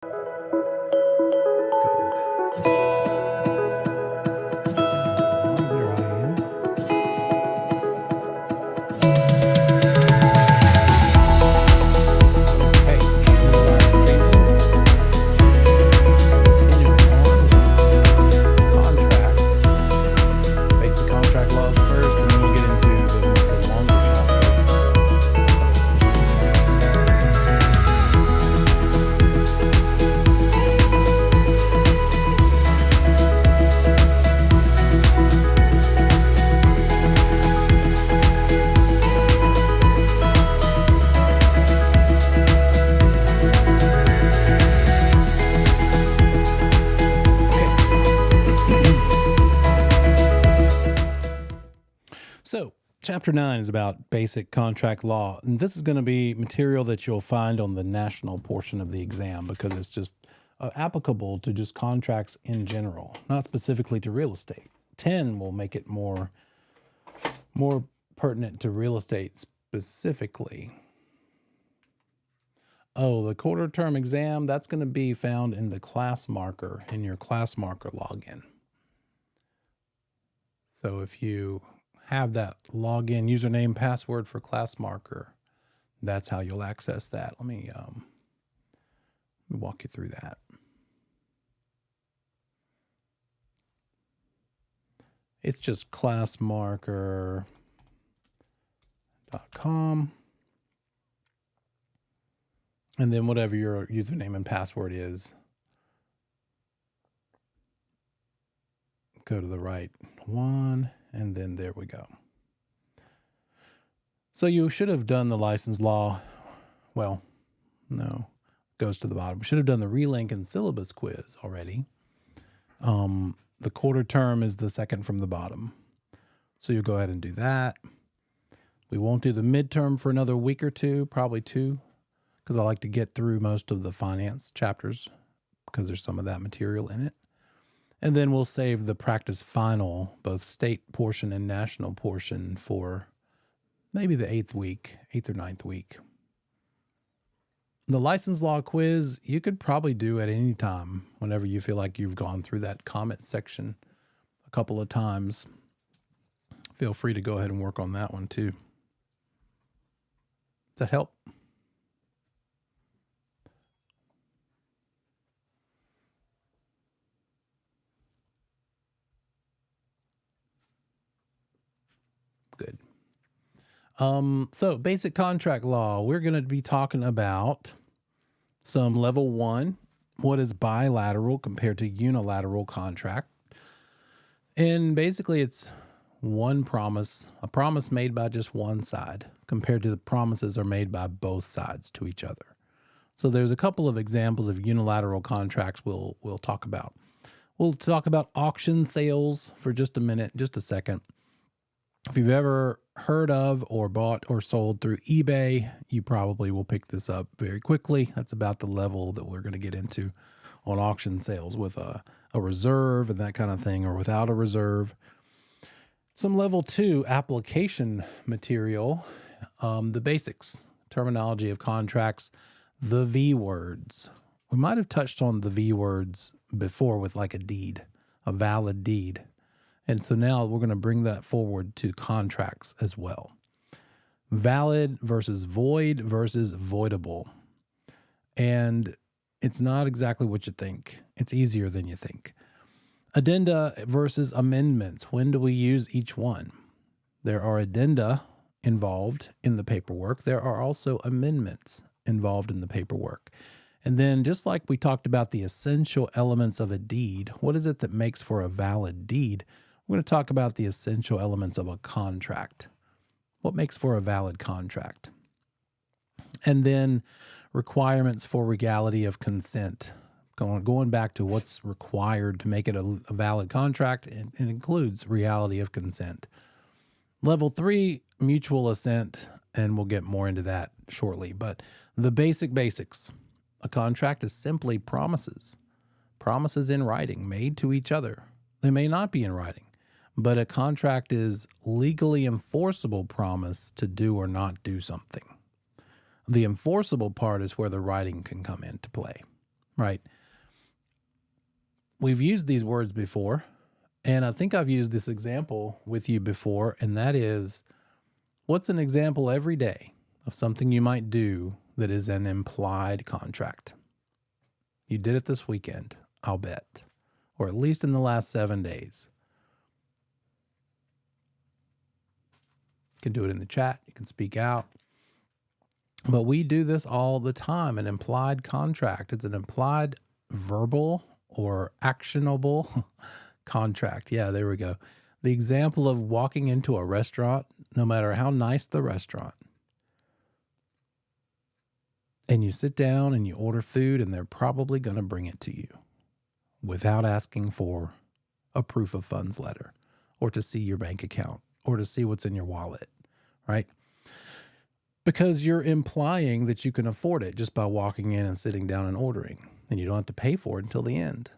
There I am. Okay, continuing on contracts, basic contract laws first, and then we'll get into the longer chapter. So, Chapter 9 is about basic contract law, and this is going to be material that you'll find on the national portion of the exam because it's just applicable to just contracts in general, not specifically to real estate. 10 will make it more pertinent to real estate specifically. Oh, the quarter term exam, that's going to be found in the class marker, in your class marker login. So if you have that login username password for class marker, that's how you'll access that. Let me walk you through that. It's just classmarker.com. And then whatever your username and password is, go to the right one. And then there we go. So you should have done the license law. Well, no, goes to the bottom. Should have done the relink and syllabus quiz already. The quarter term is the second from the bottom. So you'll go ahead and do that. We won't do the midterm for another week or two, probably 2, because I like to get through most of the finance chapters because there's some of that material in it. And then we'll save the practice final, both state portion and national portion, for maybe the 8th or 9th week. The license law quiz, you could probably do at any time, whenever you feel like you've gone through that comment section a couple of times. Feel free to go ahead and work on that one too. Does that help? Good. So basic contract law, we're going to be talking about some level 1, what is bilateral compared to unilateral contract. And basically it's one promise, a promise made by just one side compared to the promises are made by both sides to each other. So there's a couple of examples of unilateral contracts we'll talk about. We'll talk about auction sales for just a minute, just a second. If you've ever heard of or bought or sold through eBay, you probably will pick this up very quickly. That's about the level that we're going to get into on auction sales with a reserve and that kind of thing, or without a reserve. Some level 2 application material, the basics, terminology of contracts, the V words. We might have touched on the V words before with like a deed, a valid deed. And so now we're going to bring that forward to contracts as well. Valid versus void versus voidable. And it's not exactly what you think. It's easier than you think. Addenda versus amendments. When do we use each one? There are addenda involved in the paperwork. There are also amendments involved in the paperwork. And then just like we talked about the essential elements of a deed, what is it that makes for a valid deed? We're going to talk about the essential elements of a contract. What makes for a valid contract? And then requirements for legality of consent. Going back to what's required to make it a valid contract, it includes reality of consent. Level 3, mutual assent, and we'll get more into that shortly. But the basics. A contract is simply promises. Promises in writing made to each other. They may not be in writing, but a contract is legally enforceable promise to do or not do something. The enforceable part is where the writing can come into play. right? We've used these words before, and I think I've used this example with you before, and that is, what's an example every day of something you might do that is an implied contract? You did it this weekend, I'll bet, or at least in the last 7 days. You can do it in the chat, you can speak out. But we do this all the time, an implied contract. It's an implied verbal or actionable contract. Yeah, there we go. The example of walking into a restaurant, no matter how nice the restaurant, and you sit down and you order food, and they're probably going to bring it to you without asking for a proof of funds letter or to see your bank account or to see what's in your wallet, right? Because you're implying that you can afford it just by walking in and sitting down and ordering, and you don't have to pay for it until the end.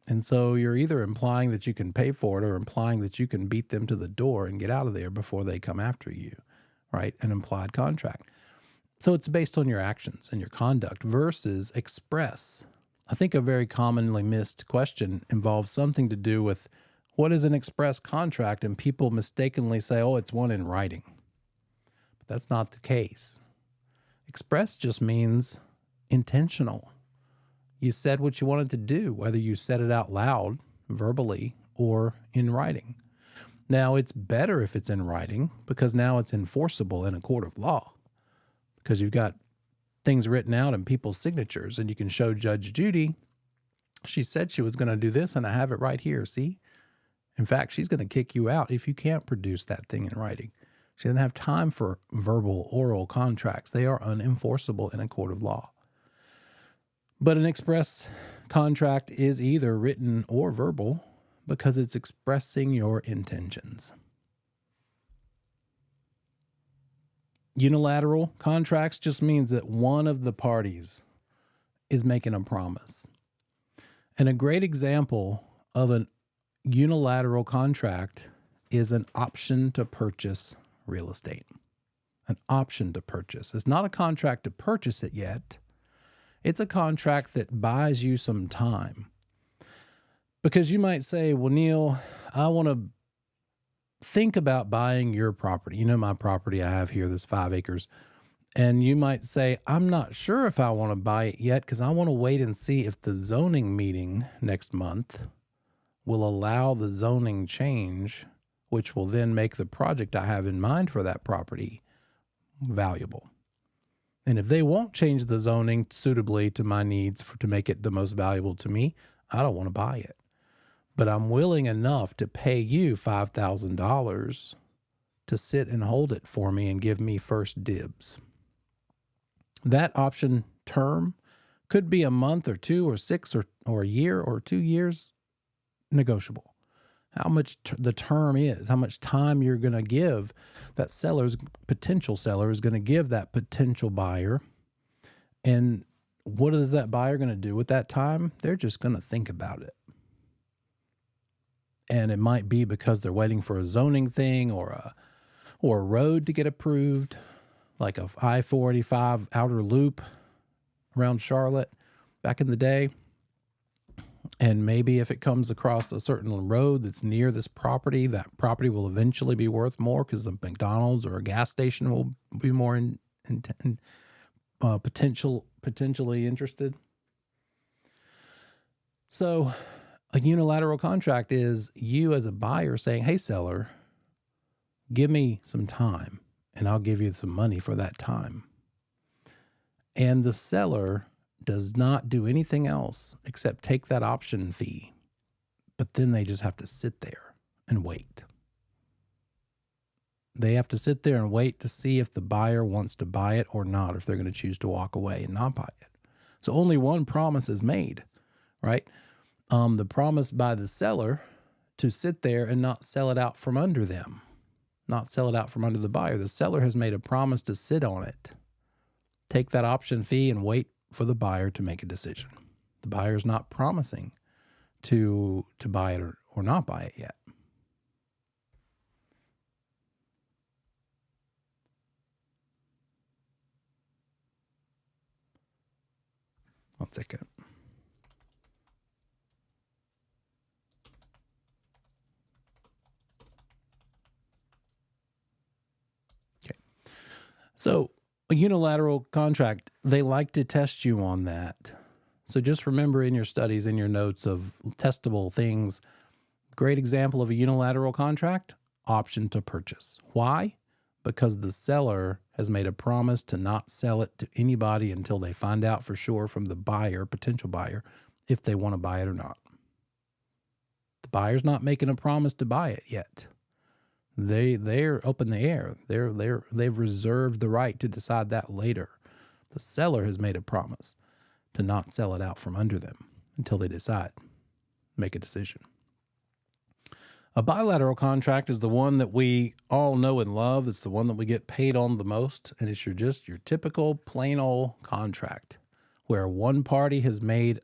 And so you're either implying that you can pay for it or implying that you can beat them to the door and get out of there before they come after you, right? An implied contract. So it's based on your actions and your conduct versus express. I think a very commonly missed question involves something to do with what is an express contract, and people mistakenly say, oh, it's one in writing. But that's not the case. Express just means intentional. You said what you wanted to do, whether you said it out loud, verbally, or in writing. Now, it's better if it's in writing because now it's enforceable in a court of law because you've got things written out in people's signatures, and you can show Judge Judy, she said she was going to do this, and I have it right here, see? In fact, she's going to kick you out if you can't produce that thing in writing. She doesn't have time for verbal, oral contracts. They are unenforceable in a court of law. But an express contract is either written or verbal because it's expressing your intentions. Unilateral contracts just means that one of the parties is making a promise. And a great example of an unilateral contract is an option to purchase real estate. An option to purchase. It's not a contract to purchase it yet. It's a contract that buys you some time. Because you might say, well, Neil, I want to think about buying your property. You know, my property I have here, this 5 acres. And you might say, I'm not sure if I want to buy it yet because I want to wait and see if the zoning meeting next month will allow the zoning change, which will then make the project I have in mind for that property valuable. And if they won't change the zoning suitably to my needs to make it the most valuable to me, I don't want to buy it. But I'm willing enough to pay you $5,000 to sit and hold it for me and give me first dibs. That option term could be a month or 2 or 6 or a year or 2 years, negotiable. How much the term is, how much time you're going to give that potential seller is going to give that potential buyer. And what is that buyer going to do with that time? They're just going to think about it. And it might be because they're waiting for a zoning thing or a road to get approved, like a I-485 outer loop around Charlotte back in the day. And maybe if it comes across a certain road that's near this property, that property will eventually be worth more because the McDonald's or a gas station will be more potentially interested. So a unilateral contract is you as a buyer saying, hey, seller, give me some time and I'll give you some money for that time. And the seller does not do anything else except take that option fee. But then they just have to sit there and wait. They have to sit there and wait to see if the buyer wants to buy it or not, if they're going to choose to walk away and not buy it. So only one promise is made, right? The promise by the seller to sit there and not sell it out from under them, not sell it out from under the buyer. The seller has made a promise to sit on it, take that option fee and wait for the buyer to make a decision. The buyer's not promising to buy it or not buy it yet. One second. So a unilateral contract, they like to test you on that. So just remember in your studies, in your notes of testable things, great example of a unilateral contract, option to purchase. Why? Because the seller has made a promise to not sell it to anybody until they find out for sure from the buyer, potential buyer, if they want to buy it or not. The buyer's not making a promise to buy it yet. They're up in the air. They've reserved the right to decide that later. The seller has made a promise to not sell it out from under them until they decide, make a decision. A bilateral contract is the one that we all know and love. It's the one that we get paid on the most, and it's your typical plain old contract where one party has made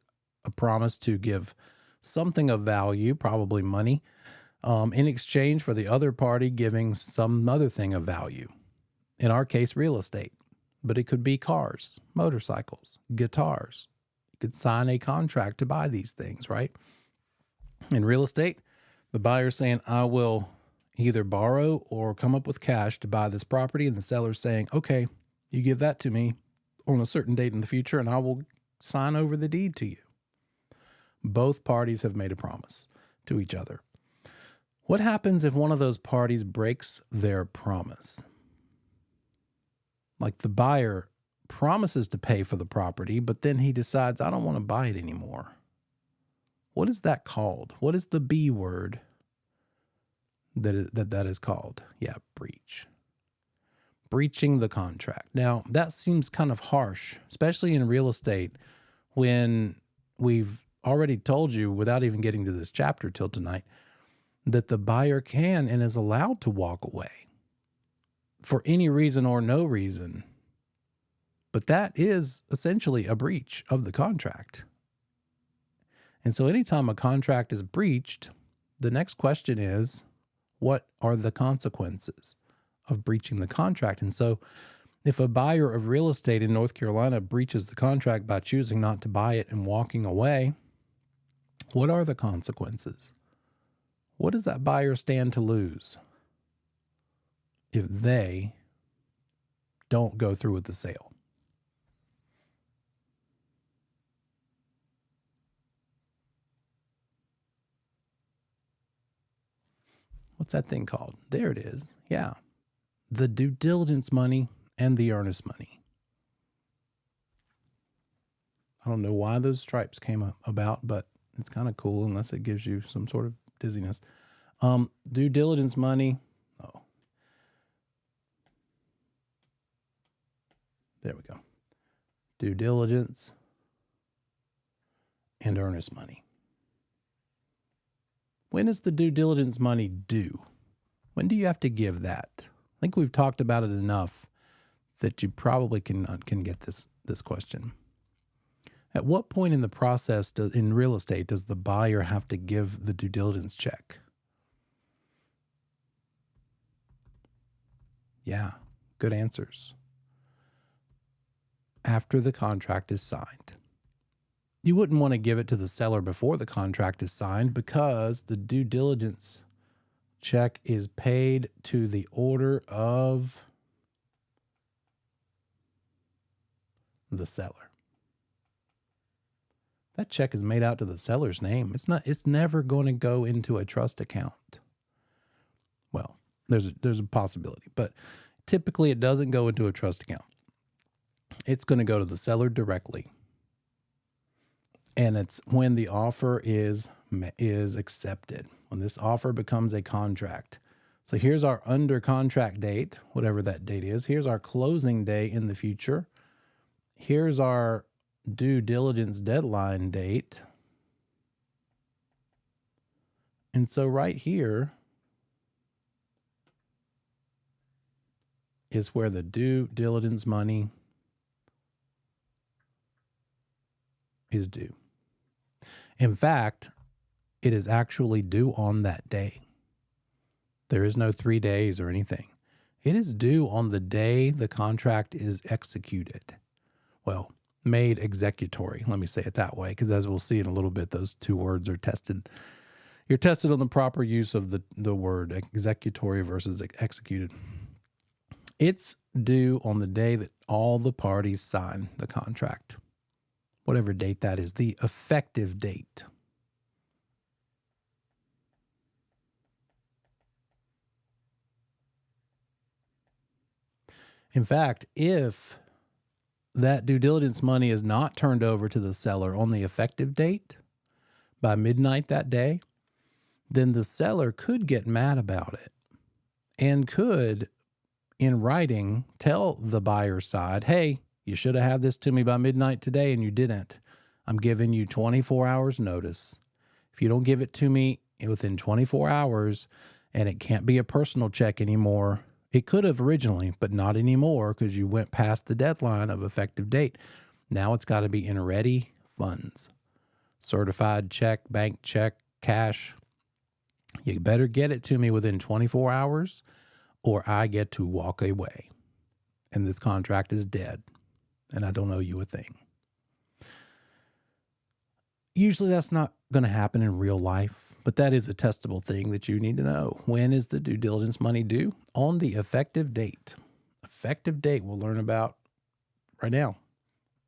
a promise to give something of value, probably money, in exchange for the other party giving some other thing of value. In our case, real estate, but it could be cars, motorcycles, guitars. You could sign a contract to buy these things, right? In real estate, the buyer's saying, I will either borrow or come up with cash to buy this property. And the seller's saying, okay, you give that to me on a certain date in the future and I will sign over the deed to you. Both parties have made a promise to each other. What happens if one of those parties breaks their promise? Like the buyer promises to pay for the property, but then he decides, I don't want to buy it anymore. What is that called? What is the B word that is called? Yeah, breach. Breaching the contract. Now, that seems kind of harsh, especially in real estate, when we've already told you, without even getting to this chapter till tonight, that the buyer can and is allowed to walk away for any reason or no reason. But that is essentially a breach of the contract. And so anytime a contract is breached, the next question is, what are the consequences of breaching the contract? And so if a buyer of real estate in North Carolina breaches the contract by choosing not to buy it and walking away, what are the consequences? What does that buyer stand to lose if they don't go through with the sale? What's that thing called? There it is. Yeah. The due diligence money and the earnest money. I don't know why those stripes came about, but it's kind of cool unless it gives you some sort of dizziness. Due diligence money. Oh. There we go. Due diligence and earnest money. When is the due diligence money due? When do you have to give that? I think we've talked about it enough that you probably can get this question. At what point in the process in real estate does the buyer have to give the due diligence check? Yeah, good answers. After the contract is signed. You wouldn't want to give it to the seller before the contract is signed because the due diligence check is paid to the order of the seller. That check is made out to the seller's name. It's never going to go into a trust account. Well, there's a possibility, but typically it doesn't go into a trust account. It's going to go to the seller directly. And it's when the offer is accepted, when this offer becomes a contract. So here's our under contract date, whatever that date is. Here's our closing day in the future. Here's our due diligence deadline date. And so right here is where the due diligence money is due. In fact, it is actually due on that day. There is no 3 days or anything. It is due on the day the contract is executed. Well, made executory. Let me say it that way, because as we'll see in a little bit, those two words are tested. You're tested on the proper use of the word executory versus executed. It's due on the day that all the parties sign the contract, whatever date that is, the effective date. In fact, if that due diligence money is not turned over to the seller on the effective date by midnight that day, then the seller could get mad about it and could, in writing, tell the buyer's side, hey, you should have had this to me by midnight today and you didn't. I'm giving you 24 hours notice. If you don't give it to me within 24 hours and it can't be a personal check anymore, it could have originally, but not anymore because you went past the deadline of effective date. Now it's got to be in ready funds. Certified check, bank check, cash. You better get it to me within 24 hours or I get to walk away. And this contract is dead and I don't owe you a thing. Usually that's not going to happen in real life, but that is a testable thing that you need to know. When is the due diligence money due? On the effective date. Effective date we'll learn about right now.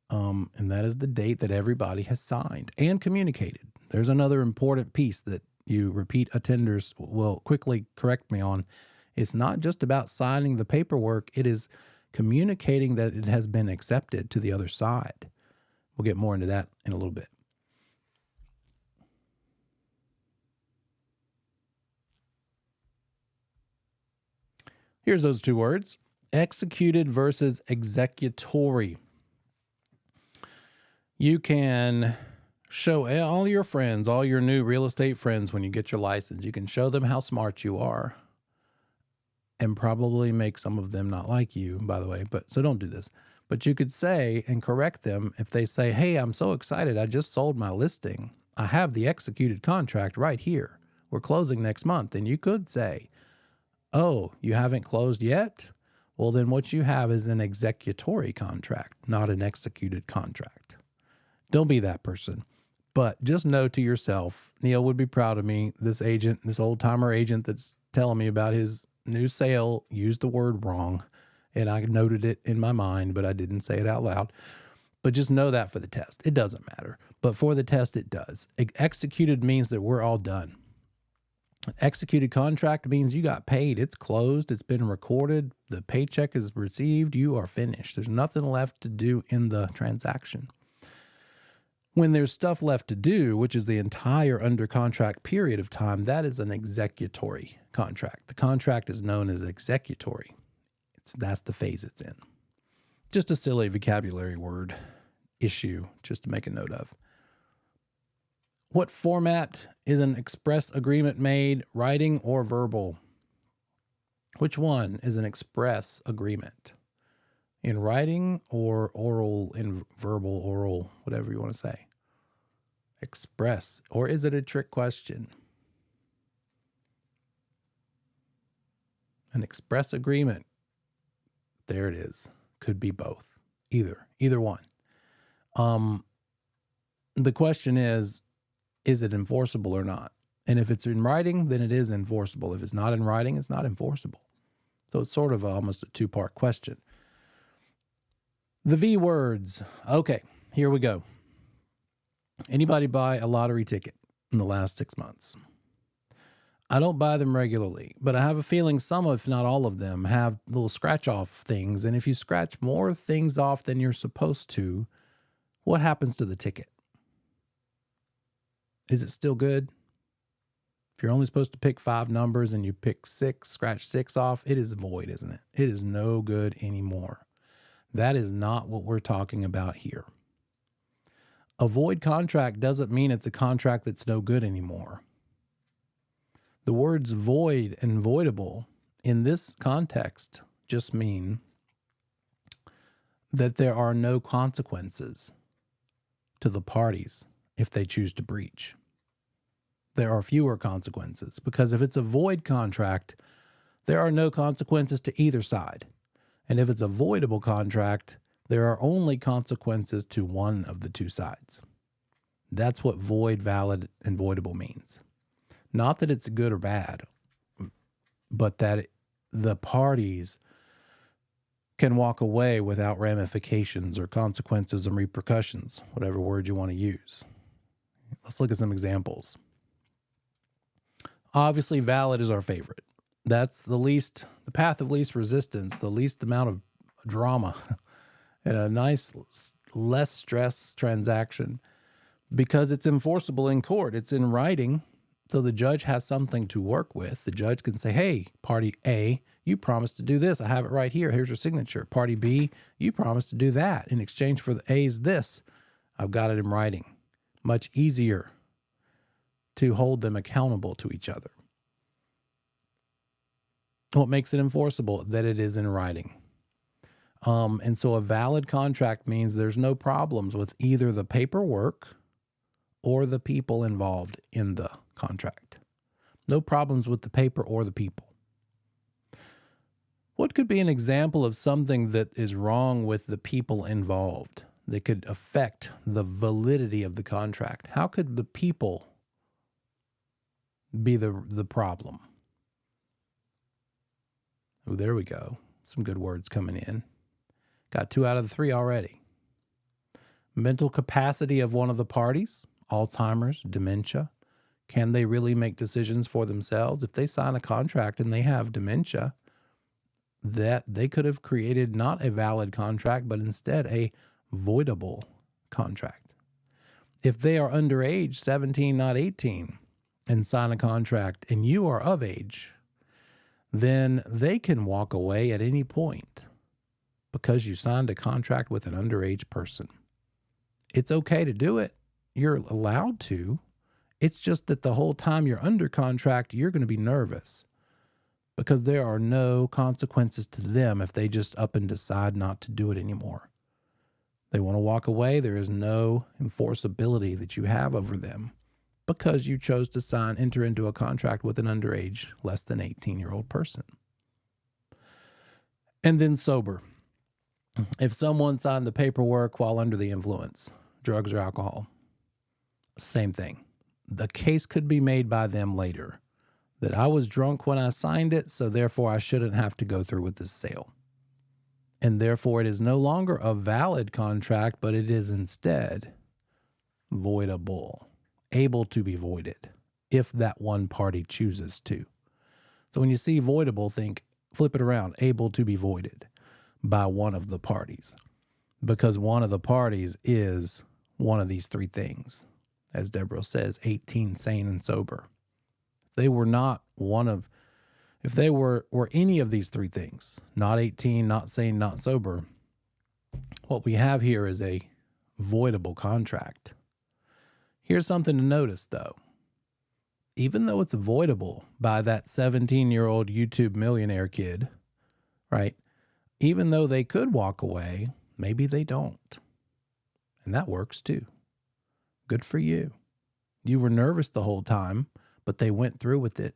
And that is the date that everybody has signed and communicated. There's another important piece that you repeat attenders will quickly correct me on. It's not just about signing the paperwork. It is communicating that it has been accepted to the other side. We'll get more into that in a little bit. Here's those two words: executed versus executory. You can show all your friends, all your new real estate friends when you get your license, you can show them how smart you are and probably make some of them not like you, by the way, so don't do this. But you could say and correct them if they say, hey, I'm so excited. I just sold my listing. I have the executed contract right here. We're closing next month. And you could say, oh, you haven't closed yet? Well, then what you have is an executory contract, not an executed contract. Don't be that person. But just know to yourself, Neil would be proud of me. This agent, this old timer agent that's telling me about his new sale used the word wrong. And I noted it in my mind, but I didn't say it out loud. But just know that for the test. It doesn't matter. But for the test, it does. Executed means that we're all done. An executed contract means you got paid. It's closed. It's been recorded. The paycheck is received. You are finished. There's nothing left to do in the transaction. When there's stuff left to do, which is the entire under contract period of time, that is an executory contract. The contract is known as executory. That's the phase it's in. Just a silly vocabulary word issue, just to make a note of. What format is an express agreement made, writing or verbal? Which one is an express agreement? In writing or oral, in verbal, oral, whatever you want to say? Express, or is it a trick question? An express agreement. There it is. Could be both. Either one. The question is it enforceable or not? And if it's in writing, then it is enforceable. If it's not in writing, it's not enforceable. So it's sort of almost a two-part question. The V words. Okay, here we go. Anybody buy a lottery ticket in the last 6 months? I don't buy them regularly, but I have a feeling some, if not all of them, have little scratch-off things. And if you scratch more things off than you're supposed to, what happens to the ticket? Is it still good? If you're only supposed to pick 5 numbers and you pick 6, scratch 6 off, it is void, isn't it? It is no good anymore. That is not what we're talking about here. A void contract doesn't mean it's a contract that's no good anymore. The words void and voidable in this context just mean that there are no consequences to the parties if they choose to breach. There are fewer consequences because if it's a void contract, there are no consequences to either side. And if it's a voidable contract, there are only consequences to one of the two sides. That's what void, valid, and voidable means. Not that it's good or bad, but that the parties can walk away without ramifications or consequences and repercussions, whatever word you want to use. Let's look at some examples. Obviously, valid is our favorite. That's the path of least resistance, the least amount of drama, and a nice, less stress transaction because it's enforceable in court. It's in writing, so the judge has something to work with. The judge can say, hey, party A, you promised to do this. I have it right here. Here's your signature. Party B, you promised to do that. In exchange for the A's this, I've got it in writing. Much easier to hold them accountable to each other. What makes it enforceable? That it is in writing. And so a valid contract means there's no problems with either the paperwork or the people involved in the contract. No problems with the paper or the people. What could be an example of something that is wrong with the people involved that could affect the validity of the contract? How could the people be the problem? Oh, there we go. Some good words coming in. Got 2 out of the 3 already. Mental capacity of one of the parties, Alzheimer's, dementia. Can they really make decisions for themselves? If they sign a contract and they have dementia, that they could have created not a valid contract, but instead a voidable contract. If they are underage, 17, not 18, and sign a contract and you are of age, then they can walk away at any point because you signed a contract with an underage person. It's okay to do it. You're allowed to. It's just that the whole time you're under contract, you're going to be nervous because there are no consequences to them if they just up and decide not to do it anymore. They want to walk away. There is no enforceability that you have over them because you chose to enter into a contract with an underage, less than 18-year-old person. And then sober. If someone signed the paperwork while under the influence, drugs or alcohol, same thing. The case could be made by them later that I was drunk when I signed it, so therefore I shouldn't have to go through with this sale. And therefore it is no longer a valid contract, but it is instead voidable, able to be voided if that one party chooses to. So when you see voidable, flip it around, able to be voided by one of the parties, because one of the parties is one of these 3 things. As Deborah says, 18, sane, and sober. They were not if they were any of these 3 things, not 18, not sane, not sober, what we have here is a voidable contract. Here's something to notice, though. Even though it's avoidable by that 17-year-old YouTube millionaire kid, right? Even though they could walk away, maybe they don't. And that works too. Good for you. You were nervous the whole time, but they went through with it,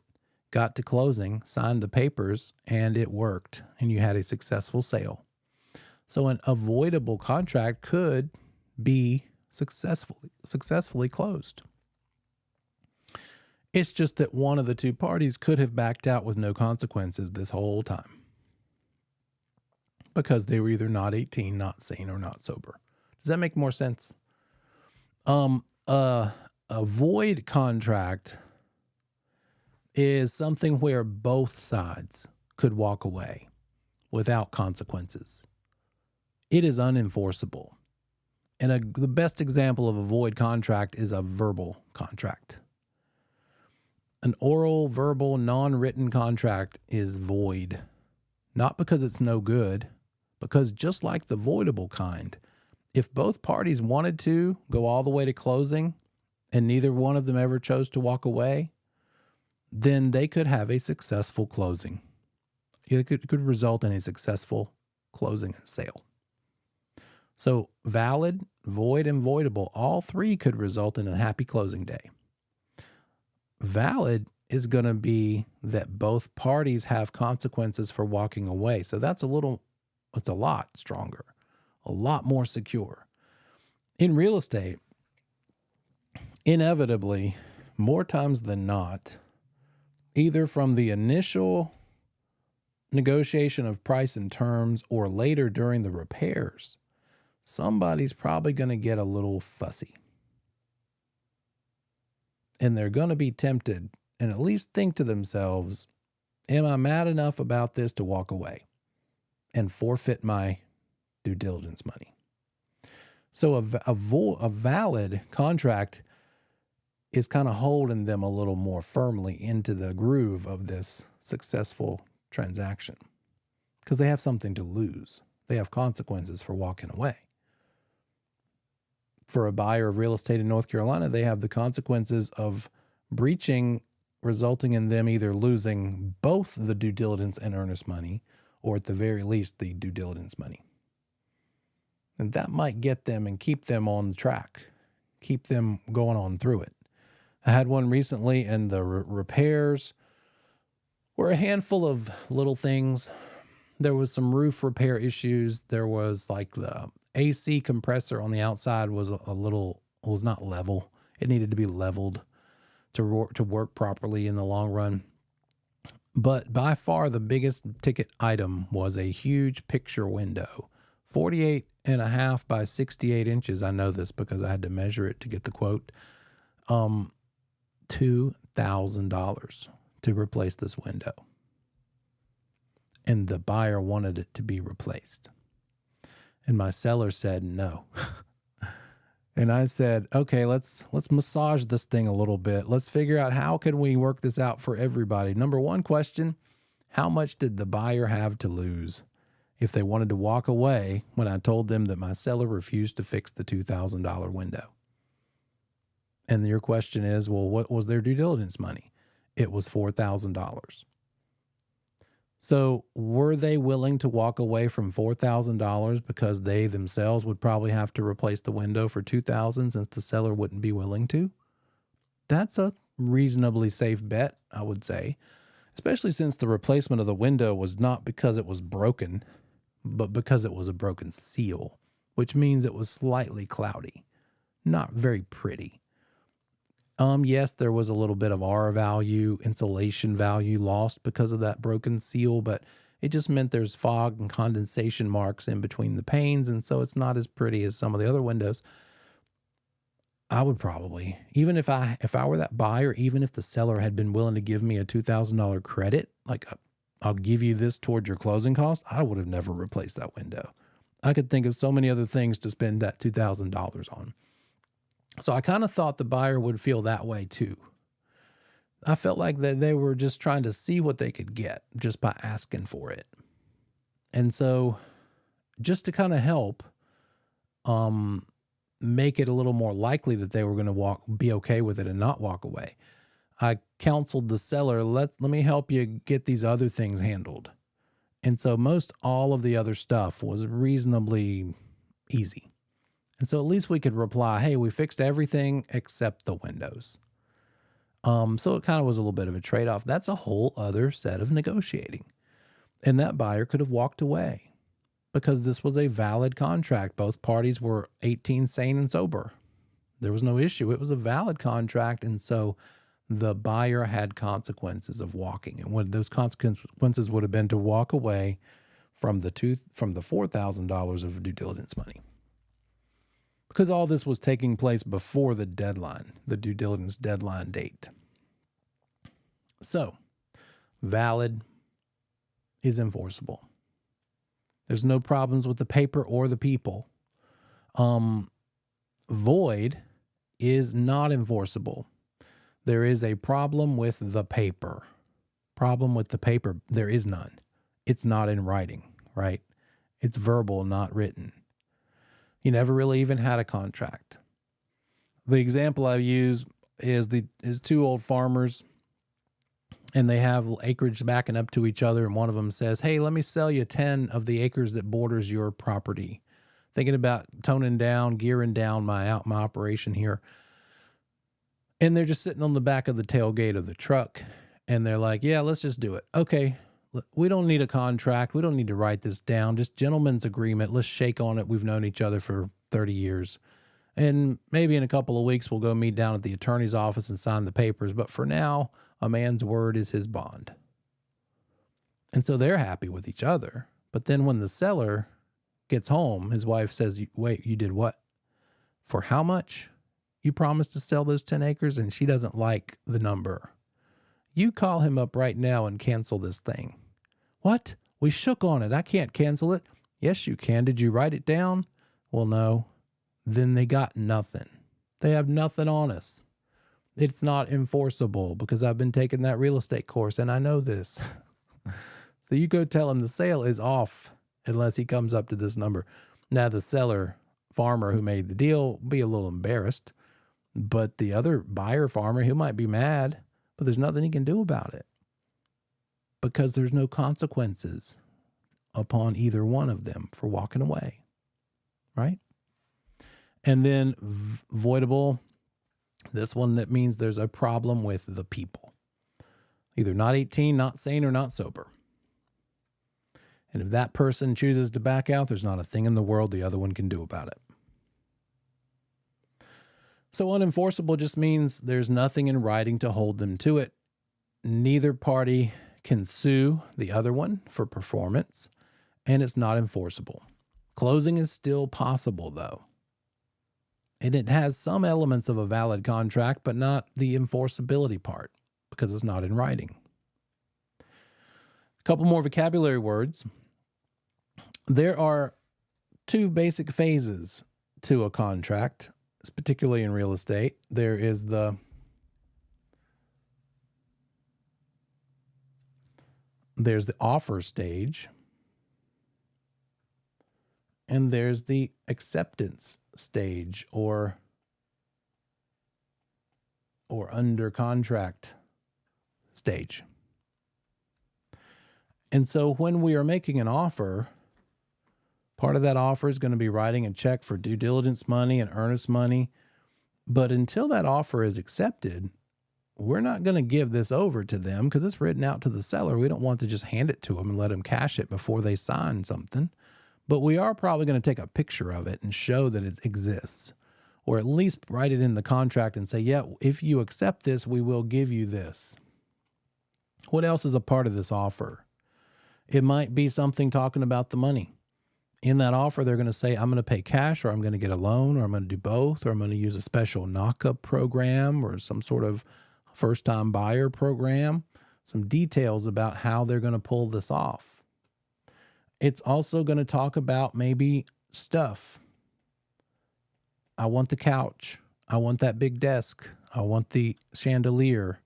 got to closing, signed the papers, and it worked, and you had a successful sale. So an avoidable contract could be successfully closed. It's just that one of the 2 parties could have backed out with no consequences this whole time because they were either not 18, not sane, or not sober. Does that make more sense? A void contract is something where both sides could walk away without consequences. It is unenforceable. And the best example of a void contract is a verbal contract. An oral, verbal, non-written contract is void, not because it's no good, because just like the voidable kind, if both parties wanted to go all the way to closing and neither one of them ever chose to walk away, then they could have a successful closing. It could result in a successful closing and sale. So valid, void, and voidable, all 3 could result in a happy closing day. Valid is going to be that both parties have consequences for walking away. So it's a lot stronger, a lot more secure. In real estate, inevitably, more times than not, either from the initial negotiation of price and terms, or later during the repairs, somebody's probably going to get a little fussy. And they're going to be tempted and at least think to themselves, am I mad enough about this to walk away and forfeit my due diligence money? So a valid contract is kind of holding them a little more firmly into the groove of this successful transaction because they have something to lose. They have consequences for walking away. For a buyer of real estate in North Carolina, they have the consequences of breaching, resulting in them either losing both the due diligence and earnest money, or at the very least, the due diligence money. And that might get them and keep them on the track, keep them going on through it. I had one recently, and the repairs were a handful of little things. There was some roof repair issues. There was like the AC compressor on the outside was was not level. It needed to be leveled to work properly in the long run. But by far the biggest ticket item was a huge picture window, 48.5 by 68 inches. I know this because I had to measure it to get the quote. $2,000 to replace this window. And the buyer wanted it to be replaced. And my seller said no. And I said, okay, let's massage this thing a little bit. Let's figure out how can we work this out for everybody. Number one question, how much did the buyer have to lose if they wanted to walk away when I told them that my seller refused to fix the $2,000 window? And your question is, well, what was their due diligence money? It was $4,000. So were they willing to walk away from $4,000 because they themselves would probably have to replace the window for $2,000 since the seller wouldn't be willing to? That's a reasonably safe bet, I would say, especially since the replacement of the window was not because it was broken, but because it was a broken seal, which means it was slightly cloudy, not very pretty. Yes, there was a little bit of R value, insulation value lost because of that broken seal, but it just meant there's fog and condensation marks in between the panes, and so it's not as pretty as some of the other windows. I would probably, even if I were that buyer, even if the seller had been willing to give me a $2,000 credit, like I'll give you this toward your closing cost, I would have never replaced that window. I could think of so many other things to spend that $2,000 on. So I kind of thought the buyer would feel that way too. I felt like that they were just trying to see what they could get just by asking for it. And so just to kind of help make it a little more likely that they were going to be okay with it and not walk away, I counseled the seller, let me help you get these other things handled. And so most all of the other stuff was reasonably easy. And so at least we could reply, hey, we fixed everything except the windows. So it kind of was a little bit of a trade-off. That's a whole other set of negotiating. And that buyer could have walked away because this was a valid contract. Both parties were 18, sane, and sober. There was no issue. It was a valid contract. And so the buyer had consequences of walking. And what those consequences would have been to walk away from the $4,000 of due diligence money. Because all this was taking place before the deadline, the due diligence deadline date. So, valid is enforceable. There's no problems with the paper or the people. Void is not enforceable. There is a problem with the paper. Problem with the paper, there is none. It's not in writing, right? It's verbal, not written. You never really even had a contract. The example I use is two old farmers, and they have acreage backing up to each other, and one of them says, hey, let me sell you 10 of the acres that borders your property. Thinking about toning down, gearing down my operation here. And they're just sitting on the back of the tailgate of the truck, and they're like, yeah, let's just do it. Okay. We don't need a contract. We don't need to write this down. Just gentleman's agreement. Let's shake on it. We've known each other for 30 years. And maybe in a couple of weeks, we'll go meet down at the attorney's office and sign the papers. But for now, a man's word is his bond. And so they're happy with each other. But then when the seller gets home, his wife says, wait, you did what? For how much? You promised to sell those 10 acres, and she doesn't like the number. You call him up right now and cancel this thing. What? We shook on it. I can't cancel it. Yes, you can. Did you write it down? Well, no. Then they got nothing. They have nothing on us. It's not enforceable because I've been taking that real estate course and I know this. So you go tell him the sale is off unless he comes up to this number. Now the seller, farmer who made the deal, will be a little embarrassed, but the other buyer farmer, he might be mad, but there's nothing he can do about it because there's no consequences upon either one of them for walking away, right? And then voidable, this one that means there's a problem with the people. Either not 18, not sane, or not sober. And if that person chooses to back out, there's not a thing in the world the other one can do about it. So unenforceable just means there's nothing in writing to hold them to it. Neither party can sue the other one for performance, and it's not enforceable. Closing is still possible, though. And it has some elements of a valid contract, but not the enforceability part because it's not in writing. A couple more vocabulary words. There are two basic phases to a contract, particularly in real estate. There's the offer stage, and there's the acceptance stage or under contract stage. And so when we are making an offer, part of that offer is going to be writing a check for due diligence money and earnest money. But until that offer is accepted, we're not going to give this over to them because it's written out to the seller. We don't want to just hand it to them and let them cash it before they sign something. But we are probably going to take a picture of it and show that it exists, or at least write it in the contract and say, yeah, if you accept this, we will give you this. What else is a part of this offer? It might be something talking about the money. In that offer, they're going to say, I'm going to pay cash, or I'm going to get a loan, or I'm going to do both, or I'm going to use a special knock-up program or some sort of first-time buyer program, some details about how they're going to pull this off. It's also going to talk about maybe stuff. I want the couch. I want that big desk. I want the chandelier.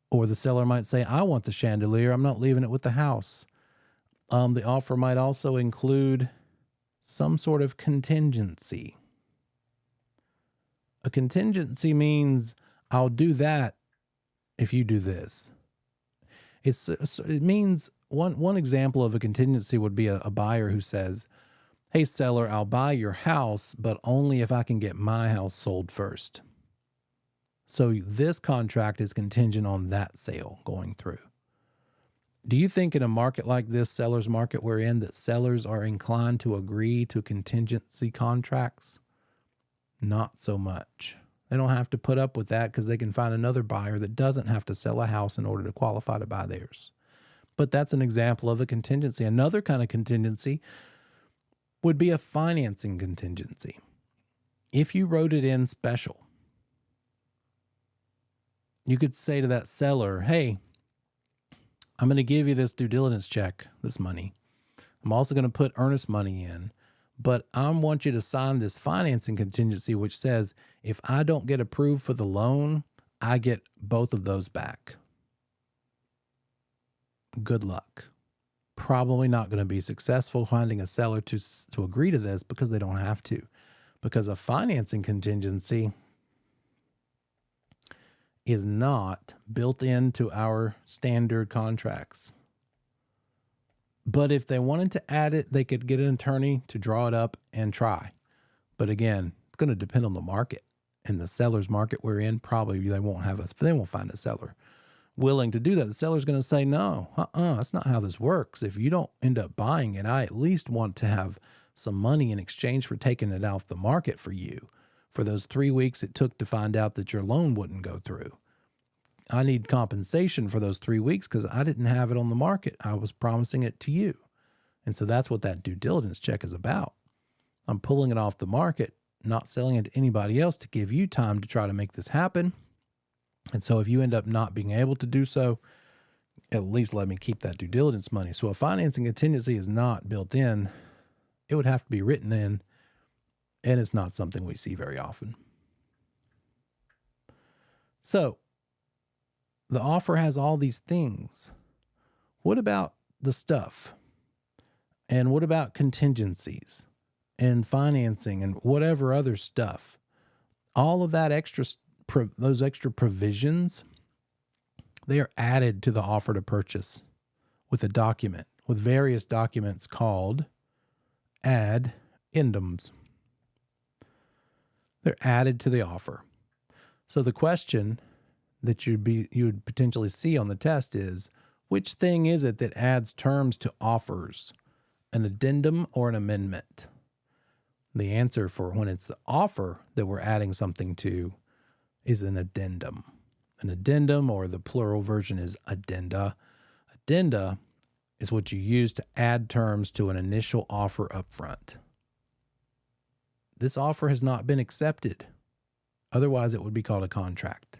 Or the seller might say, I want the chandelier. I'm not leaving it with the house. The offer might also include some sort of contingency. A contingency means I'll do that if you do this. It means one example of a contingency would be a buyer who says, hey, seller, I'll buy your house, but only if I can get my house sold first. So this contract is contingent on that sale going through. Do you think in a market like this, seller's market we're in, that sellers are inclined to agree to contingency contracts? Not so much. They don't have to put up with that because they can find another buyer that doesn't have to sell a house in order to qualify to buy theirs. But that's an example of a contingency. Another kind of contingency would be a financing contingency. If you wrote it in special, you could say to that seller, hey, I'm going to give you this due diligence check, this money. I'm also going to put earnest money in, but I want you to sign this financing contingency, which says if I don't get approved for the loan, I get both of those back. Good luck. Probably not going to be successful finding a seller to agree to this because they don't have to. Because a financing contingency is not built into our standard contracts. But if they wanted to add it, they could get an attorney to draw it up and try. But again, it's going to depend on the market. In the seller's market we're in, probably they won't find a seller willing to do that. The seller's going to say, no, that's not how this works. If you don't end up buying it, I at least want to have some money in exchange for taking it off the market for you for those 3 weeks it took to find out that your loan wouldn't go through. I need compensation for those 3 weeks because I didn't have it on the market. I was promising it to you. And so that's what that due diligence check is about. I'm pulling it off the market, not selling it to anybody else to give you time to try to make this happen. And so if you end up not being able to do so, at least let me keep that due diligence money. So if financing contingency is not built in, it would have to be written in, and it's not something we see very often. So the offer has all these things. What about the stuff? And what about contingencies and financing and whatever other stuff? All of that those extra provisions, they are added to the offer to purchase with a document, with various documents called addendums. They're added to the offer. So the question that you would potentially see on the test is, which thing is it that adds terms to offers, an addendum or an amendment? The answer for when it's the offer that we're adding something to is an addendum. An addendum, or the plural version is addenda. Addenda is what you use to add terms to an initial offer up front. This offer has not been accepted. Otherwise, it would be called a contract.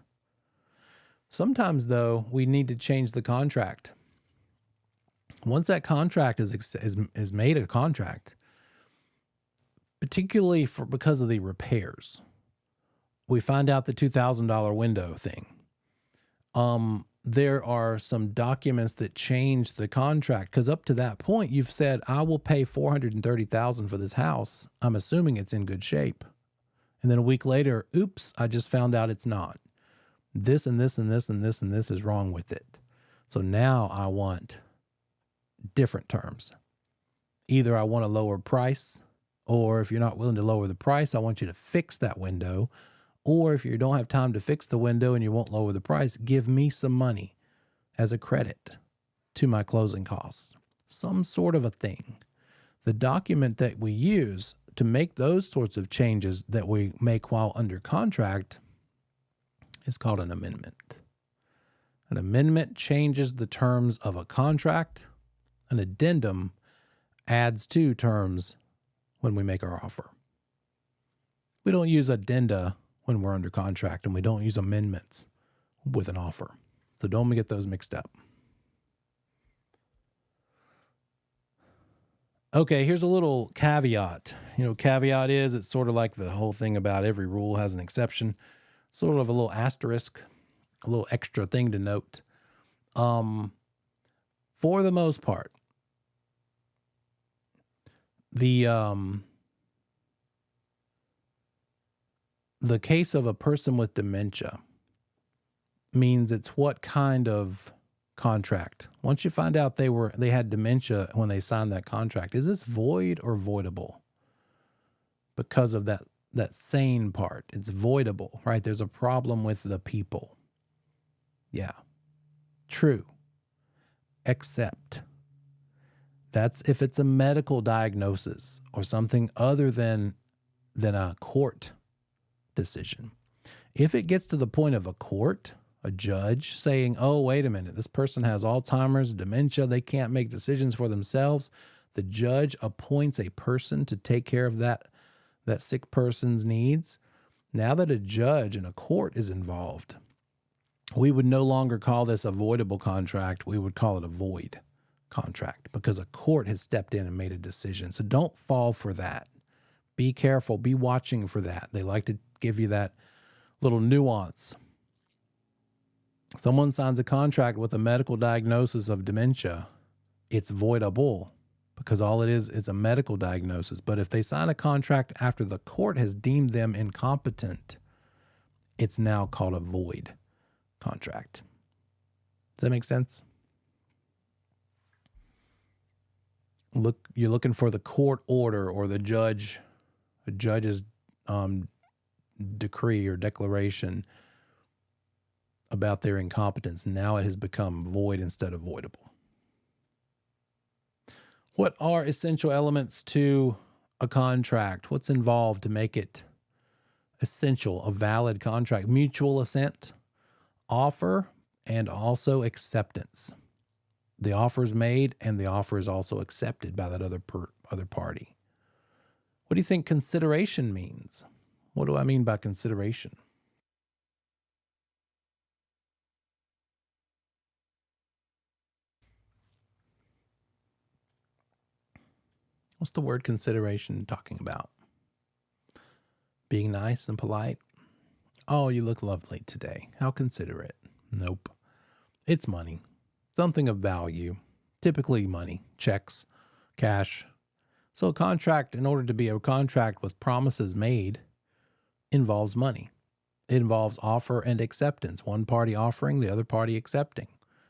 Sometimes, though, we need to change the contract. Once that contract is made a contract, particularly because of the repairs, we find out the $2,000 window thing. There are some documents that change the contract, because up to that point, you've said, I will pay $430,000 for this house. I'm assuming it's in good shape. And then a week later, oops, I just found out it's not. This and this and this and this and this is wrong with it. So now I want different terms. Either I want a lower price, or if you're not willing to lower the price, I want you to fix that window. Or if you don't have time to fix the window and you won't lower the price, give me some money as a credit to my closing costs. Some sort of a thing. The document that we use to make those sorts of changes that we make while under contract is called an amendment. An amendment changes the terms of a contract. An addendum adds to terms when we make our offer. We don't use addenda when we're under contract, and we don't use amendments with an offer. So don't get those mixed up. Okay, here's a little caveat. Caveat is, it's sort of like the whole thing about every rule has an exception. Sort of a little asterisk, a little extra thing to note. For the most part, the case of a person with dementia means it's what kind of contract. Once you find out they had dementia when they signed that contract, is this void or voidable? Because of that sane part, it's voidable, right? There's a problem with the people. Yeah, true. Except that's if it's a medical diagnosis or something other than a court decision. If it gets to the point of a court, a judge saying, oh, wait a minute, this person has Alzheimer's, dementia, they can't make decisions for themselves, the judge appoints a person to take care of that sick person's needs. Now that a judge and a court is involved, we would no longer call this a voidable contract. We would call it a void contract because a court has stepped in and made a decision. So don't fall for that. Be careful. Be watching for that. They like to give you that little nuance. Someone signs a contract with a medical diagnosis of dementia, it's voidable because all it is a medical diagnosis. But if they sign a contract after the court has deemed them incompetent, it's now called a void contract. Does that make sense? You're looking for the court order or the judge's decree or declaration about their incompetence. Now it has become void instead of voidable. What are essential elements to a contract? What's involved to make it essential, a valid contract? Mutual assent, offer and also acceptance. The offer is made and the offer is also accepted by that other party. What do you think consideration means? What do I mean by consideration? What's the word consideration talking about? Being nice and polite? Oh, you look lovely today. How considerate. Nope. It's money. Something of value. Typically money, checks, cash. So a contract, in order to be a contract with promises made, involves money. It involves offer and acceptance. One party offering, the other party accepting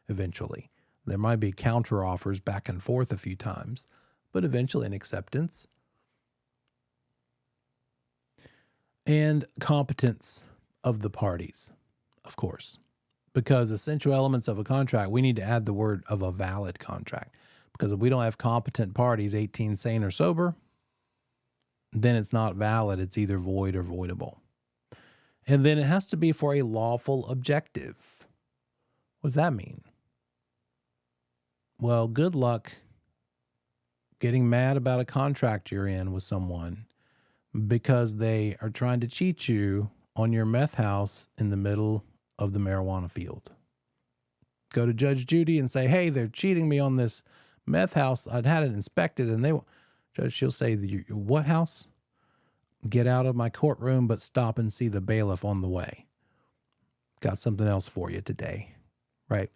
eventually. There might be counter offers back and forth a few times, but eventually an acceptance. And competence of the parties, of course. Because essential elements of a contract, we need to add the word of a valid contract. Because if we don't have competent parties, 18 sane or sober, then it's not valid. It's either void or voidable. And then it has to be for a lawful objective. What does that mean? Well, good luck getting mad about a contract you're in with someone because they are trying to cheat you on your meth house in the middle of the marijuana field. Go to Judge Judy and say, hey, they're cheating me on this meth house. I'd had it inspected, and she'll say, what house? Get out of my courtroom, but stop and see the bailiff on the way. Got something else for you today, right?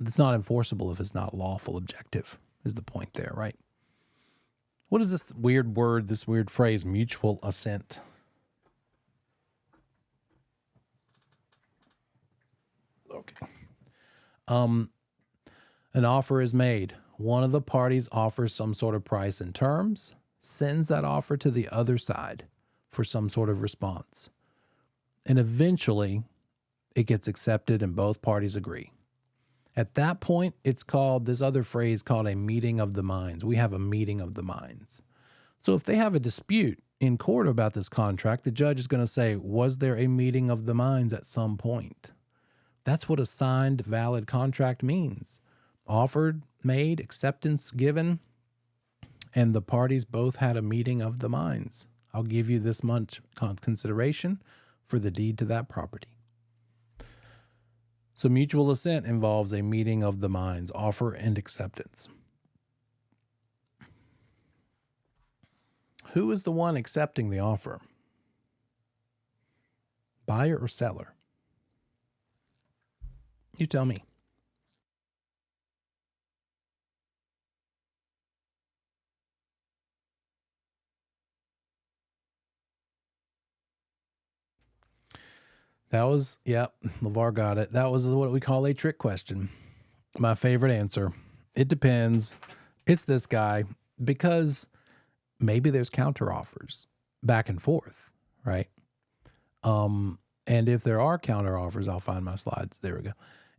It's not enforceable if it's not lawful objective, is the point there, right? What is this weird word, this weird phrase, mutual assent? Okay. An offer is made. One of the parties offers some sort of price and terms, sends that offer to the other side for some sort of response. And eventually it gets accepted and both parties agree. At that point, it's called, this other phrase called a meeting of the minds. We have a meeting of the minds. So if they have a dispute in court about this contract, the judge is going to say, was there a meeting of the minds at some point? That's what a signed valid contract means. Offered, made, acceptance given, and the parties both had a meeting of the minds. I'll give you this much consideration for the deed to that property. So mutual assent involves a meeting of the minds, offer and acceptance. Who is the one accepting the offer? Buyer or seller? You tell me. That was, LeVar got it. That was what we call a trick question. My favorite answer. It depends. It's this guy, because maybe there's counter offers back and forth, right? And if there are counter offers, I'll find my slides. There we go.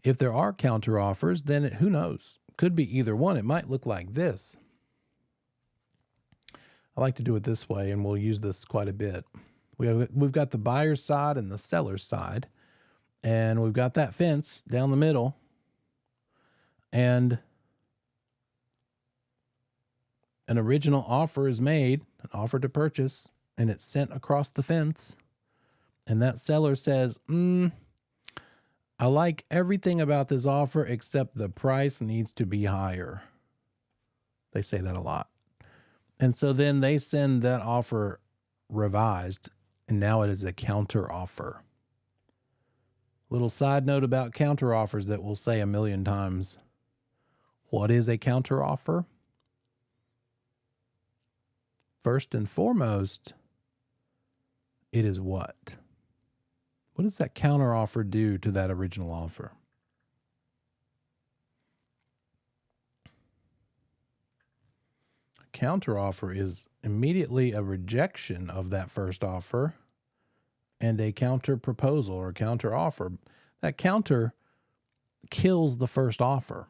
If there are counter offers, then who knows? Could be either one. It might look like this. I like to do it this way, and we'll use this quite a bit. We've got the buyer's side and the seller's side, and we've got that fence down the middle, and an original offer is made, an offer to purchase, and it's sent across the fence, and that seller says, I like everything about this offer except the price needs to be higher. They say that a lot. And so then they send that offer revised, and now it is a counter offer. Little side note about counter offers that we'll say a million times. What is a counter offer? First and foremost, it is what? What does that counter offer do to that original offer? A counter offer is immediately a rejection of that first offer and a counter proposal or counter offer. That counter kills the first offer.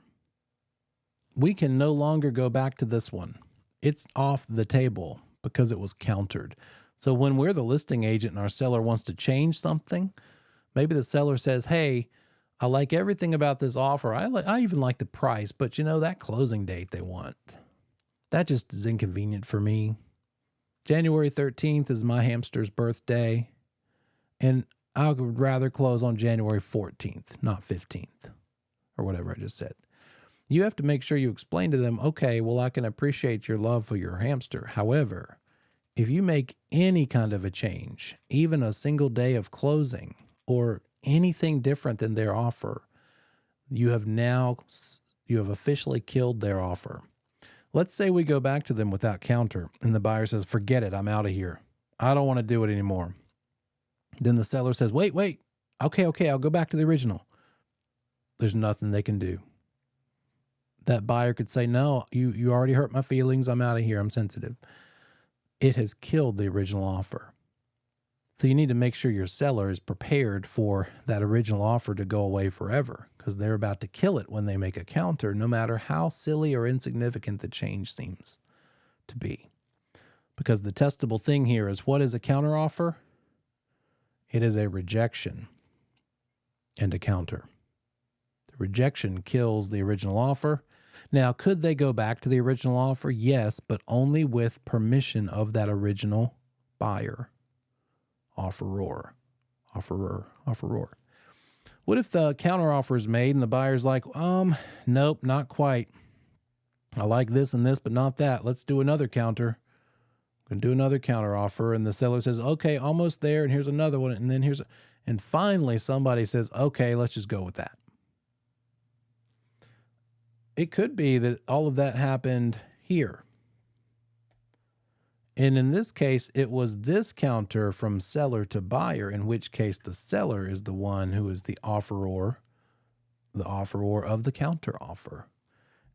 We can no longer go back to this one. It's off the table because it was countered. So when we're the listing agent and our seller wants to change something, maybe the seller says, hey, I like everything about this offer. I even like the price, but you know, that closing date they want, that just is inconvenient for me. January 13th is my hamster's birthday, and I would rather close on January 14th, not 15th, or whatever I just said. You have to make sure you explain to them, okay, well, I can appreciate your love for your hamster. However, if you make any kind of a change, even a single day of closing or anything different than their offer, you have officially killed their offer. Let's say we go back to them without counter and the buyer says, forget it, I'm out of here. I don't want to do it anymore. Then the seller says, wait, okay, I'll go back to the original. There's nothing they can do. That buyer could say, no, you already hurt my feelings. I'm out of here. I'm sensitive. It has killed the original offer. So you need to make sure your seller is prepared for that original offer to go away forever, because they're about to kill it when they make a counter, no matter how silly or insignificant the change seems to be. Because the testable thing here is, what is a counter offer? It is a rejection and a counter. The rejection kills the original offer. Now, could they go back to the original offer? Yes, but only with permission of that original buyer, offeror. What if the counter offer is made and the buyer's like, nope, not quite. I like this and this, but not that. Let's do another counter. I'm going to do another counter offer. And the seller says, okay, almost there. And here's another one. And then and finally somebody says, okay, let's just go with that. It could be that all of that happened here. And in this case, it was this counter from seller to buyer, in which case the seller is the one who is the offeror of the counter offer.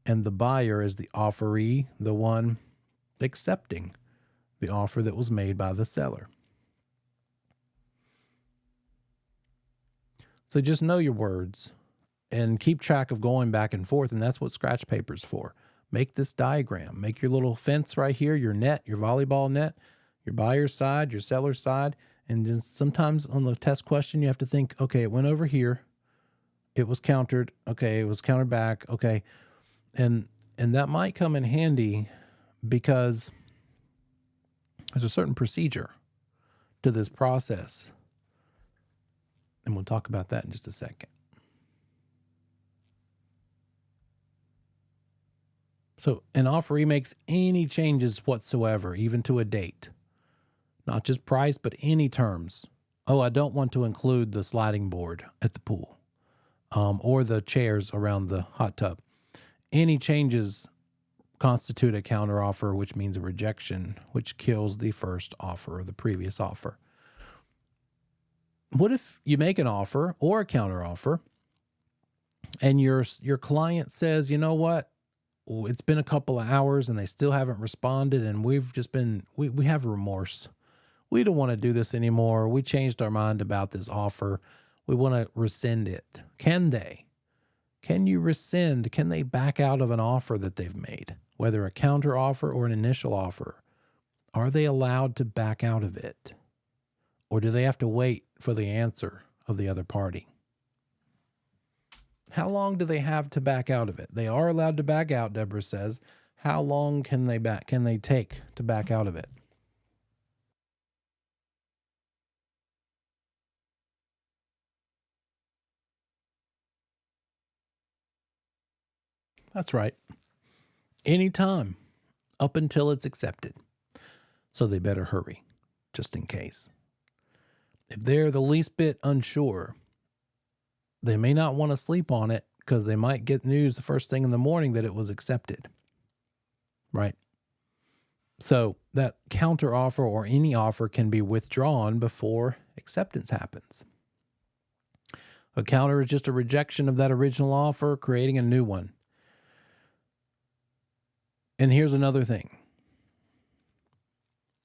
And the buyer is the offeree, the one accepting the offer that was made by the seller. So just know your words and keep track of going back and forth. And that's what scratch paper's for. Make this diagram. Make your little fence right here, your net, your volleyball net, your buyer's side, your seller's side. And just sometimes on the test question, you have to think, okay, it went over here. It was countered. Okay, it was countered back. Okay. And that might come in handy because there's a certain procedure to this process. And we'll talk about that in just a second. So an offeree makes any changes whatsoever, even to a date, not just price, but any terms. Oh, I don't want to include the sliding board at the pool, or the chairs around the hot tub. Any changes constitute a counteroffer, which means a rejection, which kills the first offer or the previous offer. What if you make an offer or a counteroffer and your client says, you know what? It's been a couple of hours and they still haven't responded, and we have remorse. We don't want to do this anymore. We changed our mind about this offer. We want to rescind it. Can they? Can you rescind? Can they back out of an offer that they've made, whether a counter offer or an initial offer? Are they allowed to back out of it? Or do they have to wait for the answer of the other party? How long do they have to back out of it? They are allowed to back out, Deborah says. How long can they take to back out of it? That's right. Anytime, up until it's accepted. So they better hurry, just in case. If they're the least bit unsure, they may not want to sleep on it because they might get news the first thing in the morning that it was accepted, right? So that counter offer or any offer can be withdrawn before acceptance happens. A counter is just a rejection of that original offer, creating a new one. And here's another thing.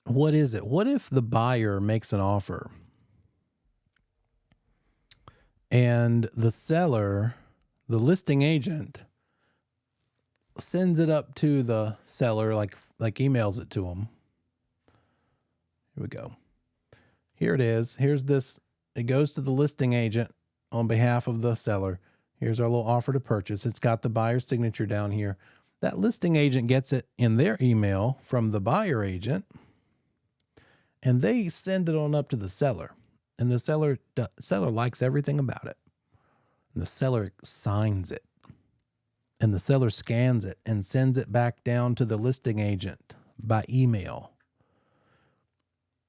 What is it? What if the buyer makes an offer and the seller, the listing agent, sends it up to the seller, like emails it to him? Here we go. Here it is. Here's this. It goes to the listing agent on behalf of the seller. Here's our little offer to purchase. It's got the buyer's signature down here. That listing agent gets it in their email from the buyer agent, and they send it on up to the seller. And the seller likes everything about it. And the seller signs it. And the seller scans it and sends it back down to the listing agent by email.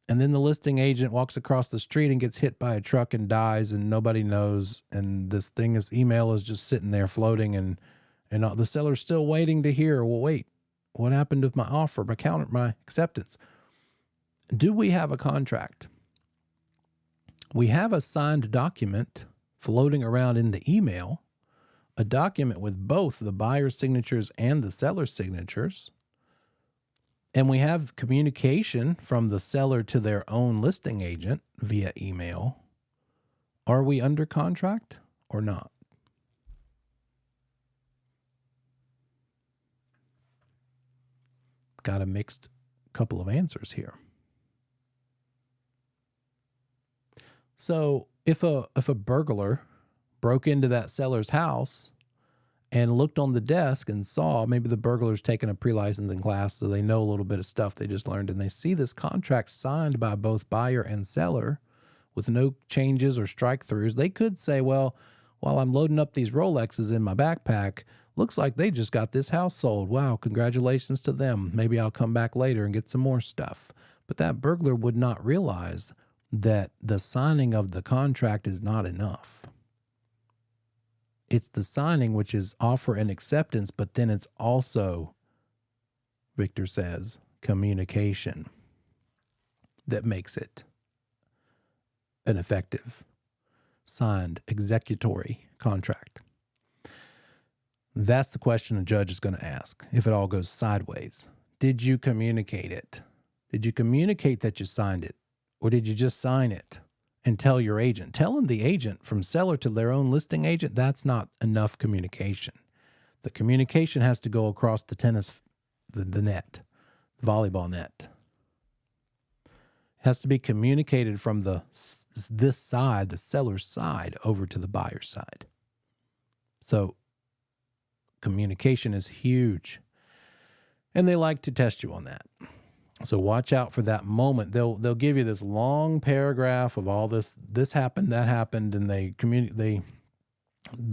And then the listing agent walks across the street and gets hit by a truck and dies, and nobody knows. And this email is just sitting there floating, and the seller's still waiting to hear, well, wait, what happened with my offer, my acceptance? Do we have a contract? We have a signed document floating around in the email, a document with both the buyer's signatures and the seller's signatures. And we have communication from the seller to their own listing agent via email. Are we under contract or not? Got a mixed couple of answers here. So if a burglar broke into that seller's house and looked on the desk and saw, maybe the burglar's taken a pre-licensing class, so they know a little bit of stuff they just learned, and they see this contract signed by both buyer and seller with no changes or strike-throughs, they could say, well, while I'm loading up these Rolexes in my backpack, looks like they just got this house sold. Wow, congratulations to them. Maybe I'll come back later and get some more stuff. But that burglar would not realize that the signing of the contract is not enough. It's the signing, which is offer and acceptance, but then it's also, Victor says, communication that makes it an effective, signed, executory contract. That's the question a judge is going to ask if it all goes sideways. Did you communicate it? Did you communicate that you signed it? Or did you just sign it and tell your agent? Telling the agent from seller to their own listing agent, that's not enough communication. The communication has to go across the net, the volleyball net. It has to be communicated from this side, the seller's side, over to the buyer's side. So communication is huge. And they like to test you on that. So watch out for that moment. They'll give you this long paragraph of all this happened, that happened, and the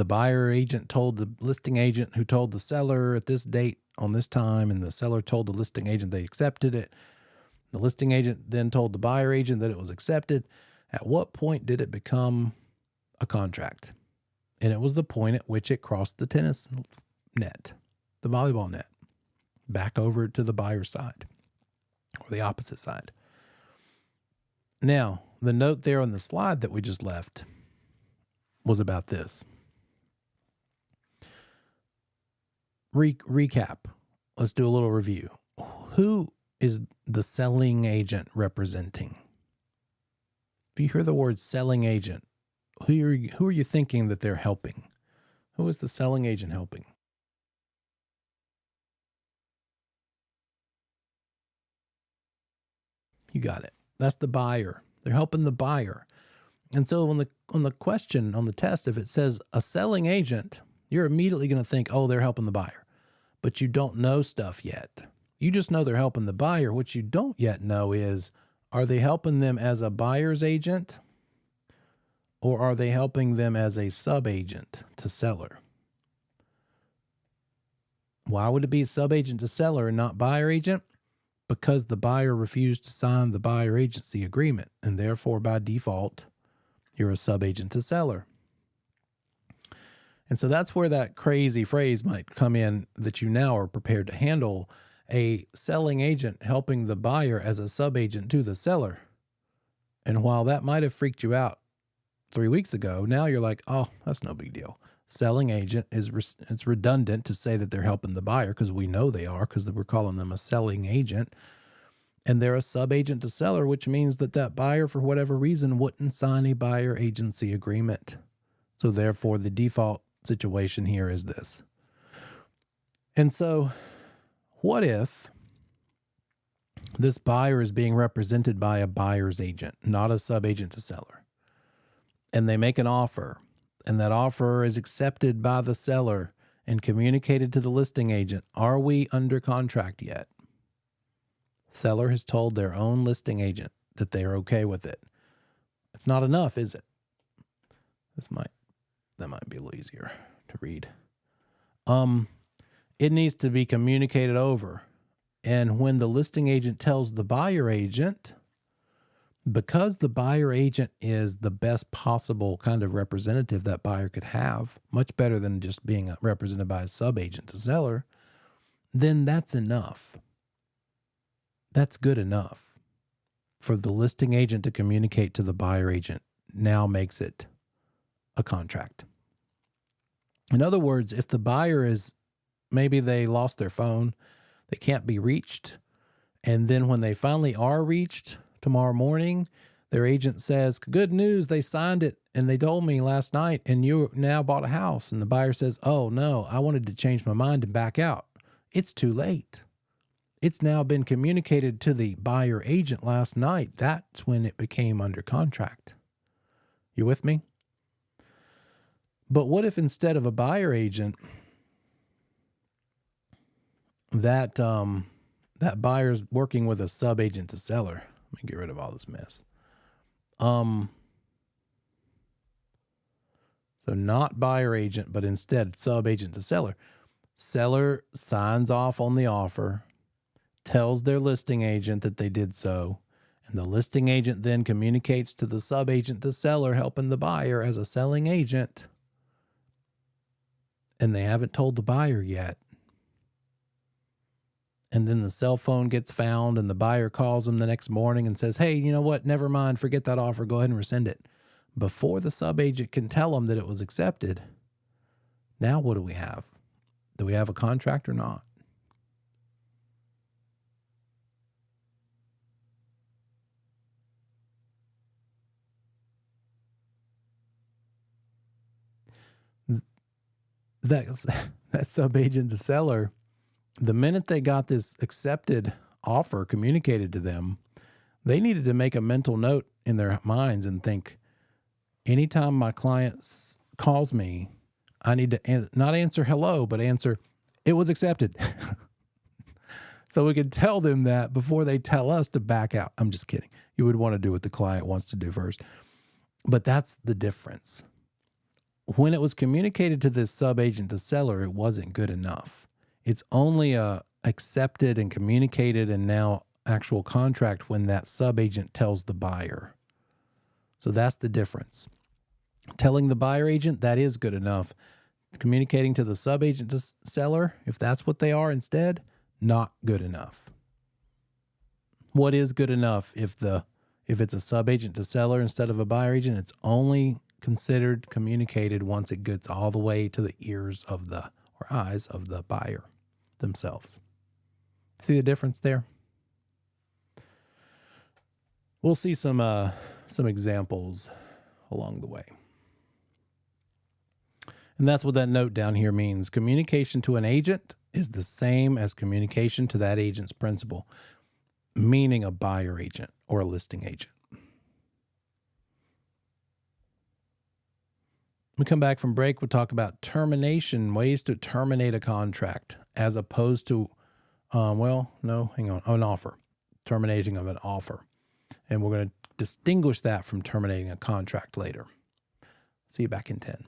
buyer agent told the listing agent, who told the seller at this date on this time, and the seller told the listing agent they accepted it. The listing agent then told the buyer agent that it was accepted. At what point did it become a contract? And it was the point at which it crossed the tennis net, the volleyball net, back over to the buyer's side. Or the opposite side. Now, the note there on the slide that we just left was about this. Recap. Let's do a little review. Who is the selling agent representing? If you hear the word selling agent, who are you thinking that they're helping? Who is the selling agent helping? You got it. That's the buyer. They're helping the buyer. And so on the question, on the test, if it says a selling agent, you're immediately going to think, oh, they're helping the buyer. But you don't know stuff yet. You just know they're helping the buyer. What you don't yet know is, are they helping them as a buyer's agent, or are they helping them as a sub-agent to seller? Why would it be sub-agent to seller and not buyer agent? Because the buyer refused to sign the buyer agency agreement, and therefore by default, you're a sub-agent to seller. And so that's where that crazy phrase might come in that you now are prepared to handle: a selling agent helping the buyer as a sub-agent to the seller. And while that might have freaked you out 3 weeks ago, now you're like, oh, that's no big deal. Selling agent it's redundant to say that they're helping the buyer, because we know they are, because we're calling them a selling agent. And they're a sub-agent to seller, which means that buyer, for whatever reason, wouldn't sign a buyer agency agreement. So therefore, the default situation here is this. And so what if this buyer is being represented by a buyer's agent, not a sub-agent to seller, and they make an offer, and that offer is accepted by the seller and communicated to the listing agent, are we under contract yet? Seller has told their own listing agent that they are okay with it. It's not enough, is it? That might be a little easier to read. It needs to be communicated over. And when the listing agent tells the buyer agent, because the buyer agent is the best possible kind of representative that buyer could have, much better than just being represented by a sub-agent to seller, then that's enough. That's good enough for the listing agent to communicate to the buyer agent. Now makes it a contract. In other words, if the buyer is, maybe they lost their phone, they can't be reached, and then when they finally are reached tomorrow morning, their agent says, good news, they signed it and they told me last night and you now bought a house. And the buyer says, oh no, I wanted to change my mind and back out. It's too late. It's now been communicated to the buyer agent last night. That's when it became under contract. You with me? But what if instead of a buyer agent, that buyer's working with a sub-agent to seller? Let me get rid of all this mess. So not buyer agent, but instead sub-agent to seller. Seller signs off on the offer, tells their listing agent that they did so, and the listing agent then communicates to the sub-agent to seller, helping the buyer as a selling agent, and they haven't told the buyer yet. And then the cell phone gets found and the buyer calls them the next morning and says, hey, you know what? Never mind. Forget that offer. Go ahead and rescind it. Before the sub-agent can tell them that it was accepted, now what do we have? Do we have a contract or not? That sub-agent to seller, the minute they got this accepted offer communicated to them, they needed to make a mental note in their minds and think, anytime my client calls me, I need to not answer hello, but answer, it was accepted. So we could tell them that before they tell us to back out. I'm just kidding. You would want to do what the client wants to do first. But that's the difference. When it was communicated to this sub-agent to seller, it wasn't good enough. It's only accepted and communicated and now actual contract when that sub-agent tells the buyer. So that's the difference. Telling the buyer agent, that is good enough. Communicating to the sub-agent to seller, if that's what they are instead, not good enough. What is good enough if it's a sub-agent to seller instead of a buyer agent? It's only considered communicated once it gets all the way to the ears of or eyes of the buyer themselves. See the difference there? We'll see some examples along the way. And that's what that note down here means. Communication to an agent is the same as communication to that agent's principal, meaning a buyer agent or a listing agent. When we come back from break, we'll talk about termination, ways to terminate a contract as opposed to, an offer, terminating of an offer. And we're going to distinguish that from terminating a contract later. See you back in 10.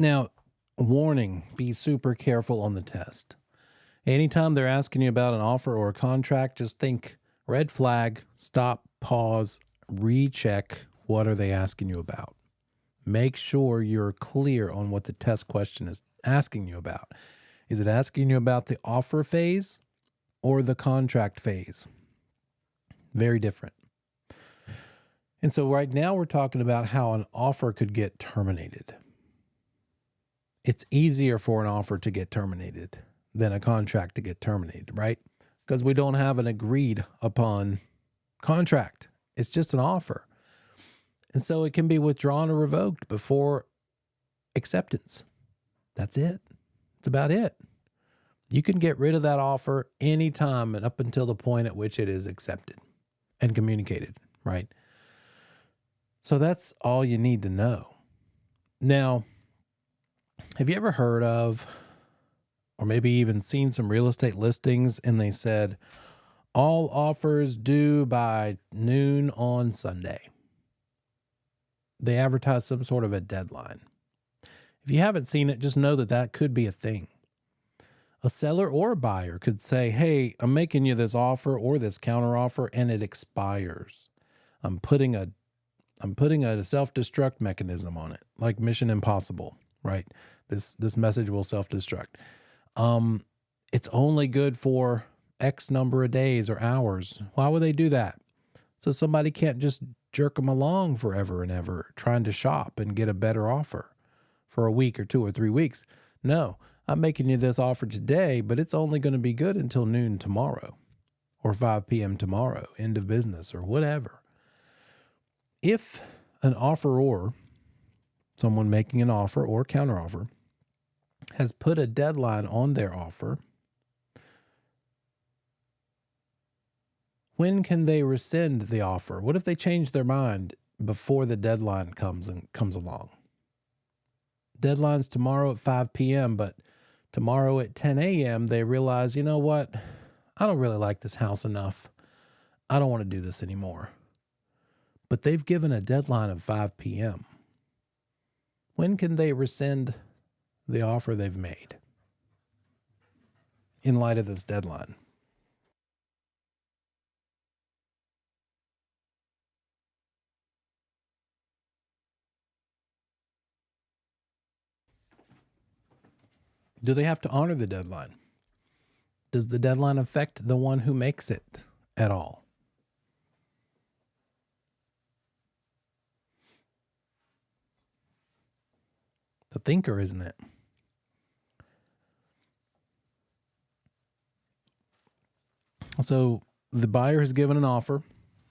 Now, warning, be super careful on the test. Anytime they're asking you about an offer or a contract, just think red flag, stop, pause, recheck. What are they asking you about? Make sure you're clear on what the test question is asking you about. Is it asking you about the offer phase or the contract phase? Very different. And so right now we're talking about how an offer could get terminated. It's easier for an offer to get terminated than a contract to get terminated, right? Because we don't have an agreed upon contract. It's just an offer. And so it can be withdrawn or revoked before acceptance. That's it. That's about it. You can get rid of that offer anytime and up until the point at which it is accepted and communicated, right? So that's all you need to know. Now, have you ever heard of, or maybe even seen some real estate listings and they said, all offers due by noon on Sunday? They advertise some sort of a deadline. If you haven't seen it, just know that that could be a thing. A seller or a buyer could say, hey, I'm making you this offer or this counteroffer and it expires. I'm putting a self-destruct mechanism on it, like Mission Impossible, right? This message will self-destruct. It's only good for X number of days or hours. Why would they do that? So somebody can't just jerk them along forever and ever trying to shop and get a better offer for a week or 2 or 3 weeks. No, I'm making you this offer today, but it's only going to be good until noon tomorrow or 5 p.m. tomorrow, end of business or whatever. If an offeror, someone making an offer or counteroffer, has put a deadline on their offer, when can they rescind the offer? What if they change their mind before the deadline comes along? Deadline's tomorrow at 5 p.m., but tomorrow at 10 a.m., they realize, you know what? I don't really like this house enough. I don't want to do this anymore. But they've given a deadline of 5 p.m. When can they rescind the offer they've made in light of this deadline? Do they have to honor the deadline? Does the deadline affect the one who makes it at all? The thinker, isn't it? So the buyer has given an offer.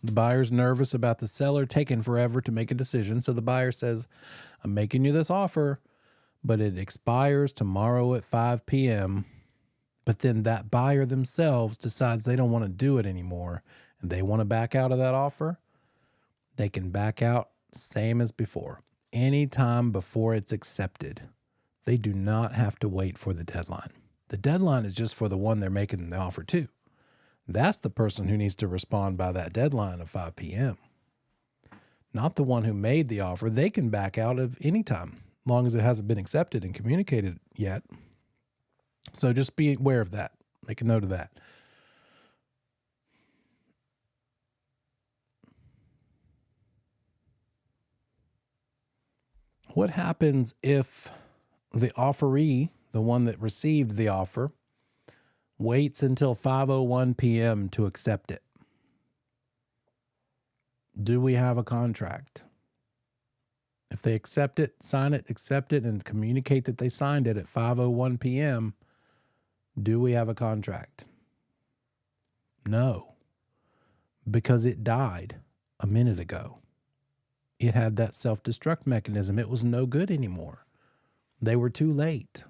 The buyer's nervous about the seller taking forever to make a decision. So the buyer says, I'm making you this offer, but it expires tomorrow at 5 p.m. But then that buyer themselves decides they don't want to do it anymore and they want to back out of that offer. They can back out same as before. Anytime before it's accepted. They do not have to wait for the deadline. The deadline is just for the one they're making the offer to. That's the person who needs to respond by that deadline of 5 p.m. Not the one who made the offer. They can back out of any time, as long as it hasn't been accepted and communicated yet. So just be aware of that. Make a note of that. What happens if the offeree, the one that received the offer, waits until 5:01 p.m. to accept it? Do we have a contract? If they accept it, sign it, accept it, and communicate that they signed it at 5:01 p.m., do we have a contract? No, because it died a minute ago. It had that self-destruct mechanism. It was no good anymore. They were too late.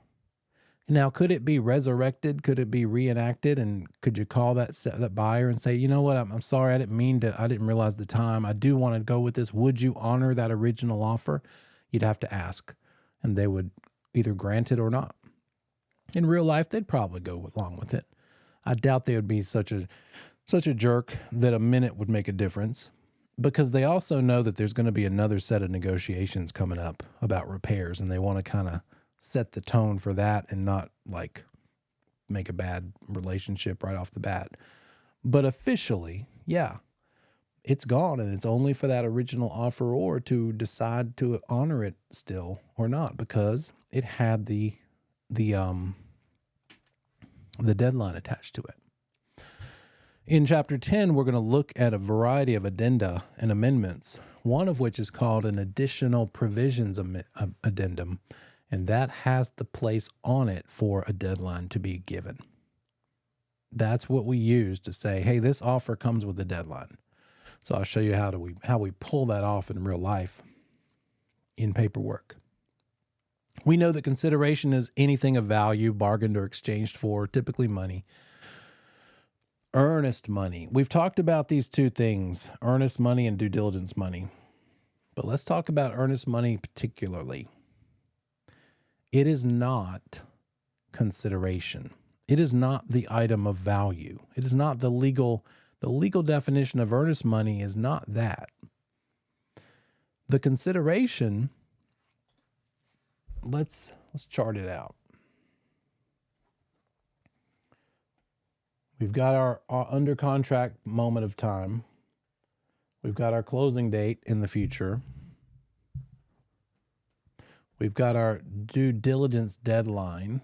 Now, could it be resurrected? Could it be reenacted? And could you call that buyer and say, you know what, I'm sorry, I didn't realize the time. I do want to go with this. Would you honor that original offer? You'd have to ask, and they would either grant it or not. In real life, they'd probably go along with it. I doubt they would be such a jerk that a minute would make a difference. because they also know that there's going to be another set of negotiations coming up about repairs, and they want to kind of set the tone for that and not like make a bad relationship right off the bat. But officially, yeah, it's gone, and it's only for that original offeror to decide to honor it still or not, because it had the deadline attached to it. In Chapter 10, we're going to look at a variety of addenda and amendments, one of which is called an additional provisions addendum, and that has the place on it for a deadline to be given. That's what we use to say, hey, this offer comes with a deadline. So I'll show you how we pull that off in real life in paperwork. We know that consideration is anything of value bargained or exchanged for, typically money. Earnest money. We've talked about these two things, earnest money and due diligence money. But let's talk about earnest money particularly. It is not consideration. It is not the item of value. It is not the legal definition of earnest money is not that. The consideration, let's chart it out. We've got our under contract moment of time. We've got our closing date in the future. We've got our due diligence deadline.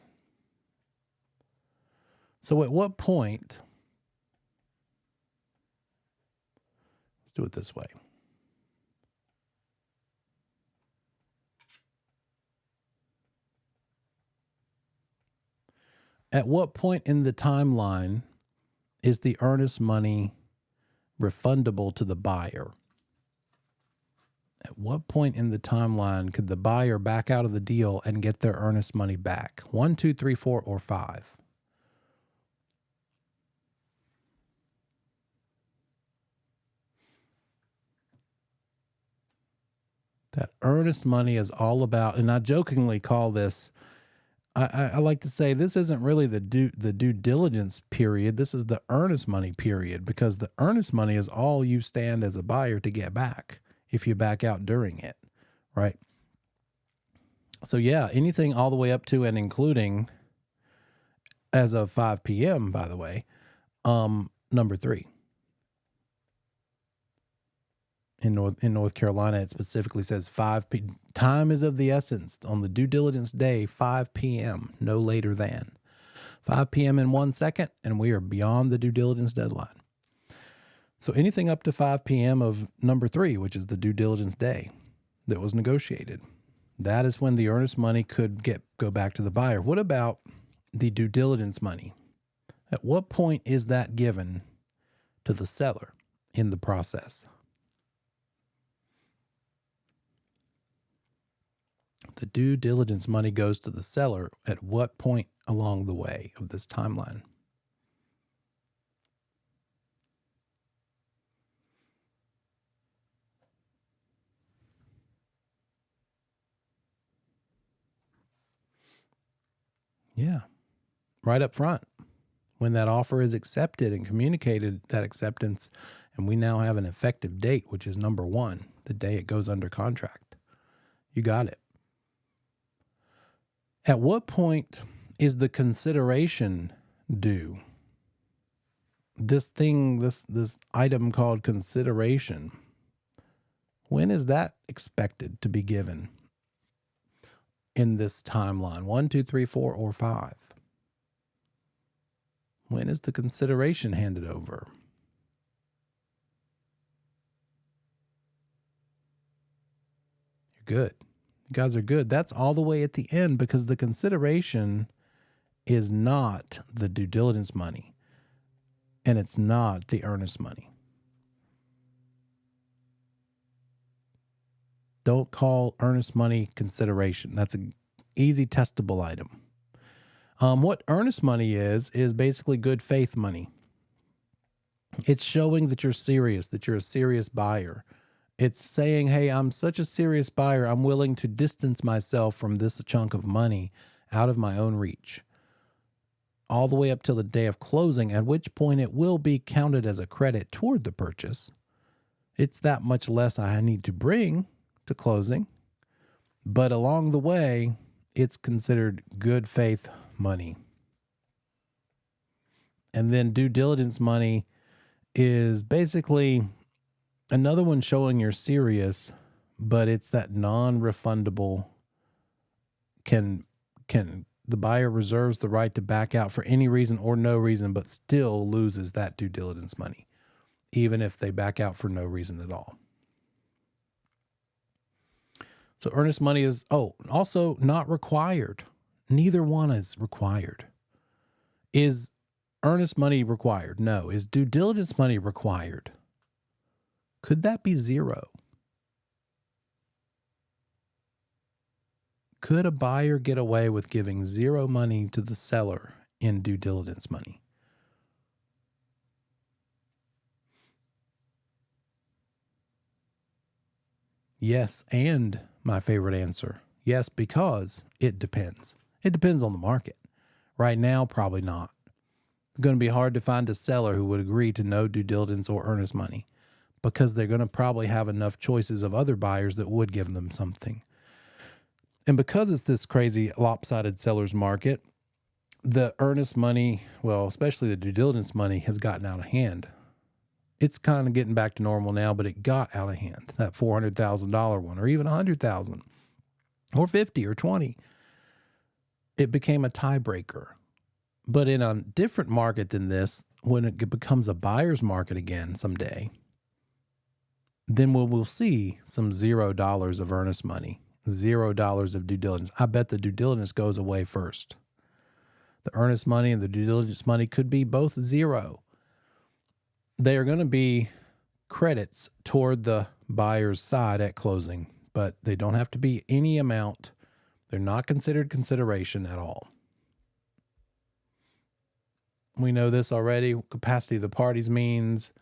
So at what point, let's do it this way. At what point in the timeline is the earnest money refundable to the buyer? At what point in the timeline could the buyer back out of the deal and get their earnest money back? 1, 2, 3, 4, or 5? That earnest money is all about, and I jokingly call this, I like to say this isn't really the due diligence period. This is the earnest money period, because the earnest money is all you stand as a buyer to get back if you back out during it, right? So yeah, anything all the way up to and including, as of 5 p.m., by the way, number 3. In North Carolina, it specifically says 5 p.m. Time is of the essence on the due diligence day, 5 p.m., no later than. 5 p.m. in 1 second, and we are beyond the due diligence deadline. So anything up to 5 p.m. of number 3, which is the due diligence day that was negotiated, that is when the earnest money could go back to the buyer. What about the due diligence money? At what point is that given to the seller in the process? The due diligence money goes to the seller at what point along the way of this timeline? Yeah, right up front. When that offer is accepted and communicated that acceptance, and we now have an effective date, which is number 1, the day it goes under contract. You got it. At what point is the consideration due? This thing, this item called consideration, when is that expected to be given in this timeline? 1, 2, 3, 4, or 5? When is the consideration handed over? You're good. You guys are good. That's all the way at the end, because the consideration is not the due diligence money, and it's not the earnest money. Don't call earnest money consideration. That's an easy testable item. What earnest money is basically good faith money. It's showing that you're serious, that you're a serious buyer. It's saying, hey, I'm such a serious buyer, I'm willing to distance myself from this chunk of money out of my own reach, all the way up till the day of closing, at which point it will be counted as a credit toward the purchase, It's that much less I need to bring to closing. But along the way, it's considered good faith money. And then due diligence money is basically another one showing you're serious, but it's that non-refundable. Can the buyer reserves the right to back out for any reason or no reason, but still loses that due diligence money, even if they back out for no reason at all. So earnest money is, also not required. Neither one is required. Is earnest money required? No. Is due diligence money required? Could that be zero? Could a buyer get away with giving zero money to the seller in due diligence money? Yes, and my favorite answer, yes, because it depends. It depends on the market. Right now, probably not. It's going to be hard to find a seller who would agree to no due diligence or earnest money because they're going to probably have enough choices of other buyers that would give them something. And because it's this crazy lopsided seller's market, the earnest money, well, especially the due diligence money, has gotten out of hand. It's kind of getting back to normal now, but it got out of hand, that $400,000 one, or even $100,000 or 50 or 20. It became a tiebreaker. But in a different market than this, when it becomes a buyer's market again someday, then we'll see some $0 of earnest money, $0 of due diligence. I bet the due diligence goes away first. The earnest money and the due diligence money could be both zero. They are going to be credits toward the buyer's side at closing, but they don't have to be any amount. They're not considered consideration at all. We know this already. Capacity of the parties means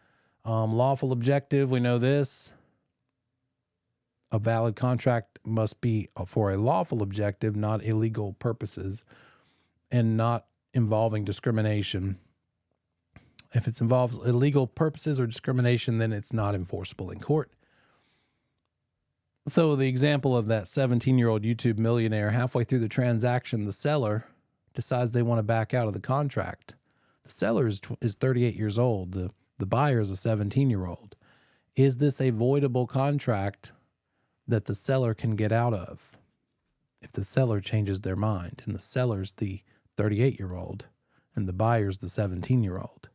lawful objective. We know this. A valid contract must be for a lawful objective, not illegal purposes, and not involving discrimination. If it involves illegal purposes or discrimination, then it's not enforceable in court. So the example of that 17-year-old YouTube millionaire, halfway through the transaction, the seller decides they want to back out of the contract. The seller is 38 years old. The buyer is a 17-year-old. Is this a voidable contract that the seller can get out of if the seller changes their mind and the seller's the 38-year-old and the buyer's the 17-year-old?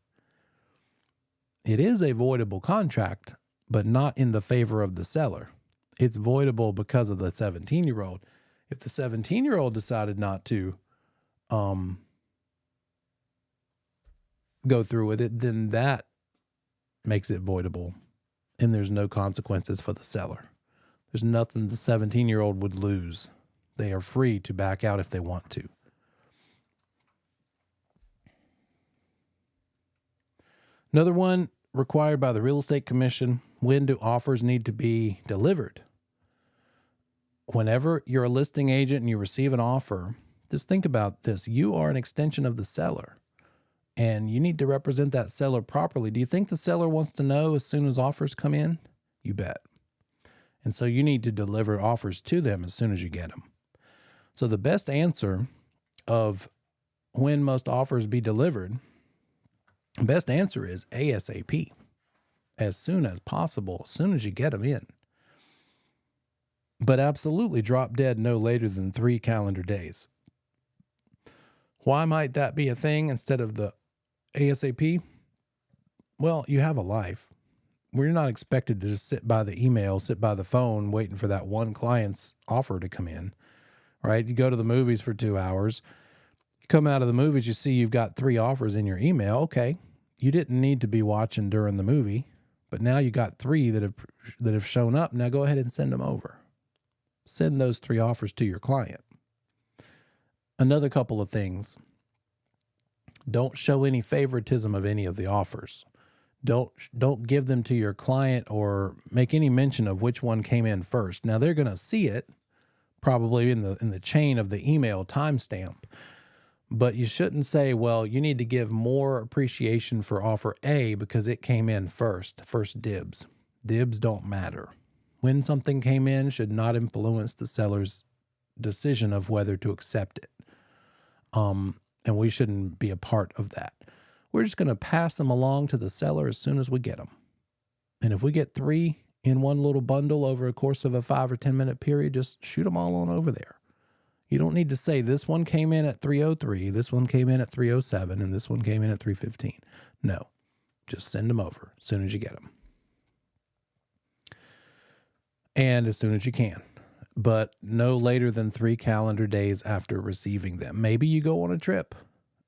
It is a voidable contract, but not in the favor of the seller. It's voidable because of the 17-year-old. If the 17-year-old decided not to go through with it, then that makes it voidable, and there's no consequences for the seller. There's nothing the 17-year-old would lose. They are free to back out if they want to. Another one required by the Real Estate Commission: when do offers need to be delivered? Whenever you're a listing agent and you receive an offer, just think about this. You are an extension of the seller, and you need to represent that seller properly. Do you think the seller wants to know as soon as offers come in? You bet. And so you need to deliver offers to them as soon as you get them. So the best answer of when must offers be delivered, the best answer is ASAP, as soon as possible, as soon as you get them in. But absolutely drop dead no later than 3 calendar days. Why might that be a thing instead of the ASAP? Well, you have a life. We're not expected to just sit by the email, sit by the phone, waiting for that one client's offer to come in, right? You go to the movies for 2 hours. You come out of the movies, you see you've got 3 offers in your email. Okay, you didn't need to be watching during the movie, but now you got 3 that have shown up. Now go ahead and send them over. Send those 3 offers to your client. Another couple of things. Don't show any favoritism of any of the offers. Don't give them to your client or make any mention of which one came in first. Now they're going to see it probably in the chain of the email timestamp, but you shouldn't say, well, you need to give more appreciation for offer A because it came in first dibs. Dibs don't matter. When something came in should not influence the seller's decision of whether to accept it. And we shouldn't be a part of that. We're just going to pass them along to the seller as soon as we get them. And if we get 3 in one little bundle over a course of a 5 or 10 minute period, just shoot them all on over there. You don't need to say this one came in at 303, this one came in at 307, and this one came in at 315. No, just send them over as soon as you get them. And as soon as you can, but no later than 3 calendar days after receiving them. Maybe you go on a trip,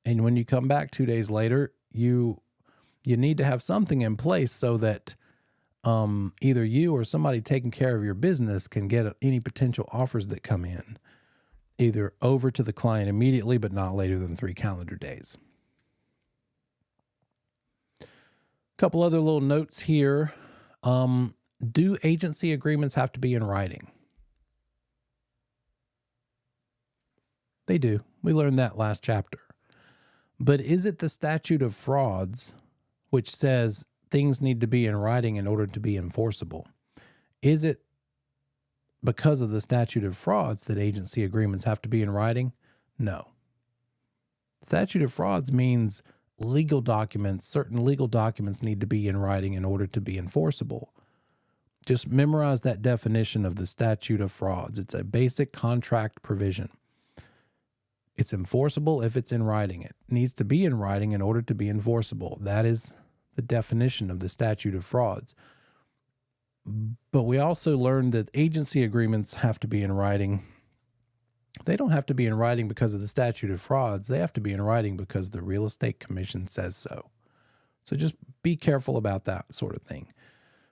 and when you come back 2 days later, you need to have something in place so that either you or somebody taking care of your business can get any potential offers that come in, either over to the client immediately, but not later than 3 calendar days. A couple other little notes here. Do agency agreements have to be in writing? They do. We learned that last chapter. But is it the statute of frauds which says things need to be in writing in order to be enforceable? Is it because of the statute of frauds that agency agreements have to be in writing? No. Statute of frauds means legal documents, certain legal documents need to be in writing in order to be enforceable. Just memorize that definition of the statute of frauds. It's a basic contract provision. It's enforceable if it's in writing. It needs to be in writing in order to be enforceable. That is the definition of the statute of frauds. But we also learned that agency agreements have to be in writing. They don't have to be in writing because of the statute of frauds. They have to be in writing because the Real Estate Commission says so. So just be careful about that sort of thing.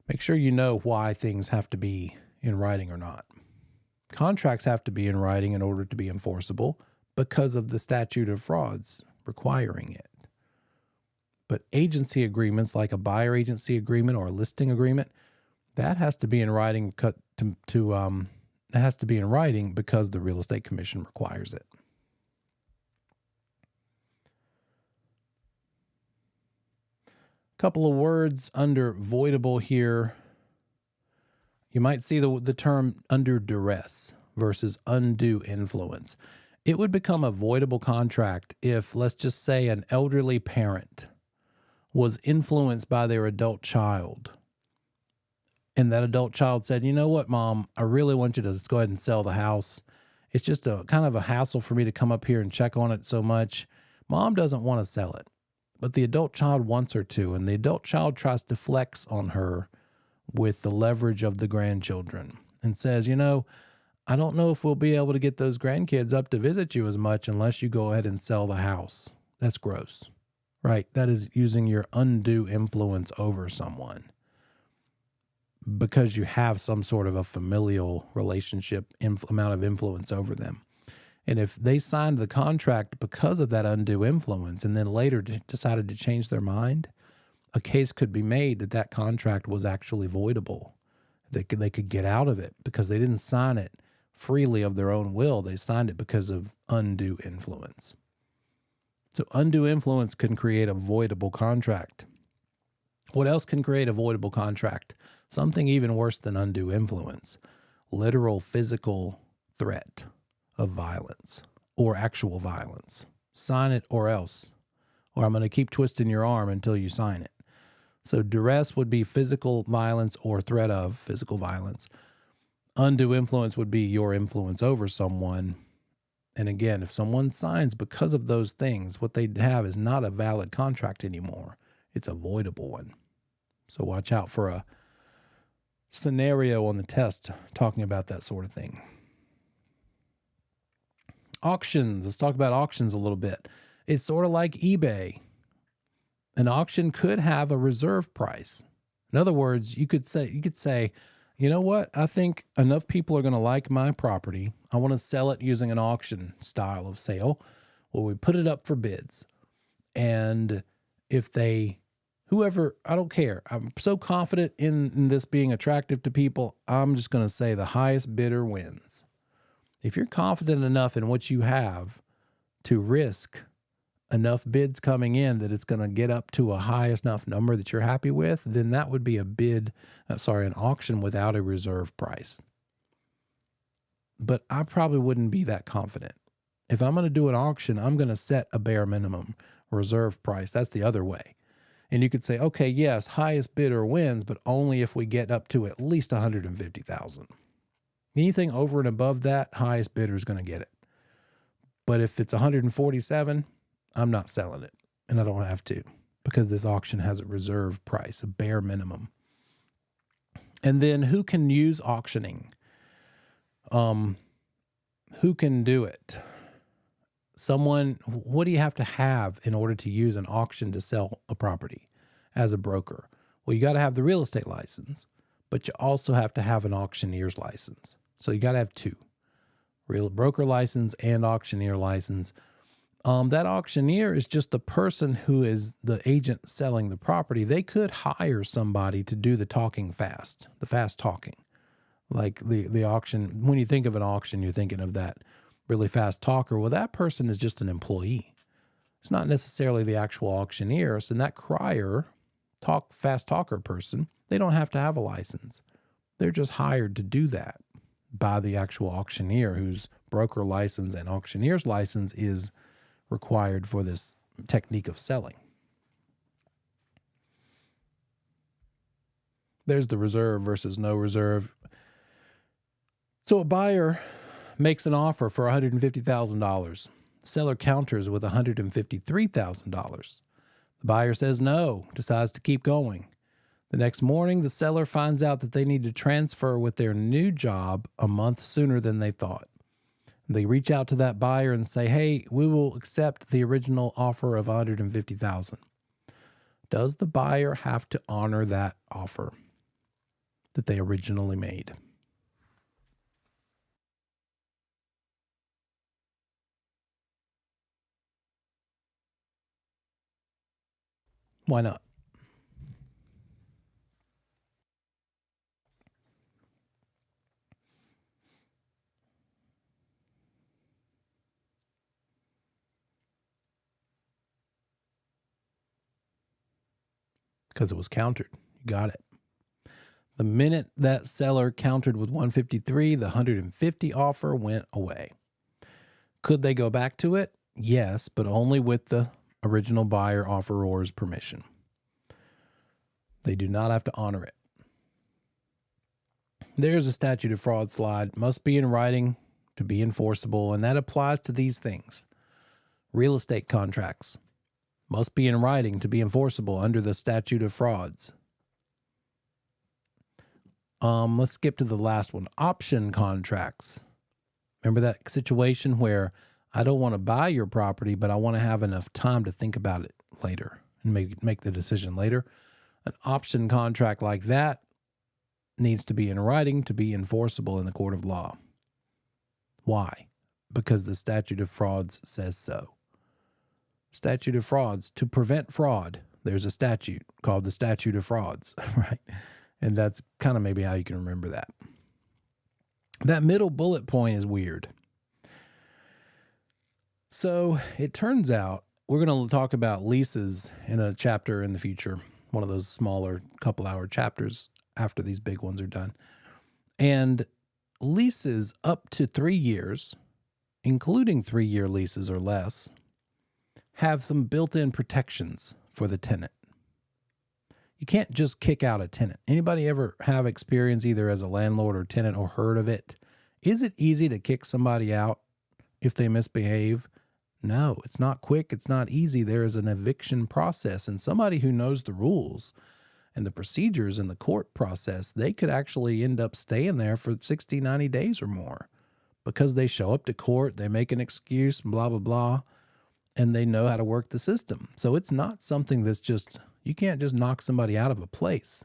Make sure you know why things have to be in writing or not. Contracts have to be in writing in order to be enforceable because of the statute of frauds requiring it. But agency agreements like a buyer agency agreement or a listing agreement, that has to be in writing that has to be in writing because the Real Estate Commission requires it. Couple of words under voidable here. You might see the term under duress versus undue influence. It would become a voidable contract if, let's just say, an elderly parent was influenced by their adult child. And that adult child said, you know what, Mom, I really want you to just go ahead and sell the house. It's just a kind of a hassle for me to come up here and check on it so much. Mom doesn't want to sell it, but the adult child wants her to, and the adult child tries to flex on her with the leverage of the grandchildren and says, you know, I don't know if we'll be able to get those grandkids up to visit you as much unless you go ahead and sell the house. That's gross, right? That is using your undue influence over someone because you have some sort of a familial relationship, amount of influence over them. And if they signed the contract because of that undue influence and then later decided to change their mind, a case could be made that that contract was actually voidable. They could get out of it because they didn't sign it freely of their own will. They signed it because of undue influence. So undue influence can create a voidable contract. What else can create a voidable contract? Something even worse than undue influence. Literal physical threat of violence or actual violence. Sign it or else, or I'm going to keep twisting your arm until you sign it. So duress would be physical violence or threat of physical violence. Undue influence would be your influence over someone. And again, if someone signs because of those things, what they have is not a valid contract anymore. It's a voidable one. So watch out for a scenario on the test talking about that sort of thing. Auctions. Let's talk about auctions a little bit. It's sort of like eBay. An auction could have a reserve price. In other words, you could say, you know what? I think enough people are going to like my property. I want to sell it using an auction style of sale. Well, we put it up for bids. And if whoever, I don't care. I'm so confident in this being attractive to people, I'm just going to say the highest bidder wins. If you're confident enough in what you have to risk enough bids coming in that it's going to get up to a high enough number that you're happy with, then that would be an auction without a reserve price. But I probably wouldn't be that confident. If I'm going to do an auction, I'm going to set a bare minimum reserve price. That's the other way. And you could say, okay, yes, highest bidder wins, but only if we get up to at least 150,000. Anything over and above that, highest bidder is going to get it. But if it's 147, I'm not selling it, and I don't have to, because this auction has a reserve price, a bare minimum. And then who can use auctioning? Who can do it? What do you have to have in order to use an auction to sell a property as a broker? Well, you got to have the real estate license, but you also have to have an auctioneer's license. So you got to have two, real broker license and auctioneer license. That auctioneer is just the person who is the agent selling the property. They could hire somebody to do the talking fast, the fast talking. Like the auction, when you think of an auction, you're thinking of that really fast talker. Well, that person is just an employee. It's not necessarily the actual auctioneer. So that crier, fast talker person, they don't have to have a license. They're just hired to do that by the actual auctioneer, whose broker license and auctioneer's license is required for this technique of selling. There's the reserve versus no reserve. So a buyer makes an offer for $150,000. Seller counters with $153,000. The buyer says no, decides to keep going. The next morning, the seller finds out that they need to transfer with their new job a month sooner than they thought. They reach out to that buyer and say, hey, we will accept the original offer of $150,000. Does the buyer have to honor that offer that they originally made? Why not? Because it was countered. You got it. The minute that seller countered with 153, the 150 offer went away. Could they go back to it? Yes, but only with the original buyer offeror's permission. They do not have to honor it. There's a statute of fraud slide. Must be in writing to be enforceable, and that applies to these things. Real estate contracts must be in writing to be enforceable under the statute of frauds. Let's skip to the last one. Option contracts. Remember that situation where I don't want to buy your property, but I want to have enough time to think about it later and make the decision later. An option contract like that needs to be in writing to be enforceable in the court of law. Why? Because the statute of frauds says so. Statute of frauds, to prevent fraud, there's a statute called the statute of frauds, right? And that's kind of maybe how you can remember that. That middle bullet point is weird. So it turns out we're going to talk about leases in a chapter in the future, one of those smaller couple-hour chapters after these big ones are done. And leases up to 3 years, including 3-year leases or less, have some built-in protections for the tenant. You can't just kick out a tenant. Anybody ever have experience either as a landlord or tenant or heard of it? Is it easy to kick somebody out if they misbehave? No, it's not quick. It's not easy. There is an eviction process, and somebody who knows the rules and the procedures in the court process, they could actually end up staying there for 60, 90 days or more because they show up to court, they make an excuse, blah, blah, blah, and they know how to work the system. So it's not something that's just, you can't just knock somebody out of a place.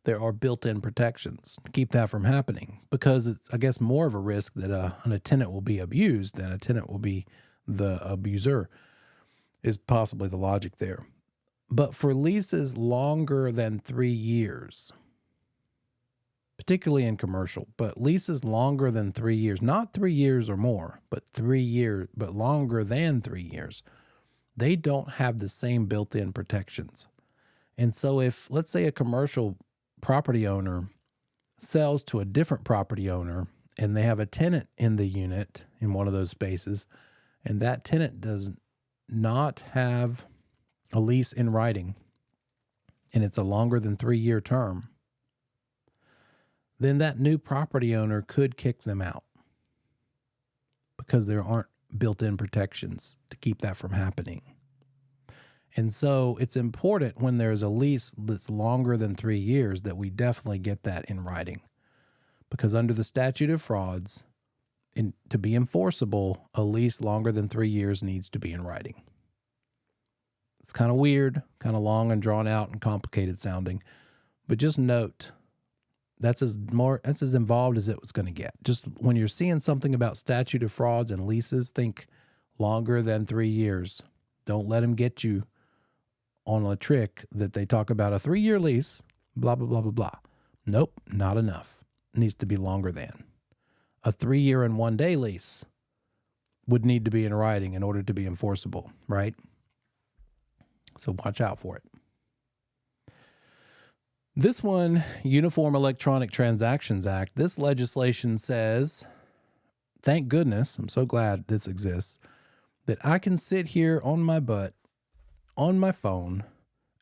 There are built-in protections to keep that from happening because it's, I guess, more of a risk that a tenant will be abused than a tenant will be the abuser is possibly the logic there. But for leases longer than 3 years, particularly in commercial, but leases longer than 3 years, not 3 years or more, but 3 years, but longer than 3 years, they don't have the same built-in protections. And so if, let's say, a commercial property owner sells to a different property owner and they have a tenant in the unit in one of those spaces, and that tenant does not have a lease in writing, and it's a longer than 3-year term, then that new property owner could kick them out because there aren't built-in protections to keep that from happening. And so it's important when there's a lease that's longer than 3 years that we definitely get that in writing, because under the statute of frauds, to be enforceable, a lease longer than 3 years needs to be in writing. It's kind of weird, kind of long and drawn out and complicated sounding, but just note that's as involved as it was going to get. Just when you're seeing something about statute of frauds and leases, think longer than 3 years. Don't let them get you on a trick that they talk about a 3-year lease, blah, blah, blah, blah, blah. Nope, not enough. It needs to be longer than. A 3-year and 1-day lease would need to be in writing in order to be enforceable, right? So watch out for it. This one, Uniform Electronic Transactions Act, this legislation says, thank goodness, I'm so glad this exists, that I can sit here on my butt, on my phone,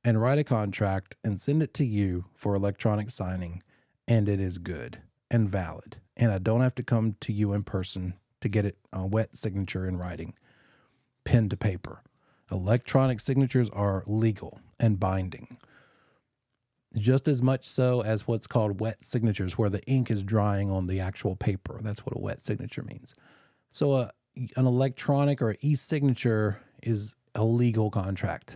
and write a contract and send it to you for electronic signing, and it is good and valid. And I don't have to come to you in person to get it a wet signature in writing, pen to paper. Electronic signatures are legal and binding, just as much so as what's called wet signatures, where the ink is drying on the actual paper. That's what a wet signature means. So an electronic or e-signature is a legal contract.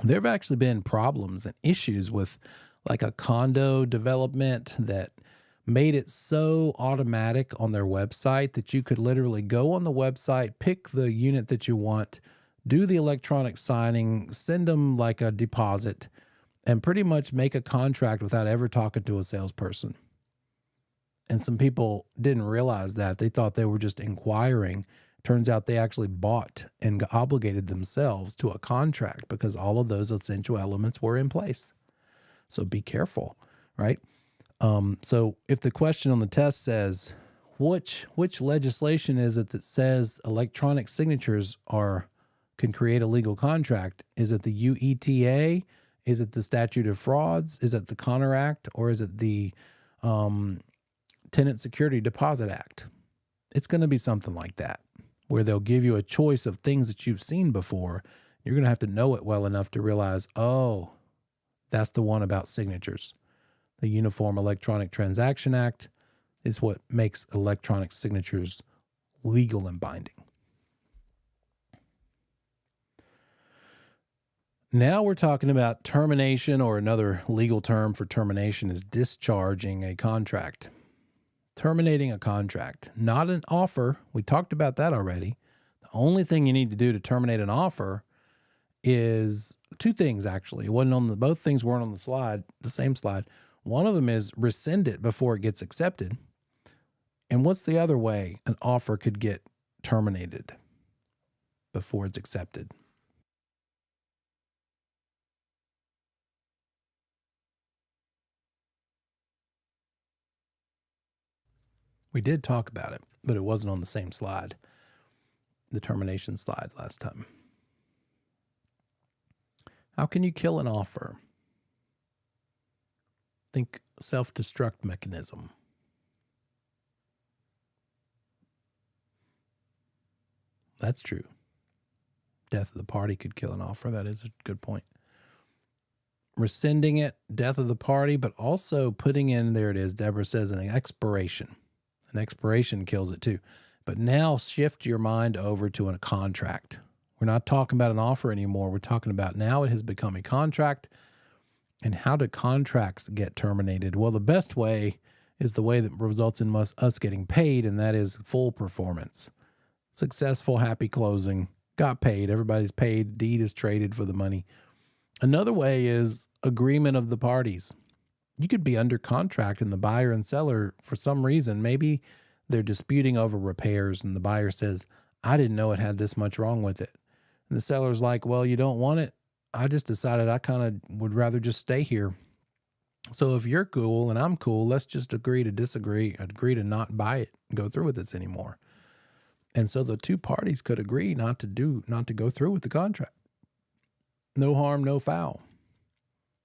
There have actually been problems and issues with like a condo development that made it so automatic on their website that you could literally go on the website, pick the unit that you want, do the electronic signing, send them like a deposit, and pretty much make a contract without ever talking to a salesperson. And some people didn't realize that. They thought they were just inquiring. Turns out they actually bought and obligated themselves to a contract because all of those essential elements were in place. So be careful, right? So if the question on the test says, which legislation is it that says electronic signatures can create a legal contract? Is it the UETA? Is it the Statute of Frauds? Is it the Connor Act? Or is it the Tenant Security Deposit Act? It's going to be something like that, where they'll give you a choice of things that you've seen before. You're going to have to know it well enough to realize, oh, that's the one about signatures. The Uniform Electronic Transaction Act is what makes electronic signatures legal and binding. Now we're talking about termination, or another legal term for termination is discharging a contract. Terminating a contract, not an offer. We talked about that already. The only thing you need to do to terminate an offer is two things, actually. It wasn't on both things weren't on the slide, the same slide. One of them is rescind it before it gets accepted. And what's the other way an offer could get terminated before it's accepted? We did talk about it, but it wasn't on the same slide, the termination slide last time. How can you kill an offer? Think self-destruct mechanism. That's true. Death of the party could kill an offer. That is a good point. Rescinding it, death of the party, but also putting in, there it is, Deborah says, an expiration. An expiration kills it too. But now shift your mind over to a contract. We're not talking about an offer anymore. We're talking about now it has become a contract. And how do contracts get terminated? Well, the best way is the way that results in us getting paid, and that is full performance. Successful, happy closing, got paid. Everybody's paid. Deed is traded for the money. Another way is agreement of the parties. You could be under contract and the buyer and seller, for some reason, maybe they're disputing over repairs and the buyer says, I didn't know it had this much wrong with it. And the seller's like, well, you don't want it. I just decided I kind of would rather just stay here. So if you're cool and I'm cool, let's just agree to disagree, agree to not buy it, go through with this anymore. And so the two parties could agree not to go through with the contract. No harm, no foul.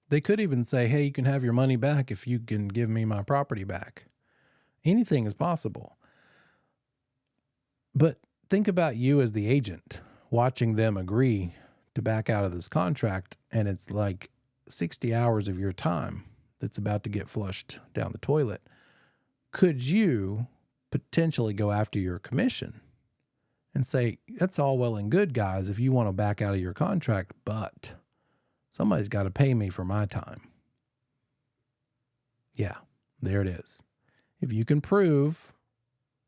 They could even say, hey, you can have your money back if you can give me my property back. Anything is possible. But think about you as the agent watching them agree to back out of this contract, and it's like 60 hours of your time that's about to get flushed down the toilet. Could you potentially go after your commission and say, that's all well and good, guys, if you want to back out of your contract, but somebody's got to pay me for my time? Yeah, there it is. If you can prove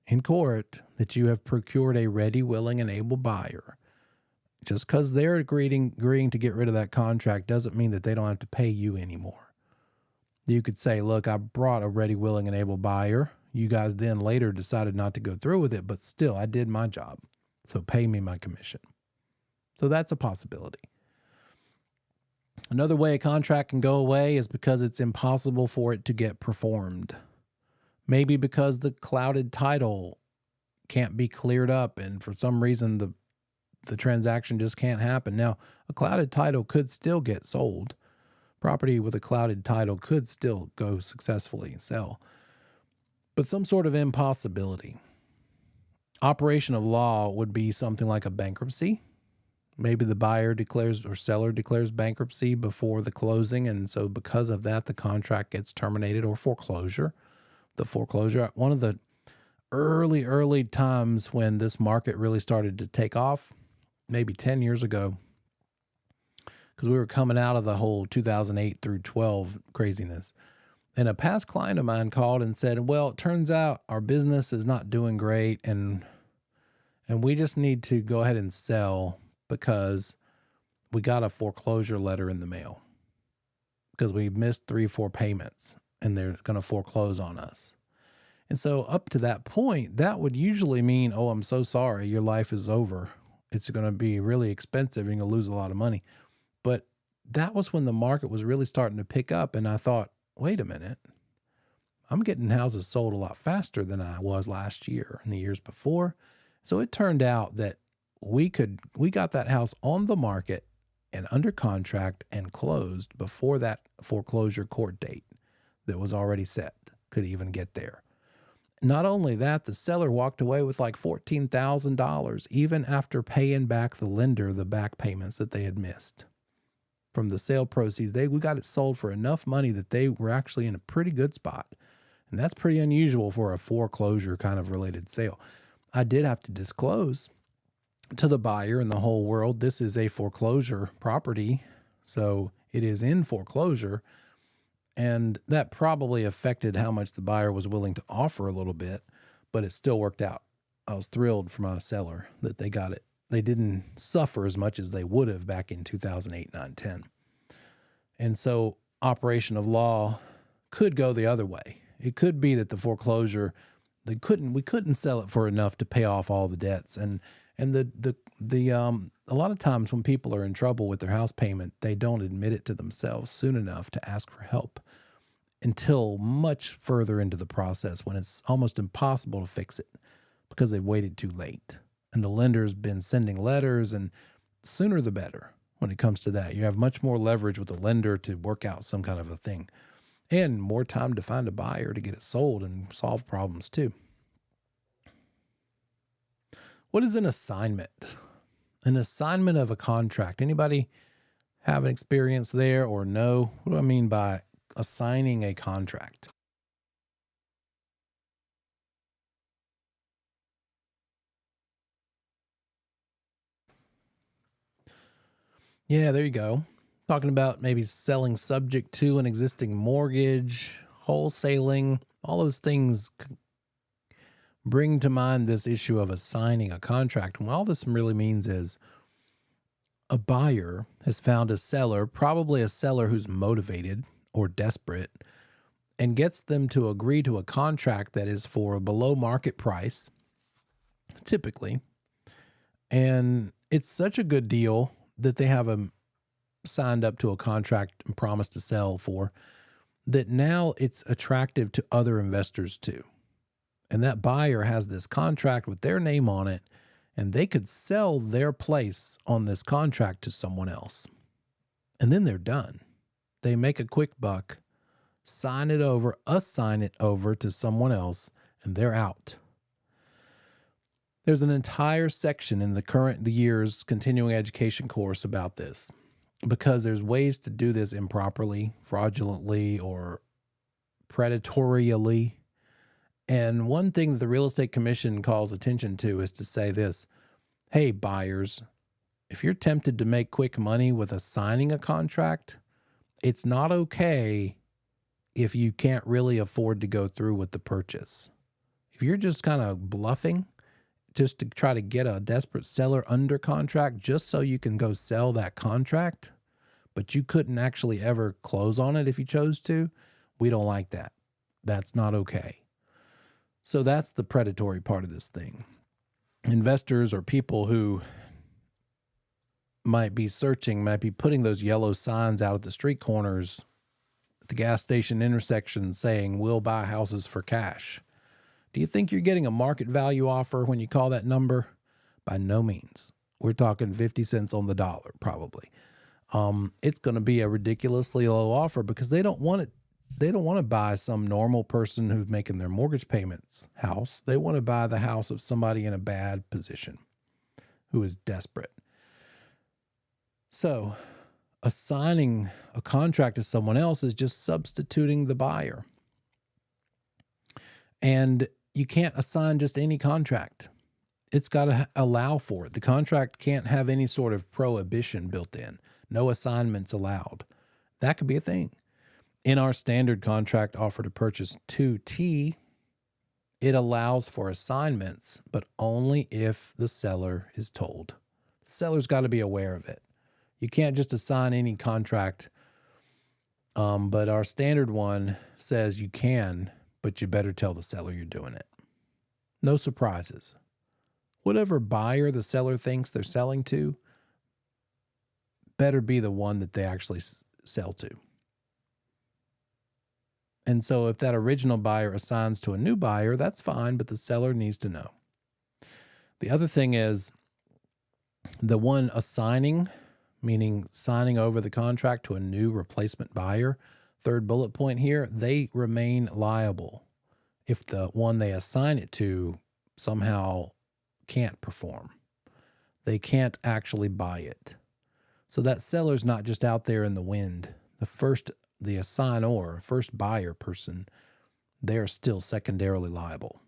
in court that you have procured a ready, willing, and able buyer, just because they're agreeing to get rid of that contract doesn't mean that they don't have to pay you anymore. You could say, look, I brought a ready, willing, and able buyer. You guys then later decided not to go through with it, but still, I did my job. So pay me my commission. So that's a possibility. Another way a contract can go away is because it's impossible for it to get performed. Maybe because the clouded title can't be cleared up and for some reason the transaction just can't happen. Now, a clouded title could still get sold. Property with a clouded title could still go successfully and sell. But some sort of impossibility. Operation of law would be something like a bankruptcy. Maybe the buyer declares or seller declares bankruptcy before the closing, and so because of that, the contract gets terminated, or foreclosure. The foreclosure, one of the early times when this market really started to take off, maybe 10 years ago, because we were coming out of the whole 2008 through 12 craziness. And a past client of mine called and said, well, it turns out our business is not doing great, and we just need to go ahead and sell because we got a foreclosure letter in the mail because we missed 3 or 4 payments and they're going to foreclose on us. And so up to that point, that would usually mean, oh, I'm so sorry, your life is over. It's going to be really expensive and you're going to lose a lot of money. But that was when the market was really starting to pick up. And I thought, wait a minute, I'm getting houses sold a lot faster than I was last year and the years before. So it turned out that we got that house on the market and under contract and closed before that foreclosure court date that was already set could even get there. Not only that, the seller walked away with like $14,000 even after paying back the lender the back payments that they had missed. From the sale proceeds, we got it sold for enough money that they were actually in a pretty good spot. And that's pretty unusual for a foreclosure kind of related sale. I did have to disclose to the buyer and the whole world, this is a foreclosure property, so it is in foreclosure. And that probably affected how much the buyer was willing to offer a little bit, but it still worked out. I was thrilled for my seller that they got it. They didn't suffer as much as they would have back in 2008, 9, 10. And so operation of law could go the other way. It could be that the foreclosure, we couldn't sell it for enough to pay off all the debts. And a lot of times when people are in trouble with their house payment, they don't admit it to themselves soon enough to ask for help until much further into the process when it's almost impossible to fix it because they've waited too late. And the lender's been sending letters, and sooner the better when it comes to that. You have much more leverage with the lender to work out some kind of a thing and more time to find a buyer to get it sold and solve problems too. What is an assignment? An assignment of a contract. Anybody have an experience there or no? What do I mean by assigning a contract? Yeah, there you go. Talking about maybe selling subject to an existing mortgage, wholesaling, all those things bring to mind this issue of assigning a contract. And all this really means is a buyer has found a seller, probably a seller who's motivated or desperate, and gets them to agree to a contract that is for a below market price, typically. And it's such a good deal that they have them signed up to a contract and promised to sell for, that now it's attractive to other investors too. And that buyer has this contract with their name on it, and they could sell their place on this contract to someone else. And then they're done. They make a quick buck, assign it over to someone else, and they're out. There's an entire section in the year's continuing education course about this, because there's ways to do this improperly, fraudulently, or predatorially. And one thing that the Real Estate Commission calls attention to is to say this: hey, buyers, if you're tempted to make quick money with signing a contract, it's not okay if you can't really afford to go through with the purchase. If you're just kind of bluffing just to try to get a desperate seller under contract just so you can go sell that contract, but you couldn't actually ever close on it if you chose to, we don't like that. That's not okay. So that's the predatory part of this thing. Investors or people who might be putting those yellow signs out at the street corners, at the gas station intersections saying, we'll buy houses for cash. Do you think you're getting a market value offer when you call that number? By no means. We're talking 50 cents on the dollar, probably. It's going to be a ridiculously low offer because they don't want it. They don't want to buy some normal person who's making their mortgage payments house. They want to buy the house of somebody in a bad position who is desperate. So assigning a contract to someone else is just substituting the buyer. And you can't assign just any contract. It's got to allow for it. The contract can't have any sort of prohibition built in. No assignments allowed. That could be a thing. In our standard contract offer to purchase 2T, it allows for assignments, but only if the seller is told. The seller's got to be aware of it. You can't just assign any contract, but our standard one says you can, but you better tell the seller you're doing it. No surprises. Whatever buyer the seller thinks they're selling to better be the one that they actually sell to. And so if that original buyer assigns to a new buyer, that's fine, but the seller needs to know. The other thing is the one assigning, meaning signing over the contract to a new replacement buyer, third bullet point here, they remain liable if the one they assign it to somehow can't perform. They can't actually buy it. So that seller's not just out there in the wind. The assignor, first buyer person, they're still secondarily liable.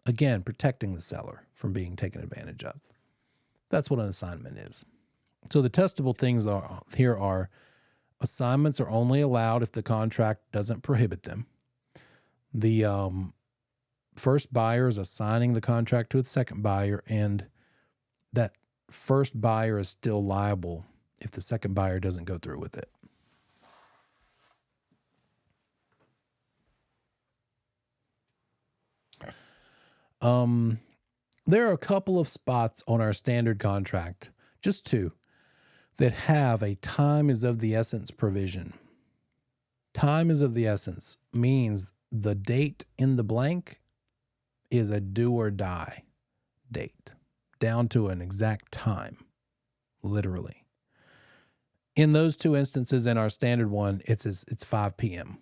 Again, protecting the seller from being taken advantage of. That's what an assignment is. So the testable things here are assignments are only allowed if the contract doesn't prohibit them. The first buyer is assigning the contract to the second buyer, and that first buyer is still liable if the second buyer doesn't go through with it. There are a couple of spots on our standard contract, just two, that have a time is of the essence provision. Time is of the essence means the date in the blank is a do or die date, down to an exact time, literally. In those two instances, in our standard one, it's 5 p.m.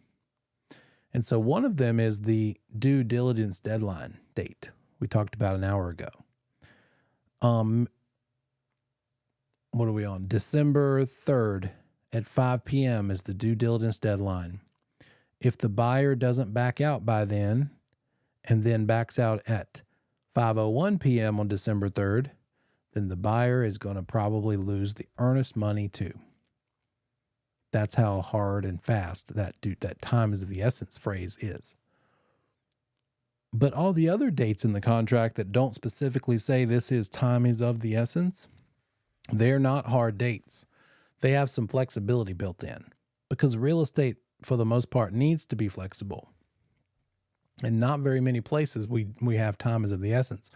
And so one of them is the due diligence deadline date we talked about an hour ago. What are we on? December 3rd at 5 p.m. is the due diligence deadline. If the buyer doesn't back out by then and then backs out at 5:01 p.m. on December 3rd, then the buyer is going to probably lose the earnest money too. That's how hard and fast that time is of the essence phrase is. But all the other dates in the contract that don't specifically say this is time is of the essence, they're not hard dates. They have some flexibility built in because real estate for the most part, needs to be flexible. And not very many places we have time is of the essence.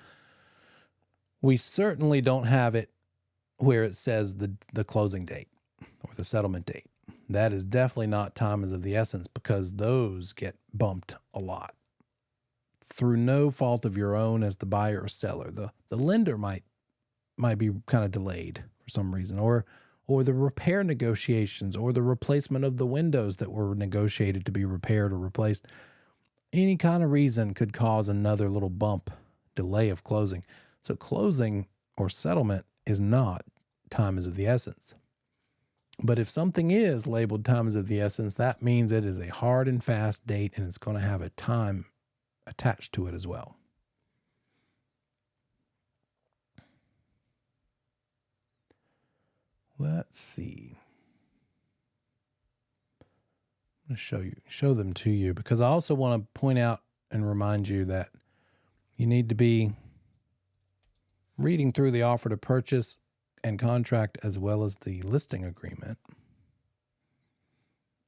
We certainly don't have it where it says the closing date or the settlement date. That is definitely not time is of the essence, because those get bumped a lot through no fault of your own as the buyer or seller. The lender might be kind of delayed for some reason, or the repair negotiations, or the replacement of the windows that were negotiated to be repaired or replaced. Any kind of reason could cause another little bump, delay of closing. So closing or settlement is not time is of the essence. But if something is labeled time is of the essence, that means it is a hard and fast date, and it's going to have a time attached to it as well. Let's see. I'm going to show them to you, because I also want to point out and remind you that you need to be reading through the offer to purchase and contract as well as the listing agreement,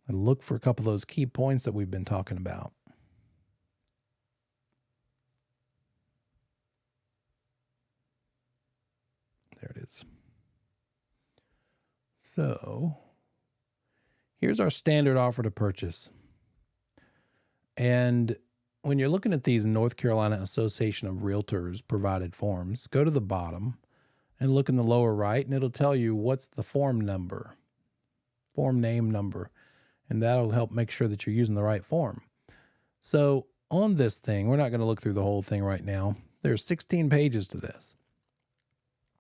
and look for a couple of those key points that we've been talking about. There it is. So here's our standard offer to purchase. And when you're looking at these North Carolina Association of Realtors provided forms, go to the bottom and look in the lower right, and it'll tell you what's the form number, form name number, and that'll help make sure that you're using the right form. So on this thing, we're not going to look through the whole thing right now. There's 16 pages to this.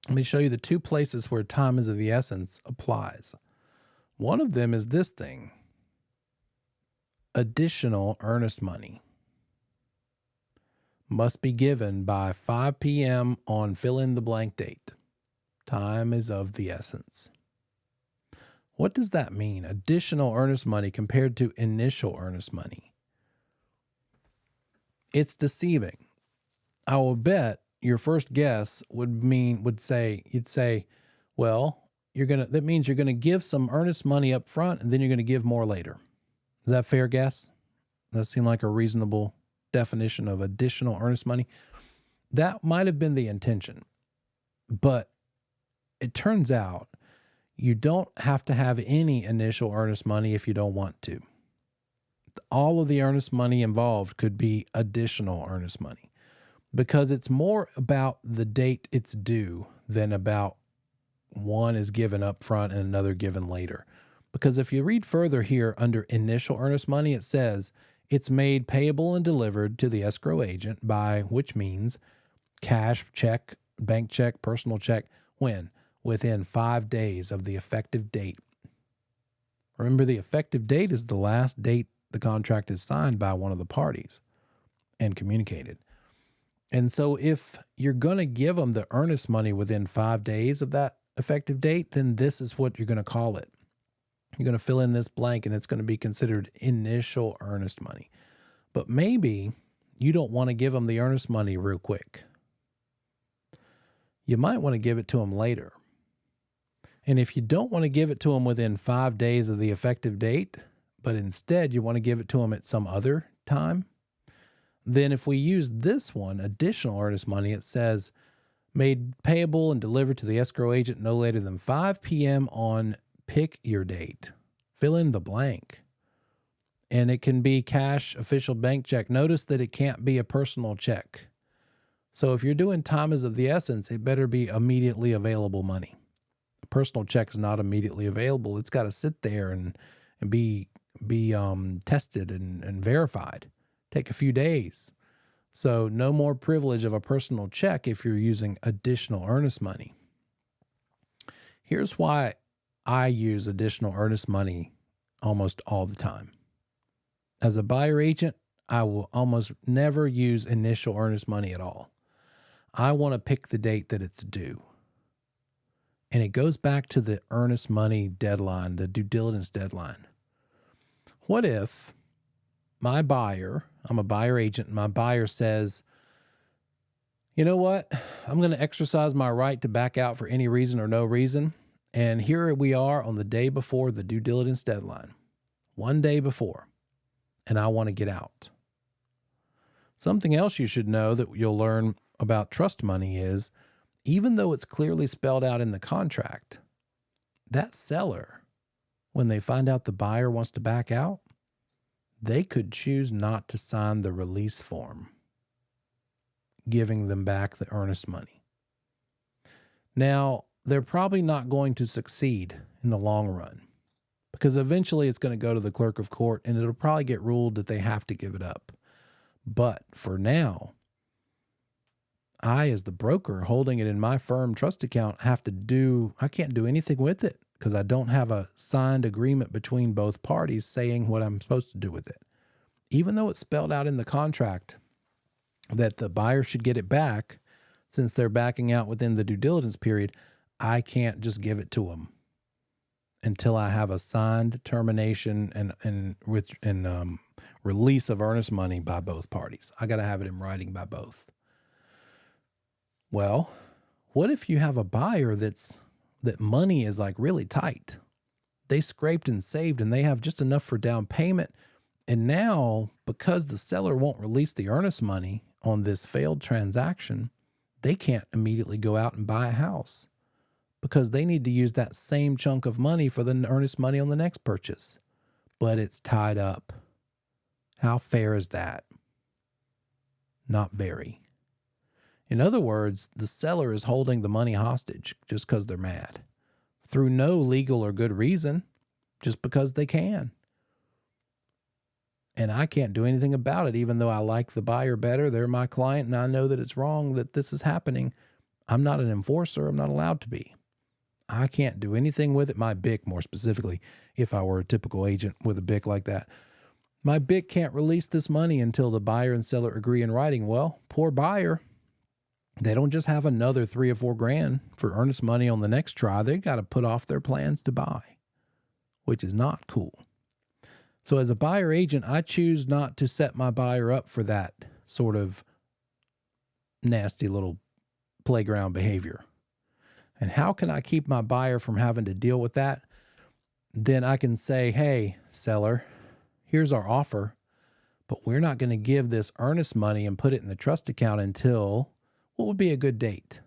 Let me show you the two places where time is of the essence applies. One of them is this thing: additional earnest money must be given by 5 p.m. on fill in the blank date. Time is of the essence. What does that mean? Additional earnest money compared to initial earnest money. It's deceiving. I will bet your first guess you'd say, well, that means you're going to give some earnest money up front, and then you're going to give more later. Is that a fair guess? Does that seem like a reasonable definition of additional earnest money? That might have been the intention, but it turns out you don't have to have any initial earnest money if you don't want to. All of the earnest money involved could be additional earnest money, because it's more about the date it's due than about one is given up front and another given later. Because if you read further here under initial earnest money, it says it's made payable and delivered to the escrow agent by, which means cash, check, bank check, personal check, when? Within 5 days of the effective date. Remember, the effective date is the last date the contract is signed by one of the parties and communicated. And so if you're going to give them the earnest money within 5 days of that effective date, then this is what you're going to call it. You're going to fill in this blank, and it's going to be considered initial earnest money. But maybe you don't want to give them the earnest money real quick. You might want to give it to them later. And if you don't want to give it to them within 5 days of the effective date, but instead you want to give it to them at some other time, then if we use this one, additional earnest money, it says made payable and delivered to the escrow agent no later than 5 p.m. on pick your date. Fill in the blank. And it can be cash, official bank check. Notice that it can't be a personal check. So if you're doing time is of the essence, it better be immediately available money. A personal check is not immediately available. It's got to sit there and be tested and verified. Take a few days. So no more privilege of a personal check if you're using additional earnest money. Here's why I use additional earnest money almost all the time. As a buyer agent, I will almost never use initial earnest money at all. I want to pick the date that it's due. And it goes back to the earnest money deadline, the due diligence deadline. What if my buyer, I'm a buyer agent, and my buyer says, you know what, I'm going to exercise my right to back out for any reason or no reason. And here we are on the day before the due diligence deadline. one day before, and I want to get out. Something else you should know that you'll learn about trust money is, even though it's clearly spelled out in the contract, that seller, when they find out the buyer wants to back out, they could choose not to sign the release form, giving them back the earnest money. Now, they're probably not going to succeed in the long run, because eventually it's going to go to the clerk of court and it'll probably get ruled that they have to give it up. But for now, I, as the broker holding it in my firm trust account, I can't do anything with it because I don't have a signed agreement between both parties saying what I'm supposed to do with it. Even though it's spelled out in the contract that the buyer should get it back, since they're backing out within the due diligence period, I can't just give it to them until I have a signed termination and release of earnest money by both parties. I got to have it in writing by both. Well, what if you have a buyer that money is like really tight? They scraped and saved and they have just enough for down payment. And now, because the seller won't release the earnest money on this failed transaction, they can't immediately go out and buy a house because they need to use that same chunk of money for the earnest money on the next purchase. But it's tied up. How fair is that? Not very. In other words, the seller is holding the money hostage just because they're mad, through no legal or good reason, just because they can. And I can't do anything about it, even though I like the buyer better. They're my client, and I know that it's wrong that this is happening. I'm not an enforcer. I'm not allowed to be. I can't do anything with it. My BIC, more specifically, if I were a typical agent with a BIC like that, my BIC can't release this money until the buyer and seller agree in writing. Well, poor buyer. They don't just have another $3 or $4 grand for earnest money on the next try. They got to put off their plans to buy, which is not cool. So as a buyer agent, I choose not to set my buyer up for that sort of nasty little playground behavior. And how can I keep my buyer from having to deal with that? Then I can say, hey, seller, here's our offer, but we're not going to give this earnest money and put it in the trust account until, what would be a good date?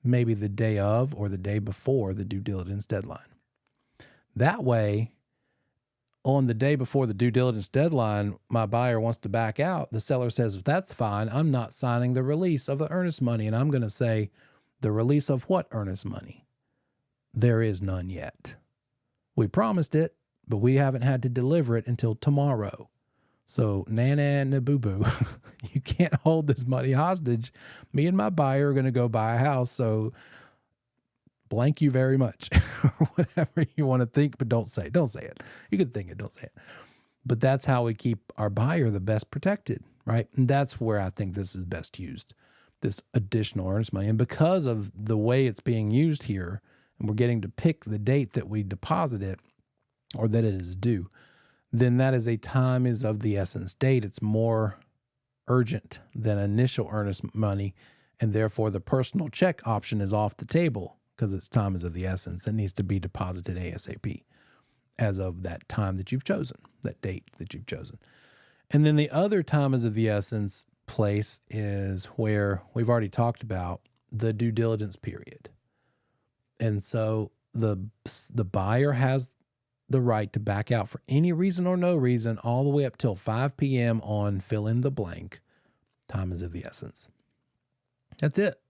Maybe the day of or the day before the due diligence deadline. That way, on the day before the due diligence deadline, my buyer wants to back out. The seller says, that's fine. I'm not signing the release of the earnest money. And I'm going to say, the release of what earnest money? There is none yet. We promised it, but we haven't had to deliver it until tomorrow. So nana and boo-boo, you can't hold this money hostage. Me and my buyer are going to go buy a house. So blank you very much, or whatever you want to think, but don't say it. Don't say it. You can think it, don't say it. But that's how we keep our buyer the best protected, right? And that's where I think this is best used, this additional earnest money. And because of the way it's being used here, and we're getting to pick the date that we deposit it or that it is due, then that is a time is of the essence date. It's more urgent than initial earnest money, and therefore the personal check option is off the table because its time is of the essence. It needs to be deposited ASAP as of that time that you've chosen, that date that you've chosen. And then the other time is of the essence place is where we've already talked about the due diligence period. And so the buyer has the right to back out for any reason or no reason all the way up till 5 p.m. on fill in the blank. Time is of the essence. That's it.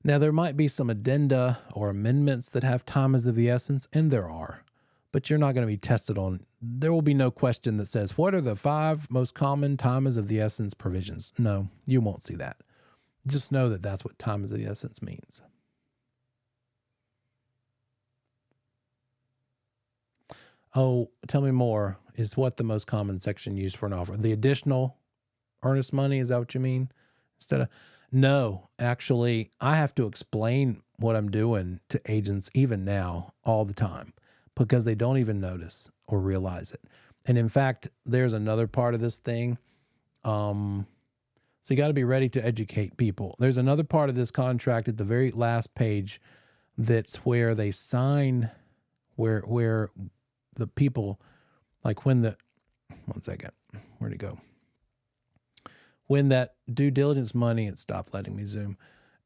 Now, there might be some addenda or amendments that have time is of the essence, and there are, but you're not going to be tested on. There will be no question that says, what are the 5 most common time is of the essence provisions? No, you won't see that. Just know that that's what time is of the essence means. Oh, tell me more. Is what the most common section used for an offer? The additional earnest money, is that what you mean? Instead of, no, actually, I have to explain what I'm doing to agents even now all the time because they don't even notice or realize it. And in fact, there's another part of this thing. So you got to be ready to educate people. There's another part of this contract at the very last page that's where they sign, where the people Like when the, one second, where'd it go? When that due diligence money, it stopped letting me zoom,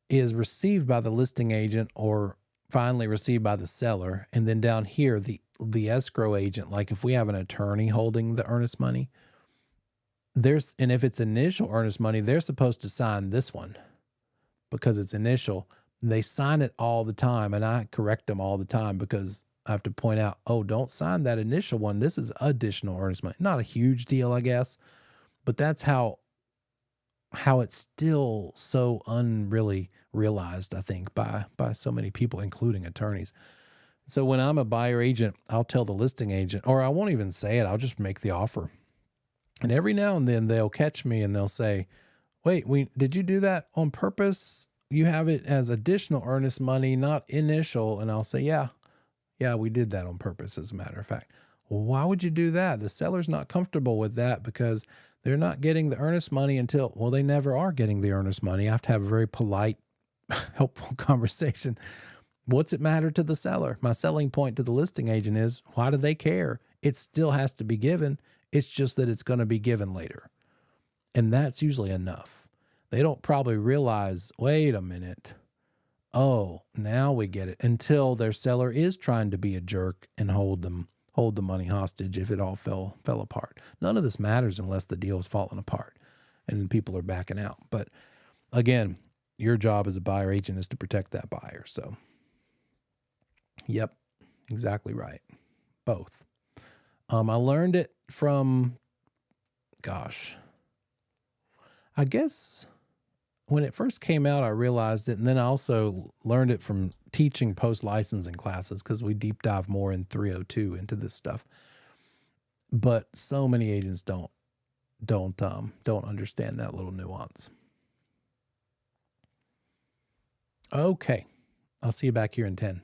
is received by the listing agent or finally received by the seller. And then down here, the escrow agent, like if we have an attorney holding the earnest money, and if it's initial earnest money, they're supposed to sign this one because it's initial. They sign it all the time, and I correct them all the time because I have to point out, oh, don't sign that initial one. This is additional earnest money. Not a huge deal, I guess, but that's how it's still so unreally realized, I think, by so many people, including attorneys. So when I'm a buyer agent, I'll tell the listing agent, or I won't even say it. I'll just make the offer. And every now and then they'll catch me and they'll say, wait, did you do that on purpose? You have it as additional earnest money, not initial. And I'll say, yeah, we did that on purpose, as a matter of fact. Well, why would you do that? The seller's not comfortable with that because they're not getting the earnest money until, well, they never are getting the earnest money. I have to have a very polite, helpful conversation. What's it matter to the seller? My selling point to the listing agent is, why do they care? It still has to be given. It's just that it's going to be given later. And that's usually enough. They don't probably realize, wait a minute. Oh, now we get it, until their seller is trying to be a jerk and hold the money hostage if it all fell apart. None of this matters unless the deal is falling apart and people are backing out. But again, your job as a buyer agent is to protect that buyer. So, yep, exactly right. Both. I learned it from, I guess when it first came out, I realized it. And then I also learned it from teaching post-licensing classes because we deep dive more in 302 into this stuff. But so many agents don't understand that little nuance. Okay. I'll see you back here in 10.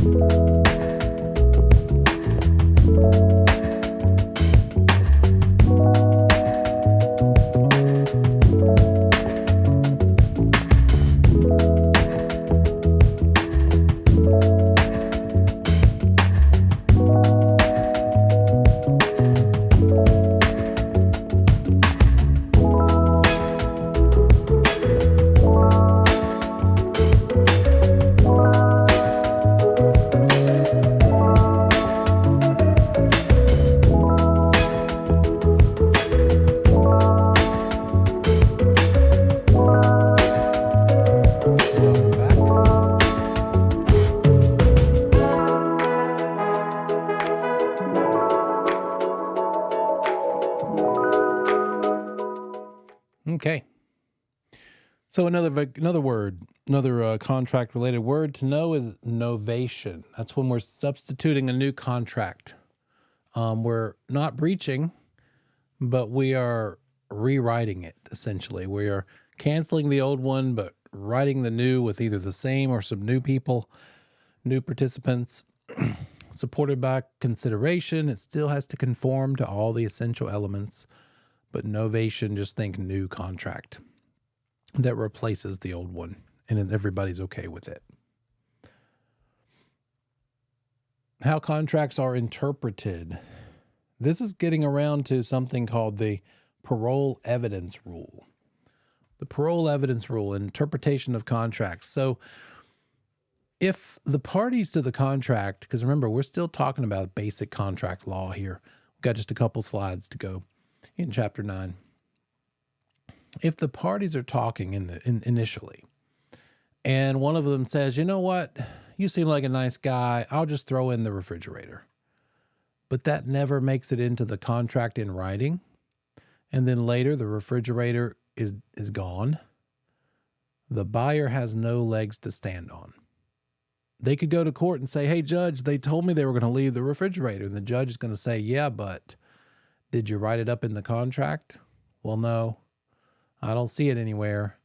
Welcome back. Okay. So another word, another contract related word to know is novation. That's when we're substituting a new contract. We're not breaching, but we are rewriting it essentially. We are canceling the old one, but writing the new with either the same or some new people, new participants, supported by consideration. It still has to conform to all the essential elements, but novation, just think new contract that replaces the old one, and everybody's okay with it. How contracts are interpreted. This is getting around to something called the parole evidence rule. The parole evidence rule, interpretation of contracts. So if the parties to the contract, because remember, we're still talking about basic contract law here. We've got just a couple slides to go in chapter 9. If the parties are talking initially, and one of them says, you know what, you seem like a nice guy, I'll just throw in the refrigerator. But that never makes it into the contract in writing. And then later the refrigerator is gone. The buyer has no legs to stand on. They could go to court and say, hey, judge, they told me they were going to leave the refrigerator. And the judge is going to say, yeah, but did you write it up in the contract? Well, no, I don't see it anywhere.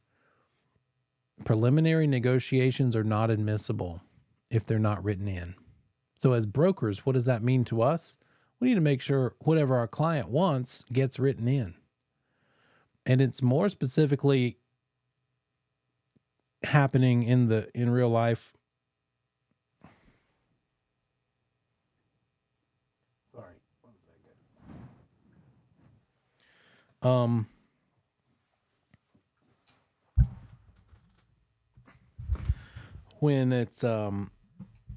Preliminary negotiations are not admissible if they're not written in. So as brokers, what does that mean to us? We need to make sure whatever our client wants gets written in. And it's more specifically happening in real life. Sorry, 1 second.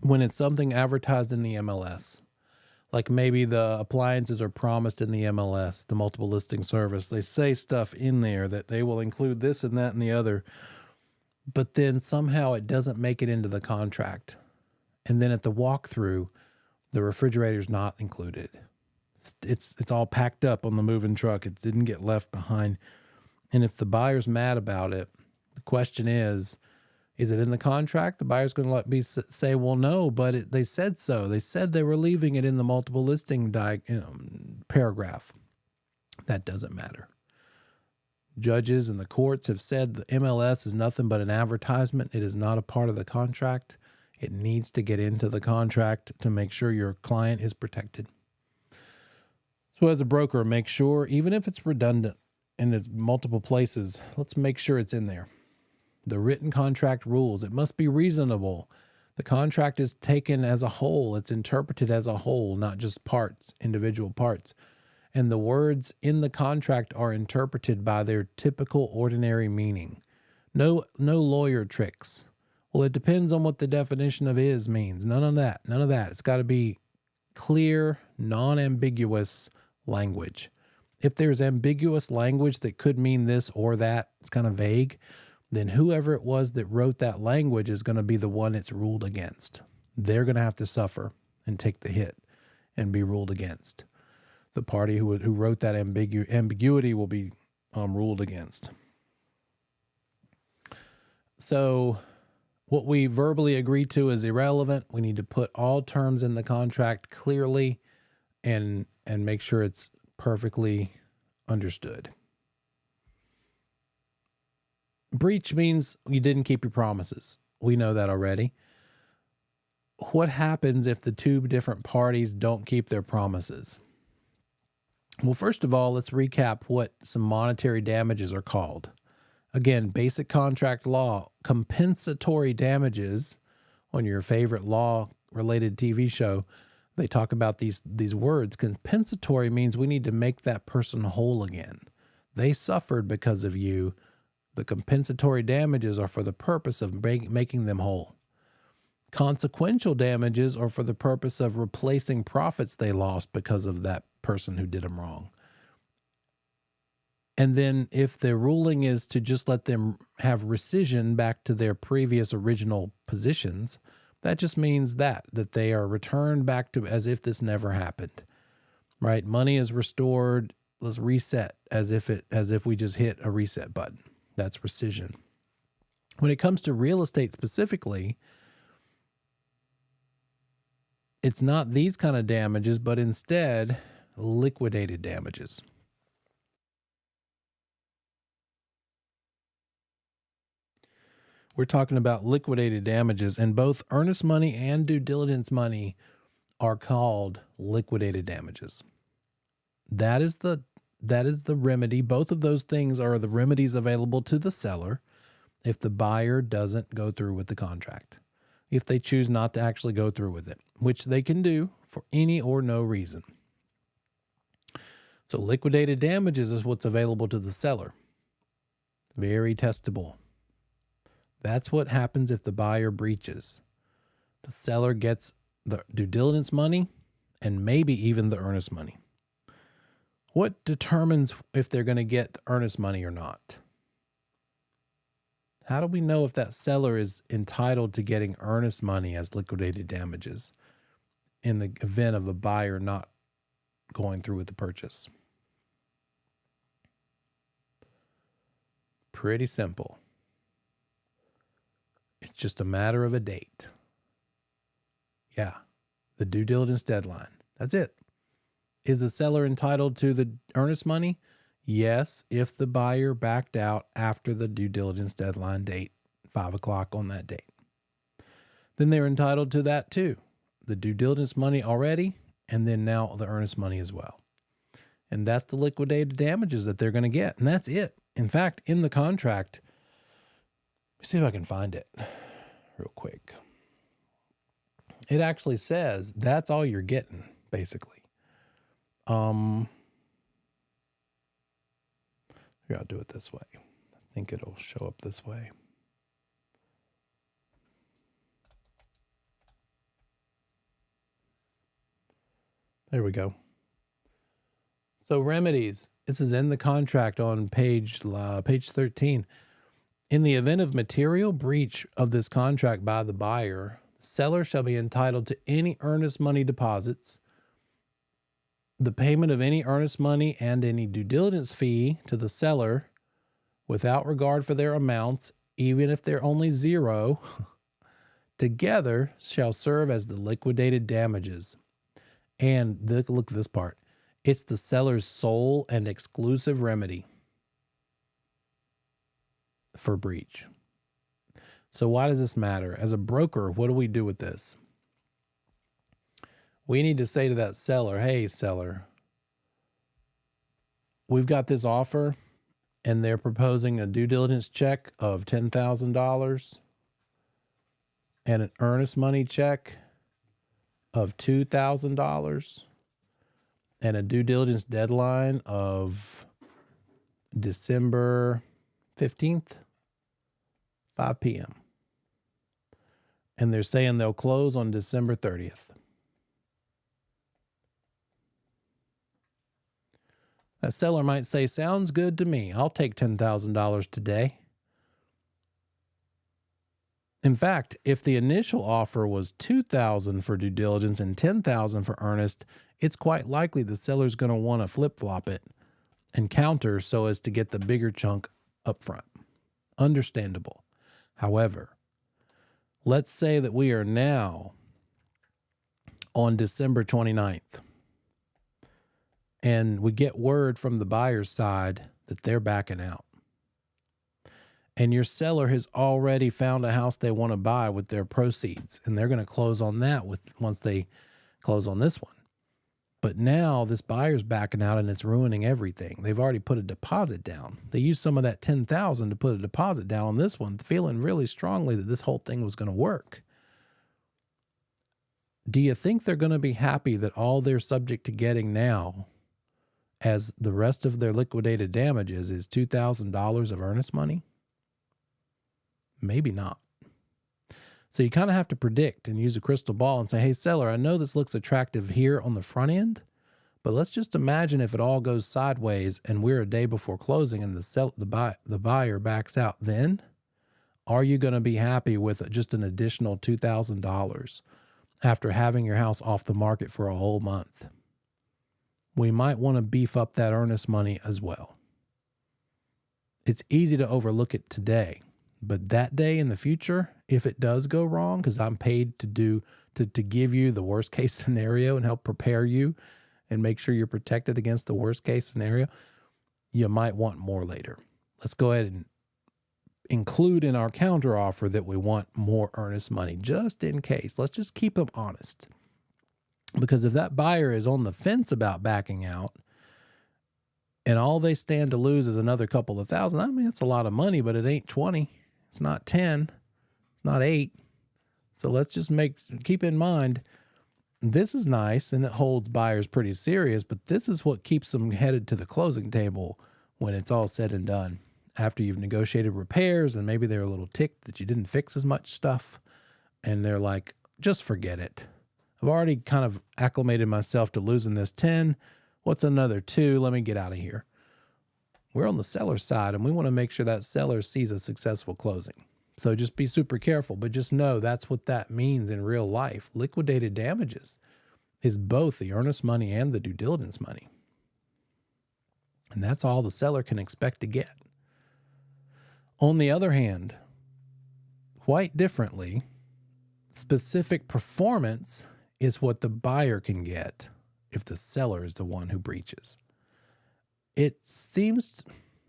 When it's something advertised in the MLS, like maybe the appliances are promised in the MLS, the multiple listing service, they say stuff in there that they will include this and that and the other, but then somehow it doesn't make it into the contract. And then at the walkthrough, the refrigerator's not included. It's all packed up on the moving truck. It didn't get left behind. And if the buyer's mad about it, the question is it in the contract? The buyer's going to let me say, well, no, but they said so. They said they were leaving it in the multiple listing paragraph. That doesn't matter. Judges and the courts have said the MLS is nothing but an advertisement. It is not a part of the contract. It needs to get into the contract to make sure your client is protected. So as a broker, make sure, even if it's redundant and it's multiple places, let's make sure it's in there. The written contract rules, it must be reasonable. The contract is taken as a whole. It's interpreted as a whole, not just parts, individual parts. And the words in the contract are interpreted by their typical ordinary meaning. No lawyer tricks. Well, it depends on what the definition of is means. None of that. It's got to be clear, non-ambiguous language. If there's ambiguous language that could mean this or that, it's kind of vague, then whoever it was that wrote that language is going to be the one it's ruled against. They're going to have to suffer and take the hit and be ruled against. The party who wrote that ambiguity will be ruled against. So what we verbally agree to is irrelevant. We need to put all terms in the contract clearly and make sure it's perfectly understood. Breach means you didn't keep your promises. We know that already. what happens if the two different parties don't keep their promises? Well, first of all, let's recap what some monetary damages are called. Again, basic contract law, compensatory damages. On your favorite law-related TV show, they talk about these words. Compensatory means we need to make that person whole again. They suffered because of you. The compensatory damages are for the purpose of making them whole. Consequential damages are for the purpose of replacing profits they lost because of that person who did them wrong. And then if the ruling is to just let them have rescission back to their previous original positions, that just means that they are returned back to as if this never happened, right? Money is restored. Let's reset as if we just hit a reset button. That's rescission. When it comes to real estate specifically, it's not these kind of damages, but instead liquidated damages. We're talking about liquidated damages, and both earnest money and due diligence money are called liquidated damages. That is the remedy. Both of those things are the remedies available to the seller if the buyer doesn't go through with the contract, if they choose not to actually go through with it, which they can do for any or no reason. So liquidated damages is what's available to the seller. Very testable. That's what happens if the buyer breaches. The seller gets the due diligence money and maybe even the earnest money. What determines if they're going to get the earnest money or not? How do we know if that seller is entitled to getting earnest money as liquidated damages in the event of a buyer not going through with the purchase? Pretty simple. It's just a matter of a date. Yeah, the due diligence deadline. That's it. Is the seller entitled to the earnest money? Yes, if the buyer backed out after the due diligence deadline date, 5 o'clock on that date. Then they're entitled to that too. The due diligence money already, and then now the earnest money as well. And that's the liquidated damages that they're going to get. And that's it. In fact, in the contract, let's see if I can find it real quick. It actually says that's all you're getting, basically. Here, I'll do it this way. I think it'll show up this way. There we go. So remedies. This is in the contract on page 13. In the event of material breach of this contract by the buyer, the seller shall be entitled to any earnest money deposits, the payment of any earnest money and any due diligence fee to the seller without regard for their amounts, even if they're only zero, together shall serve as the liquidated damages. And look at this part. It's the seller's sole and exclusive remedy for breach. So why does this matter? As a broker, what do we do with this? We need to say to that seller, hey, seller, we've got this offer and they're proposing a due diligence check of $10,000 and an earnest money check of $2,000 and a due diligence deadline of December 15th, 5 p.m. And they're saying they'll close on December 30th. That seller might say, sounds good to me. I'll take $10,000 today. In fact, if the initial offer was $2,000 for due diligence and $10,000 for earnest, it's quite likely the seller's going to want to flip-flop it and counter so as to get the bigger chunk up front. Understandable. However, let's say that we are now on December 29th. And we get word from the buyer's side that they're backing out. and your seller has already found a house they want to buy with their proceeds, and they're going to close on that once they close on this one. But now this buyer's backing out and it's ruining everything. They've already put a deposit down. They used some of that $10,000 to put a deposit down on this one, feeling really strongly that this whole thing was going to work. Do you think they're going to be happy that all they're subject to getting now, as the rest of their liquidated damages, is $2,000 of earnest money? Maybe not. So you kind of have to predict and use a crystal ball and say, hey, seller, I know this looks attractive here on the front end, but let's just imagine if it all goes sideways and we're a day before closing and the buyer backs out, then are you going to be happy with just an additional $2,000 after having your house off the market for a whole month? We might want to beef up that earnest money as well. It's easy to overlook it today, but that day in the future, if it does go wrong, because I'm paid to give you the worst case scenario and help prepare you and make sure you're protected against the worst case scenario, you might want more later. Let's go ahead and include in our counter offer that we want more earnest money just in case. Let's just keep them honest. Because if that buyer is on the fence about backing out and all they stand to lose is another couple of thousand, I mean, it's a lot of money, but it ain't 20. It's not 10. It's not 8. So let's just keep in mind, this is nice and it holds buyers pretty serious, but this is what keeps them headed to the closing table when it's all said and done. After you've negotiated repairs and maybe they're a little ticked that you didn't fix as much stuff and they're like, just forget it. I've already kind of acclimated myself to losing this 10. What's another 2? Let me get out of here. We're on the seller's side and we want to make sure that seller sees a successful closing. So just be super careful, but just know that's what that means in real life. Liquidated damages is both the earnest money and the due diligence money. And that's all the seller can expect to get. On the other hand, quite differently, specific performance is what the buyer can get if the seller is the one who breaches. It seems,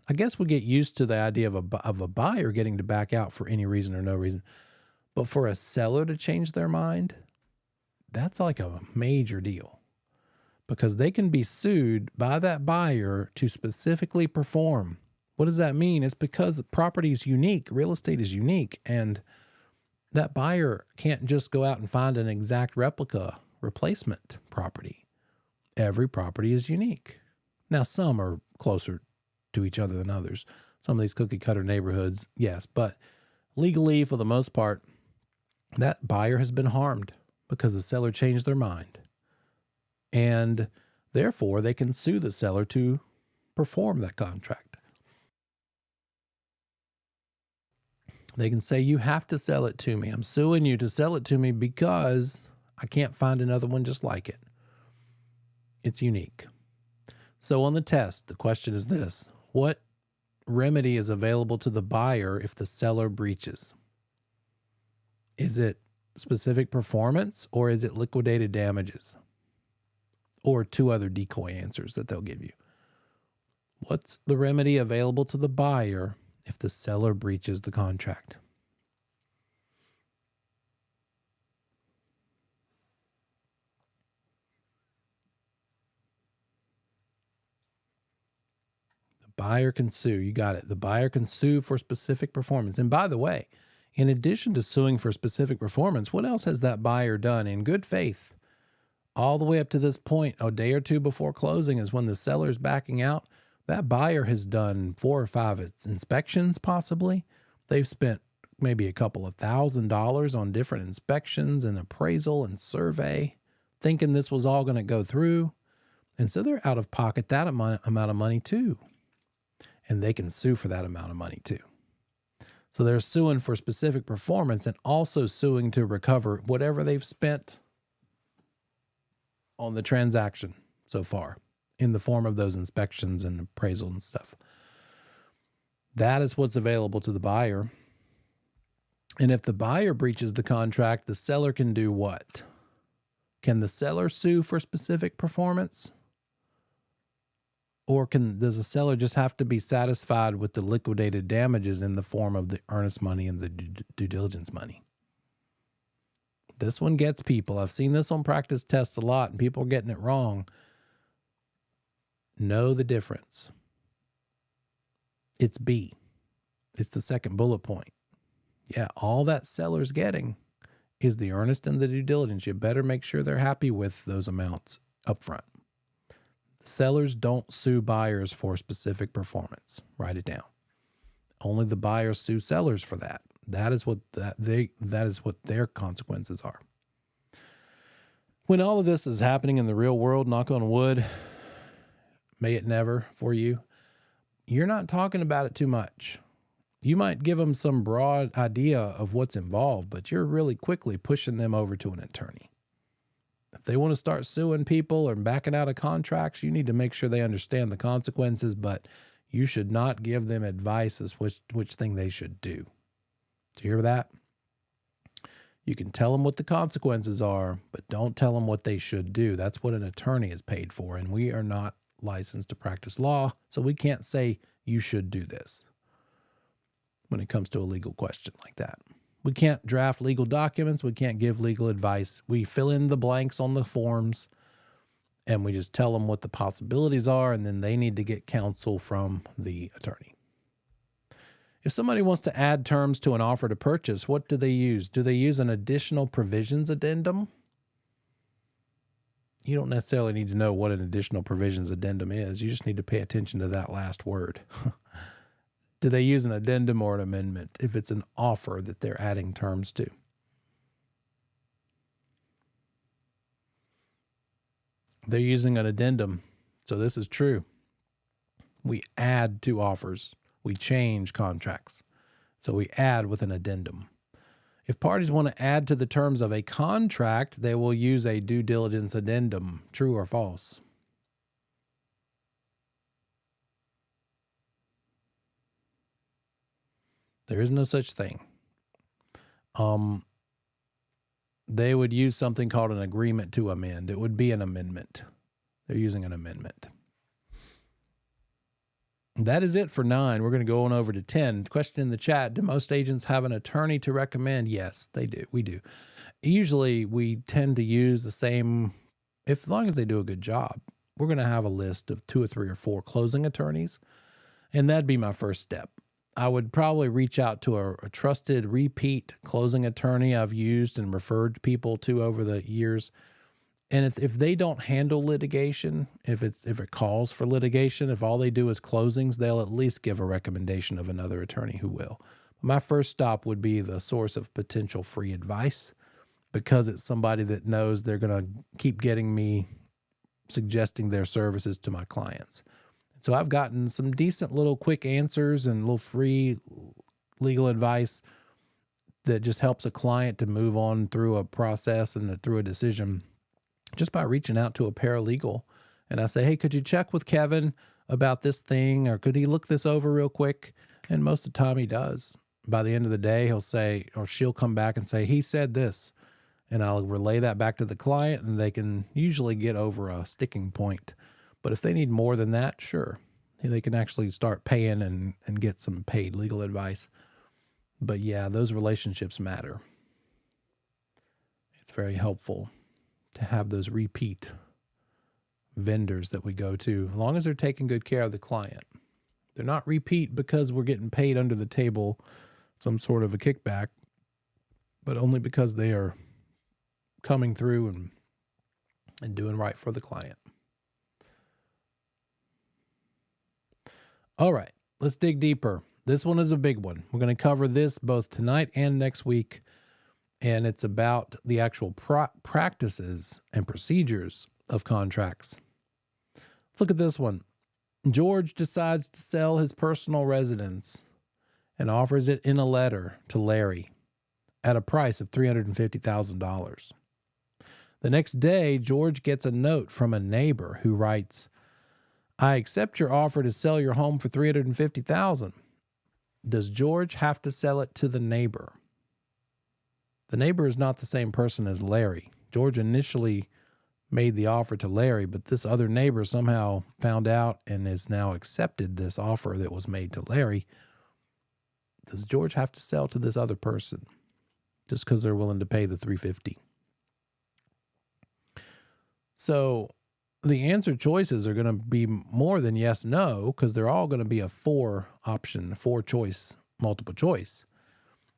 I guess we get used to the idea of a buyer getting to back out for any reason or no reason. But for a seller to change their mind, that's like a major deal. Because they can be sued by that buyer to specifically perform. What does that mean? It's because the property is unique, real estate is unique, and that buyer can't just go out and find an exact replica replacement property. Every property is unique. Now, some are closer to each other than others. Some of these cookie cutter neighborhoods, yes, but legally, for the most part, that buyer has been harmed because the seller changed their mind. And therefore, they can sue the seller to perform that contract. They can say, you have to sell it to me. I'm suing you to sell it to me because I can't find another one just like it. It's unique. So on the test, the question is this: what remedy is available to the buyer if the seller breaches? Is it specific performance or is it liquidated damages? Or 2 other decoy answers that they'll give you. What's the remedy available to the buyer if the seller breaches the contract? The buyer can sue. You got it. The buyer can sue for specific performance. And by the way, in addition to suing for specific performance, what else has that buyer done in good faith? All the way up to this point, a day or 2 before closing is when the seller's backing out. That buyer has done 4 or 5 inspections, possibly. They've spent maybe a couple of $1,000s on different inspections and appraisal and survey, thinking this was all going to go through. And so they're out of pocket that amount of money too. And they can sue for that amount of money too. So they're suing for specific performance and also suing to recover whatever they've spent on the transaction so far in the form of those inspections and appraisal and stuff. That is what's available to the buyer. And if the buyer breaches the contract, the seller can do what? Can the seller sue for specific performance? Or does the seller just have to be satisfied with the liquidated damages in the form of the earnest money and the due diligence money? This one gets people. I've seen this on practice tests a lot, and people are getting it wrong. Know the difference. It's B. It's the second bullet point. Yeah, all that seller's getting is the earnest and the due diligence. You better make sure they're happy with those amounts up front. Sellers don't sue buyers for specific performance. Write it down. Only the buyers sue sellers for that. That is what their consequences are. When all of this is happening in the real world, knock on wood, may it never for you, you're not talking about it too much. You might give them some broad idea of what's involved, but you're really quickly pushing them over to an attorney. If they want to start suing people or backing out of contracts, you need to make sure they understand the consequences, but you should not give them advice as which thing they should do. Do you hear that? You can tell them what the consequences are, but don't tell them what they should do. That's what an attorney is paid for, and we are not licensed to practice law, so we can't say you should do this when it comes to a legal question like that. We can't draft legal documents. We can't give legal advice. We fill in the blanks on the forms, and we just tell them what the possibilities are, and then they need to get counsel from the attorney. If somebody wants to add terms to an offer to purchase, what do they use? Do they use an additional provisions addendum? You don't necessarily need to know what an additional provisions addendum is. You just need to pay attention to that last word. Do they use an addendum or an amendment if it's an offer that they're adding terms to? They're using an addendum, so this is true. We add to offers. We change contracts. So we add with an addendum. If parties want to add to the terms of a contract, they will use a due diligence addendum. True or false? There is no such thing. They would use something called an agreement to amend. It would be an amendment. They're using an amendment. That is it for 9. We're going to go on over to 10. Question in the chat: do most agents have an attorney to recommend? Yes, they do. We do. Usually we tend to use the same, as long as they do a good job. We're going to have a list of 2 or 3 or 4 closing attorneys, and that'd be my first step. I would probably reach out to a trusted repeat closing attorney I've used and referred people to over the years. And if they don't handle litigation, if it calls for litigation, if all they do is closings, they'll at least give a recommendation of another attorney who will. My first stop would be the source of potential free advice, because it's somebody that knows they're going to keep getting me suggesting their services to my clients. So I've gotten some decent little quick answers and little free legal advice that just helps a client to move on through a process and through a decision just by reaching out to a paralegal. And I say, hey, could you check with Kevin about this thing, or could he look this over real quick? And most of the time he does. By the end of the day, he'll say, or she'll come back and say, he said this. And I'll relay that back to the client, and they can usually get over a sticking point. But if they need more than that, sure, they can actually start paying and get some paid legal advice. But yeah, those relationships matter. It's very helpful to have those repeat vendors that we go to, as long as they're taking good care of the client. They're not repeat because we're getting paid under the table some sort of a kickback, but only because they are coming through and doing right for the client. All right, let's dig deeper. This one is a big one. We're going to cover this both tonight and next week, and it's about the actual practices and procedures of contracts. Let's look at this one. George decides to sell his personal residence and offers it in a letter to Larry at a price of $350,000. The next day, George gets a note from a neighbor who writes, I accept your offer to sell your home for $350,000. Does George have to sell it to the neighbor? The neighbor is not the same person as Larry. George initially made the offer to Larry, but this other neighbor somehow found out and has now accepted this offer that was made to Larry, does George have to sell to this other person just because they're willing to pay the $350? So the answer choices are going to be more than yes, no, because they're all going to be a four choice, multiple choice.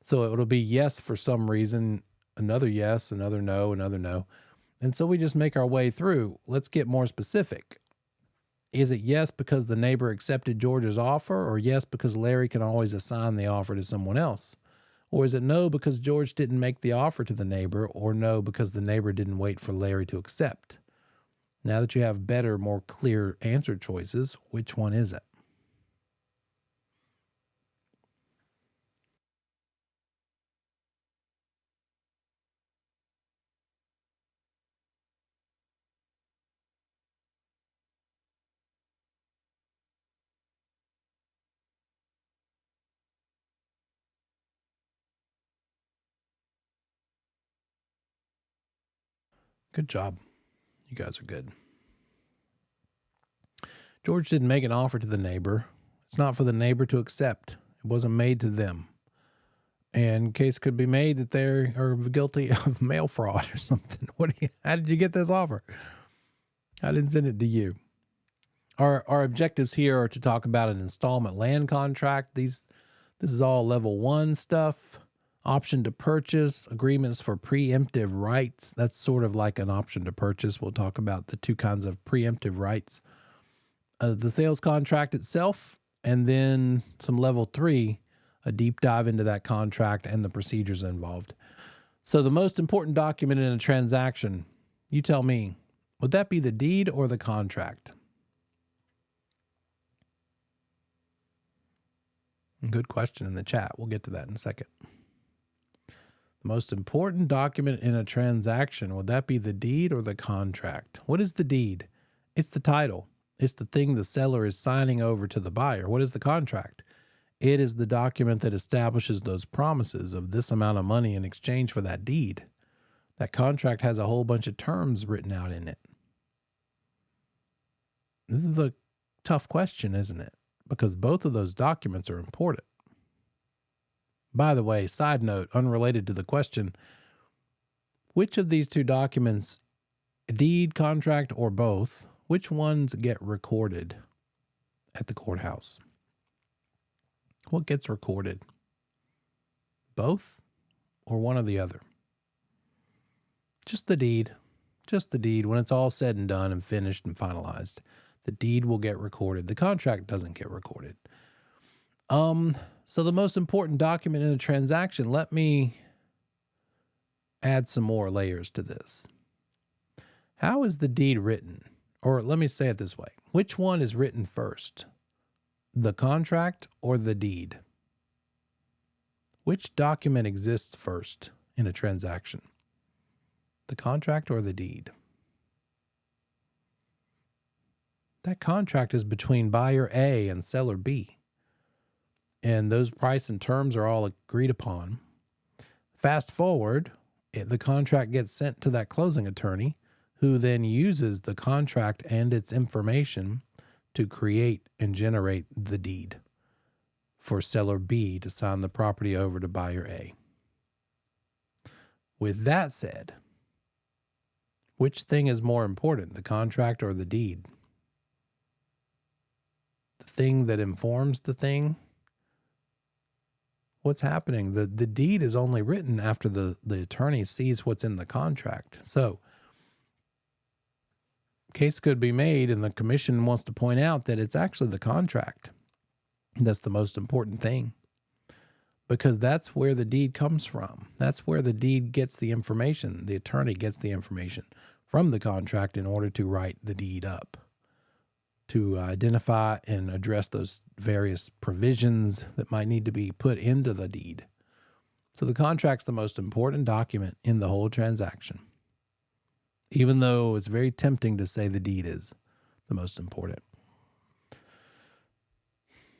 So it'll be yes for some reason, another yes, another no, another no. And so we just make our way through. Let's get more specific. Is it yes because the neighbor accepted George's offer, or yes because Larry can always assign the offer to someone else? Or is it no because George didn't make the offer to the neighbor, or no because the neighbor didn't wait for Larry to accept? Now that you have better, more clear answer choices, which one is it? Good job. You guys are good. George didn't make an offer to the neighbor. It's not for the neighbor to accept. It wasn't made to them. And case could be made that they are guilty of mail fraud or something. How did you get this offer? I didn't send it to you. Our objectives here are to talk about an installment land contract. This is all level 1 stuff. Option to purchase, agreements for preemptive rights. That's sort of like an option to purchase. We'll talk about the two kinds of preemptive rights. The sales contract itself, and then some level 3, a deep dive into that contract and the procedures involved. So the most important document in a transaction, you tell me, would that be the deed or the contract? Good question in the chat. We'll get to that in a second. The most important document in a transaction, would that be the deed or the contract? What is the deed? It's the title. It's the thing the seller is signing over to the buyer. What is the contract? It is the document that establishes those promises of this amount of money in exchange for that deed. That contract has a whole bunch of terms written out in it. This is a tough question, isn't it? Because both of those documents are important. By the way, side note, unrelated to the question, which of these two documents, deed, contract, or both, which ones get recorded at the courthouse? What gets recorded? Both or one or the other? Just the deed. Just the deed. When it's all said and done and finished and finalized, the deed will get recorded. The contract doesn't get recorded. So the most important document in a transaction, let me add some more layers to this. How is the deed written? Or let me say it this way. Which one is written first? The contract or the deed? Which document exists first in a transaction? The contract or the deed? That contract is between buyer A and seller B. And those price and terms are all agreed upon. Fast forward, the contract gets sent to that closing attorney, who then uses the contract and its information to create and generate the deed for seller B to sign the property over to buyer A. With that said, which thing is more important, the contract or the deed? The thing that informs the thing? What's happening? The deed is only written after the attorney sees what's in the contract. So, case could be made, and the commission wants to point out that it's actually the contract that's the most important thing, because that's where the deed comes from. That's where the deed gets the information. The attorney gets the information from the contract in order to write the deed up, to identify and address those various provisions that might need to be put into the deed. So the contract's the most important document in the whole transaction, even though it's very tempting to say the deed is the most important.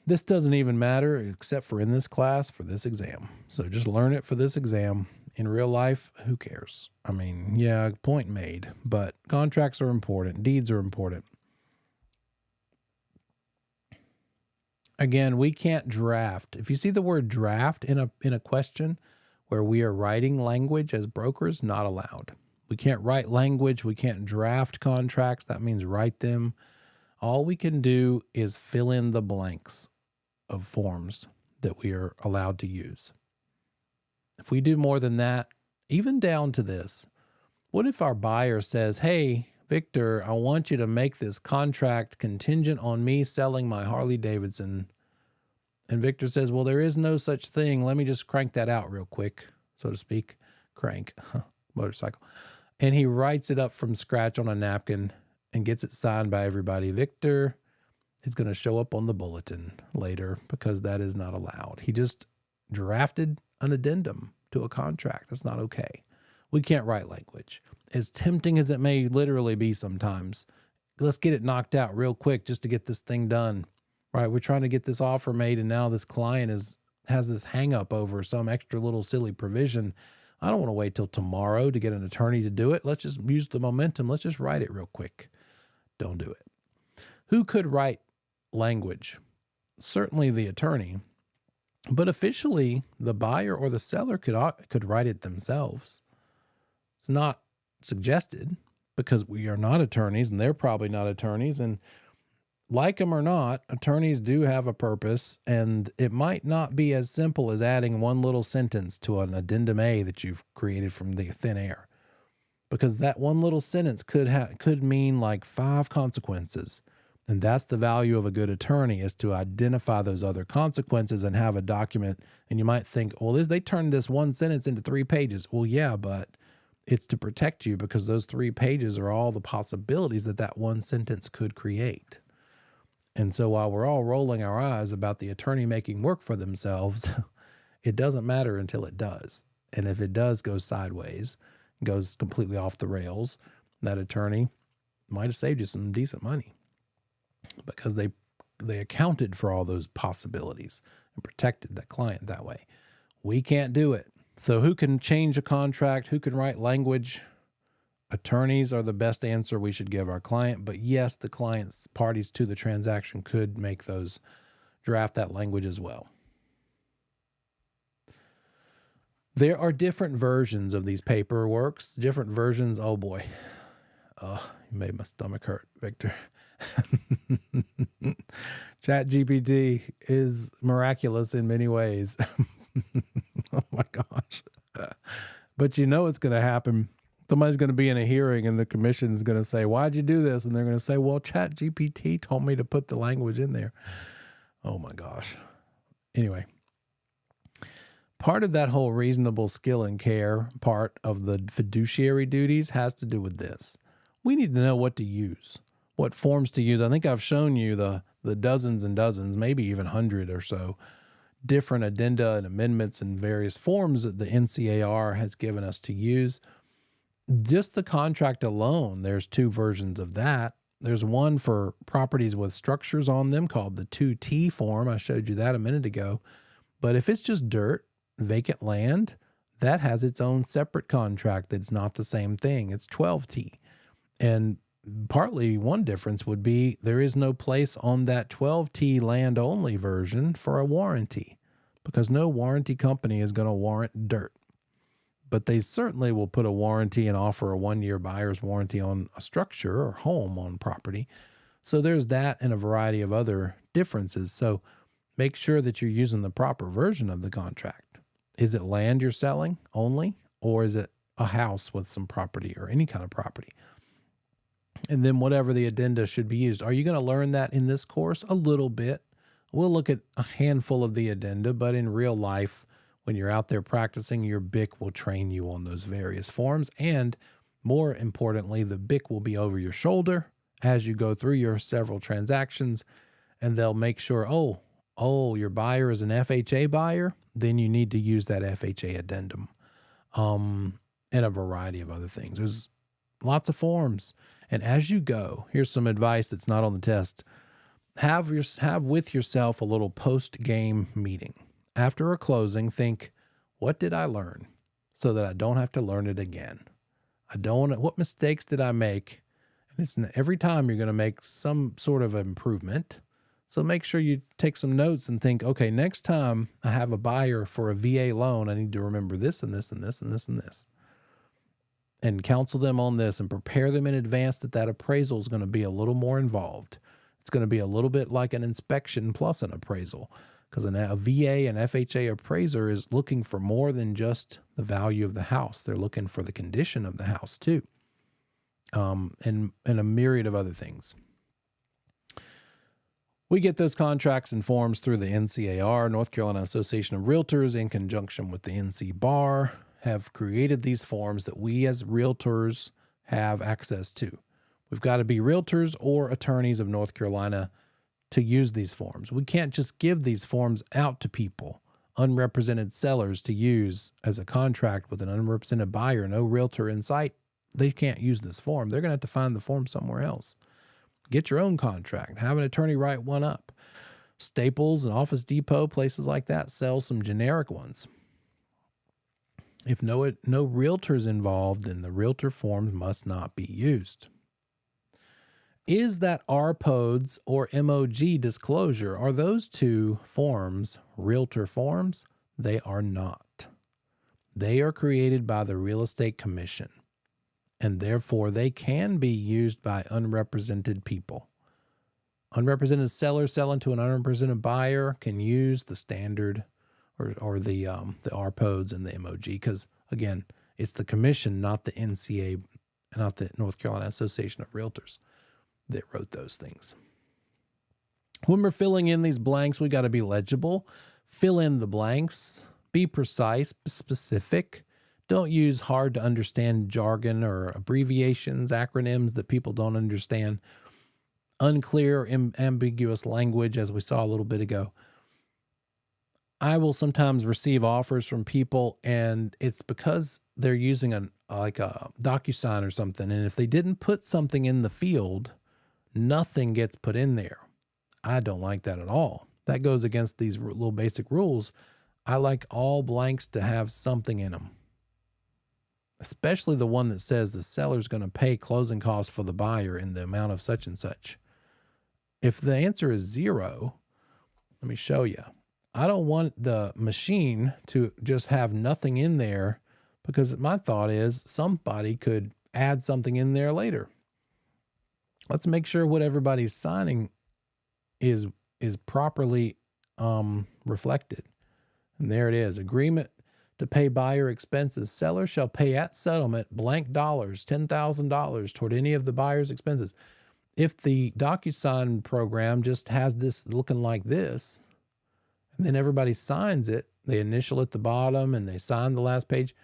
This doesn't even matter except for in this class for this exam. So just learn it for this exam. In real life, who cares? I mean, yeah, point made, but contracts are important. Deeds are important. Again, we can't draft. If you see the word draft in a question where we are writing language as brokers, not allowed. We can't write language. We can't draft contracts. That means write them. All we can do is fill in the blanks of forms that we are allowed to use. If we do more than that, even down to this, what if our buyer says, hey, Victor, I want you to make this contract contingent on me selling my Harley Davidson. And Victor says, well, there is no such thing. Let me just crank that out real quick, so to speak. Crank, motorcycle. And he writes it up from scratch on a napkin and gets it signed by everybody. Victor is going to show up on the bulletin later because that is not allowed. He just drafted an addendum to a contract. That's not okay. We can't write language. As tempting as it may literally be sometimes, let's get it knocked out real quick just to get this thing done, right? We're trying to get this offer made, and now this client has this hang up over some extra little silly provision. I don't want to wait till tomorrow to get an attorney to do it. Let's just use the momentum. Let's just write it real quick. Don't do it. Who could write language? Certainly the attorney, but officially the buyer or the seller could write it themselves. It's not suggested because we are not attorneys and they're probably not attorneys, and like them or not, attorneys do have a purpose, and it might not be as simple as adding one little sentence to an addendum A that you've created from the thin air, because that one little sentence could mean like 5 consequences. And that's the value of a good attorney, is to identify those other consequences and have a document. And you might think, well, they turned this one sentence into 3 pages. Well, yeah, but it's to protect you because those 3 pages are all the possibilities that one sentence could create. And so while we're all rolling our eyes about the attorney making work for themselves, it doesn't matter until it does. And if it does go sideways, goes completely off the rails, that attorney might have saved you some decent money because they accounted for all those possibilities and protected that client that way. We can't do it. So who can change a contract? Who can write language? Attorneys are the best answer we should give our client. But yes, the client's parties to the transaction could make those, draft that language as well. There are different versions of these paperworks, different versions. Oh boy. Oh, you made my stomach hurt, Victor. ChatGPT is miraculous in many ways. Oh my gosh. But you know it's going to happen. Somebody's going to be in a hearing and the commission is going to say, why'd you do this? And they're going to say, well, ChatGPT told me to put the language in there. Oh my gosh. Anyway, part of that whole reasonable skill and care part of the fiduciary duties has to do with this. We need to know what to use, what forms to use. I think I've shown you the dozens and dozens, maybe even 100 or so different addenda and amendments and various forms that the NCAR has given us to use. Just the contract alone, there's 2 versions of that. There's one for properties with structures on them called the 2T form. I showed you that a minute ago. But if it's just dirt, vacant land, that has its own separate contract that's not the same thing. It's 12T. And partly one difference would be there is no place on that 12T land only version for a warranty, because no warranty company is going to warrant dirt. But they certainly will put a warranty and offer a 1-year buyer's warranty on a structure or home on property. So there's that and a variety of other differences. So make sure that you're using the proper version of the contract. Is it land you're selling only, or is it a house with some property or any kind of property? And then whatever the addenda should be used. Are you going to learn that in this course? A little bit. We'll look at a handful of the addenda, but in real life, when you're out there practicing, your BIC will train you on those various forms. And more importantly, the BIC will be over your shoulder as you go through your several transactions, and they'll make sure, oh, your buyer is an FHA buyer, then you need to use that FHA addendum, and a variety of other things. There's lots of forms. And as you go, here's some advice that's not on the test. Have with yourself a little post-game meeting. After a closing, think, what did I learn? so that I don't have to learn it again. I don't want to, what mistakes did I make? And it's every time you're going to make some sort of improvement. So make sure you take some notes and think, okay, next time I have a buyer for a VA loan, I need to remember this and this and this and this and this. And counsel them on this and prepare them in advance that appraisal is going to be a little more involved. It's going to be a little bit like an inspection plus an appraisal, because a VA and FHA appraiser is looking for more than just the value of the house. They're looking for the condition of the house too, and a myriad of other things. We get those contracts and forms through the NCAR, North Carolina Association of Realtors, in conjunction with the NC Bar, have created these forms that we as realtors have access to. We've got to be realtors or attorneys of North Carolina to use these forms. We can't just give these forms out to people, unrepresented sellers, to use as a contract with an unrepresented buyer, no realtor in sight. They can't use this form. They're going to have to find the form somewhere else. Get your own contract. Have an attorney write one up. Staples and Office Depot, places like that, sell some generic ones. If no realtors involved, then the realtor forms must not be used. Is that RPODS or MOG disclosure, are those two forms realtor forms? They are not. They are created by the Real Estate Commission, and therefore they can be used by unrepresented people. Unrepresented sellers selling to an unrepresented buyer can use the standard or the RPODS and the MOG, because again, it's the commission, not the NCA, not the North Carolina Association of Realtors, that wrote those things. When we're filling in these blanks, we got to be legible. Fill in the blanks. Be precise, specific. Don't use hard to understand jargon or abbreviations, acronyms that people don't understand. Unclear, ambiguous language, as we saw a little bit ago. I will sometimes receive offers from people, and it's because they're using a DocuSign or something. And if they didn't put something in the field, nothing gets put in there. I don't like that at all. That goes against these little basic rules. I like all blanks to have something in them, especially the one that says the seller's going to pay closing costs for the buyer in the amount of such and such. If the answer is 0, let me show you. I don't want the machine to just have nothing in there, because my thought is somebody could add something in there later. Let's make sure what everybody's signing is properly reflected. And there it is. Agreement to pay buyer expenses. Seller shall pay at settlement blank dollars, $10,000 toward any of the buyer's expenses. If the DocuSign program just has this looking like this, and then everybody signs it, they initial at the bottom and they sign the last page,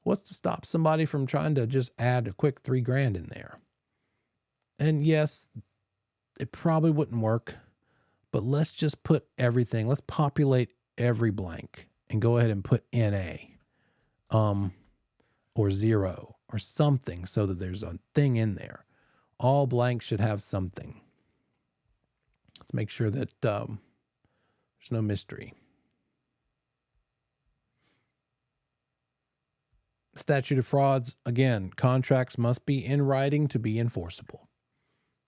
what's to stop somebody from trying to just add a quick $3,000 in there? And yes, it probably wouldn't work, but let's just put everything. Let's populate every blank and go ahead and put NA, or 0 or something, so that there's a thing in there. All blanks should have something. Let's make sure that there's no mystery. Statute of frauds, again, contracts must be in writing to be enforceable.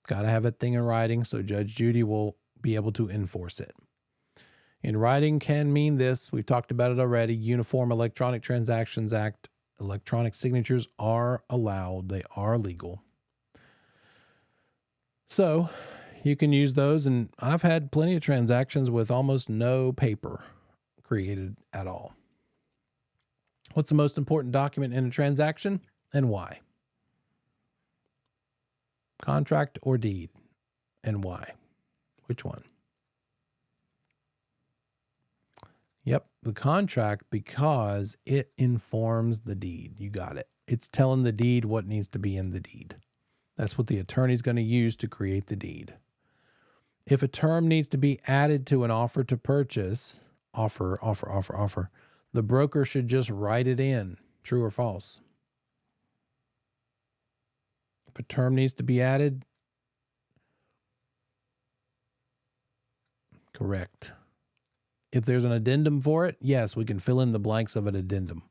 Got to have that thing in writing so Judge Judy will be able to enforce it. In writing can mean this. We've talked about it already. Uniform Electronic Transactions Act. Electronic signatures are allowed. They are legal. So you can use those. And I've had plenty of transactions with almost no paper created at all. What's the most important document in a transaction and why? Contract or deed, and why? Which one? Yep, the contract, because it informs the deed. You got it. It's telling the deed what needs to be in the deed. That's what the attorney's going to use to create the deed. If a term needs to be added to an offer to purchase, offer, the broker should just write it in, true or false. If a term needs to be added, correct. If there's an addendum for it, yes, we can fill in the blanks of an addendum.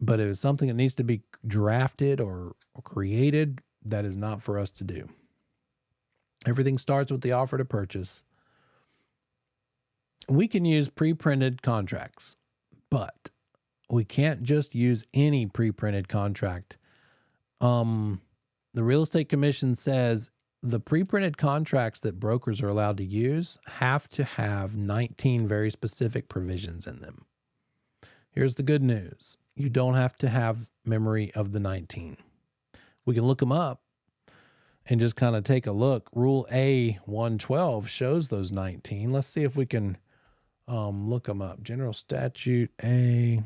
But if it's something that needs to be drafted or created, that is not for us to do. Everything starts with the offer to purchase. We can use pre-printed contracts, but we can't just use any pre-printed contract. The Real Estate Commission says the pre-printed contracts that brokers are allowed to use have to have 19 very specific provisions in them. Here's the good news. You don't have to have memory of the 19. We can look them up and just kind of take a look. Rule A 112 shows those 19. Let's see if we can look them up. General Statute A.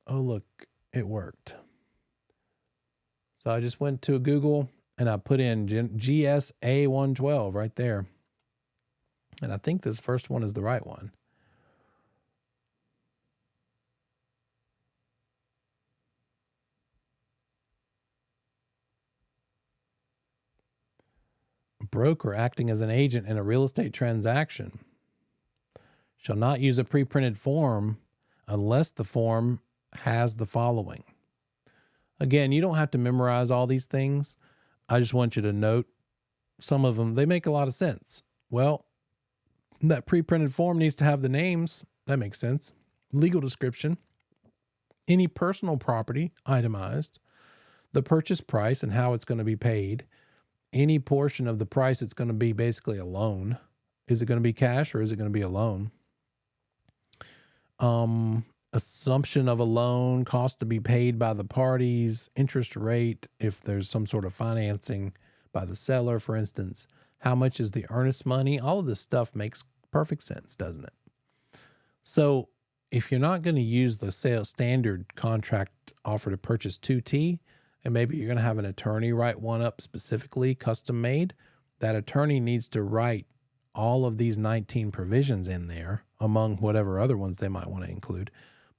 Oh, look, it worked. So I just went to Google and I put in GSA 112 right there. And I think this first one is the right one. Broker acting as an agent in a real estate transaction shall not use a pre-printed form unless the form has the following. Again, you don't have to memorize all these things. I just want you to note some of them. They make a lot of sense. Well, that pre-printed form needs to have the names. That makes sense. Legal description, any personal property itemized, the purchase price and how it's going to be paid, any portion of the price it's going to be basically a loan. Is it going to be cash or is it going to be a loan? Assumption of a loan, cost to be paid by the parties, interest rate, if there's some sort of financing by the seller, for instance, how much is the earnest money? All of this stuff makes perfect sense, doesn't it? So if you're not going to use the sales standard contract offer to purchase 2T, and maybe you're going to have an attorney write one up specifically custom made, that attorney needs to write all of these 19 provisions in there among whatever other ones they might want to include.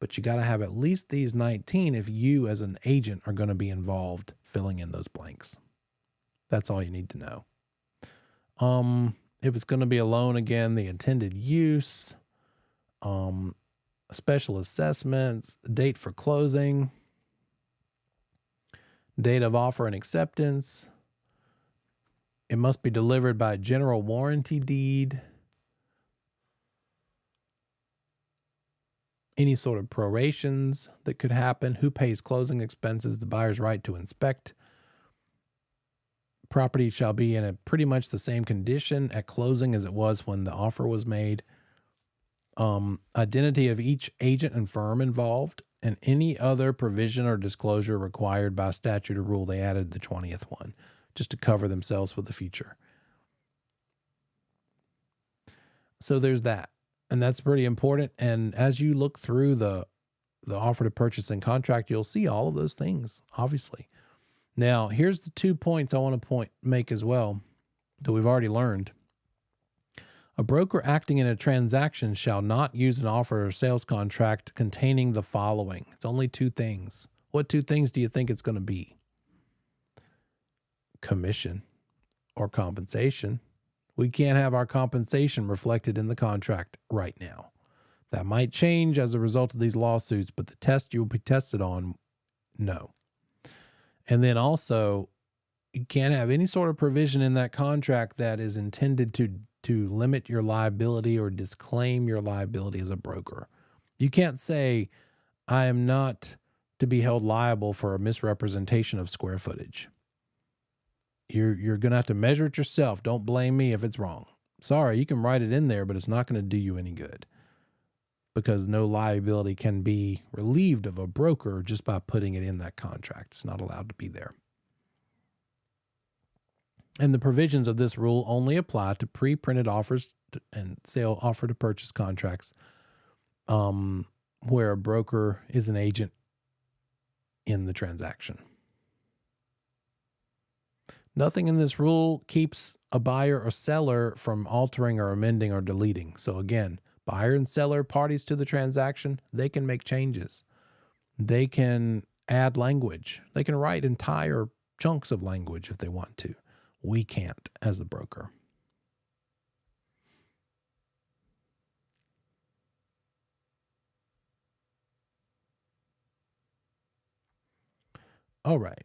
But you got to have at least these 19 if you as an agent are going to be involved filling in those blanks. That's all you need to know. If it's going to be a loan, again, the intended use, special assessments, date for closing, date of offer and acceptance. It must be delivered by general warranty deed. Any sort of prorations that could happen. Who pays closing expenses? The buyer's right to inspect. Property shall be in a pretty much the same condition at closing as it was when the offer was made. Identity of each agent and firm involved, and any other provision or disclosure required by statute or rule. They added the 20th one just to cover themselves for the future. So there's that. And that's pretty important. And as you look through the offer to purchase and contract, you'll see all of those things, obviously. Now, here's the 2 points I want to make as well that we've already learned. A broker acting in a transaction shall not use an offer or sales contract containing the following. It's only 2 things. What 2 things do you think it's going to be? Commission or compensation. We can't have our compensation reflected in the contract right now. That might change as a result of these lawsuits, but the test you'll be tested on, no. And then also, you can't have any sort of provision in that contract that is intended to limit your liability or disclaim your liability as a broker. You can't say, I am not to be held liable for a misrepresentation of square footage. You're going to have to measure it yourself. Don't blame me if it's wrong. Sorry, you can write it in there, but it's not going to do you any good because no liability can be relieved of a broker just by putting it in that contract. It's not allowed to be there. And the provisions of this rule only apply to pre-printed offers and sale offer to purchase contracts where a broker is an agent in the transaction. Nothing in this rule keeps a buyer or seller from altering or amending or deleting. So again, buyer and seller parties to the transaction, they can make changes. They can add language. They can write entire chunks of language if they want to. We can't as a broker. All right.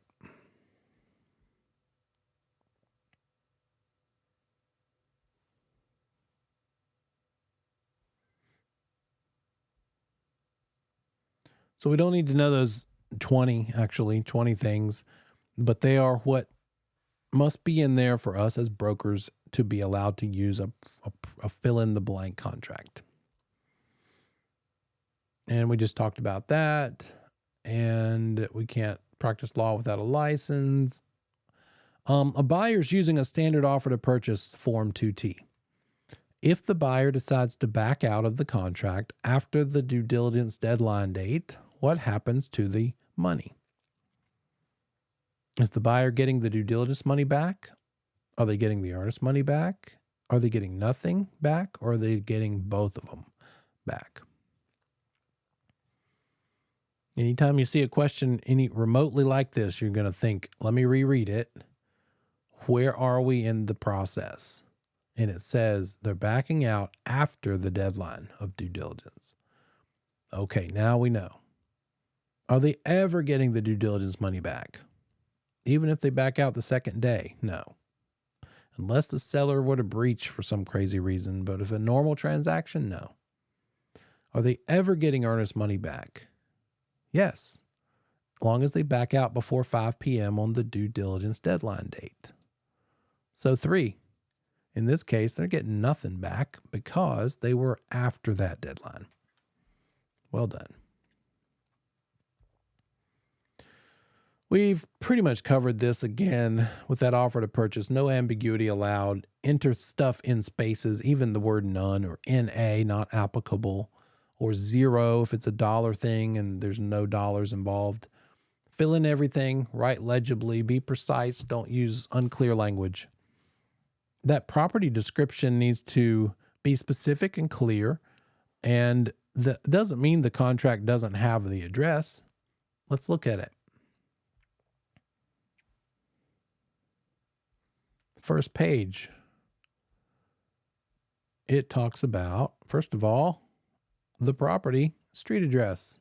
So we don't need to know those 20 things, but they are what must be in there for us as brokers to be allowed to use a fill in the blank contract. And we just talked about that. And we can't practice law without a license. A buyer's using a standard offer to purchase Form 2T. If the buyer decides to back out of the contract after the due diligence deadline date, what happens to the money? Is the buyer getting the due diligence money back? Are they getting the earnest money back? Are they getting nothing back? Or are they getting both of them back? Anytime you see a question any remotely like this, you're going to think, let me reread it. Where are we in the process? And it says they're backing out after the deadline of due diligence. Okay, now we know. Are they ever getting the due diligence money back? Even if they back out the second day? No. Unless the seller were to breach for some crazy reason, but if a normal transaction, no. Are they ever getting earnest money back? Yes, as long as they back out before 5 p.m. on the due diligence deadline date. So 3, in this case, they're getting nothing back because they were after that deadline. Well done. We've pretty much covered this again with that offer to purchase. No ambiguity allowed. Enter stuff in spaces, even the word none or NA, not applicable, or 0 if it's a dollar thing and there's no dollars involved. Fill in everything, write legibly, be precise, don't use unclear language. That property description needs to be specific and clear, and that doesn't mean the contract doesn't have the address. Let's look at it. First page, it talks about, first of all, the property street address.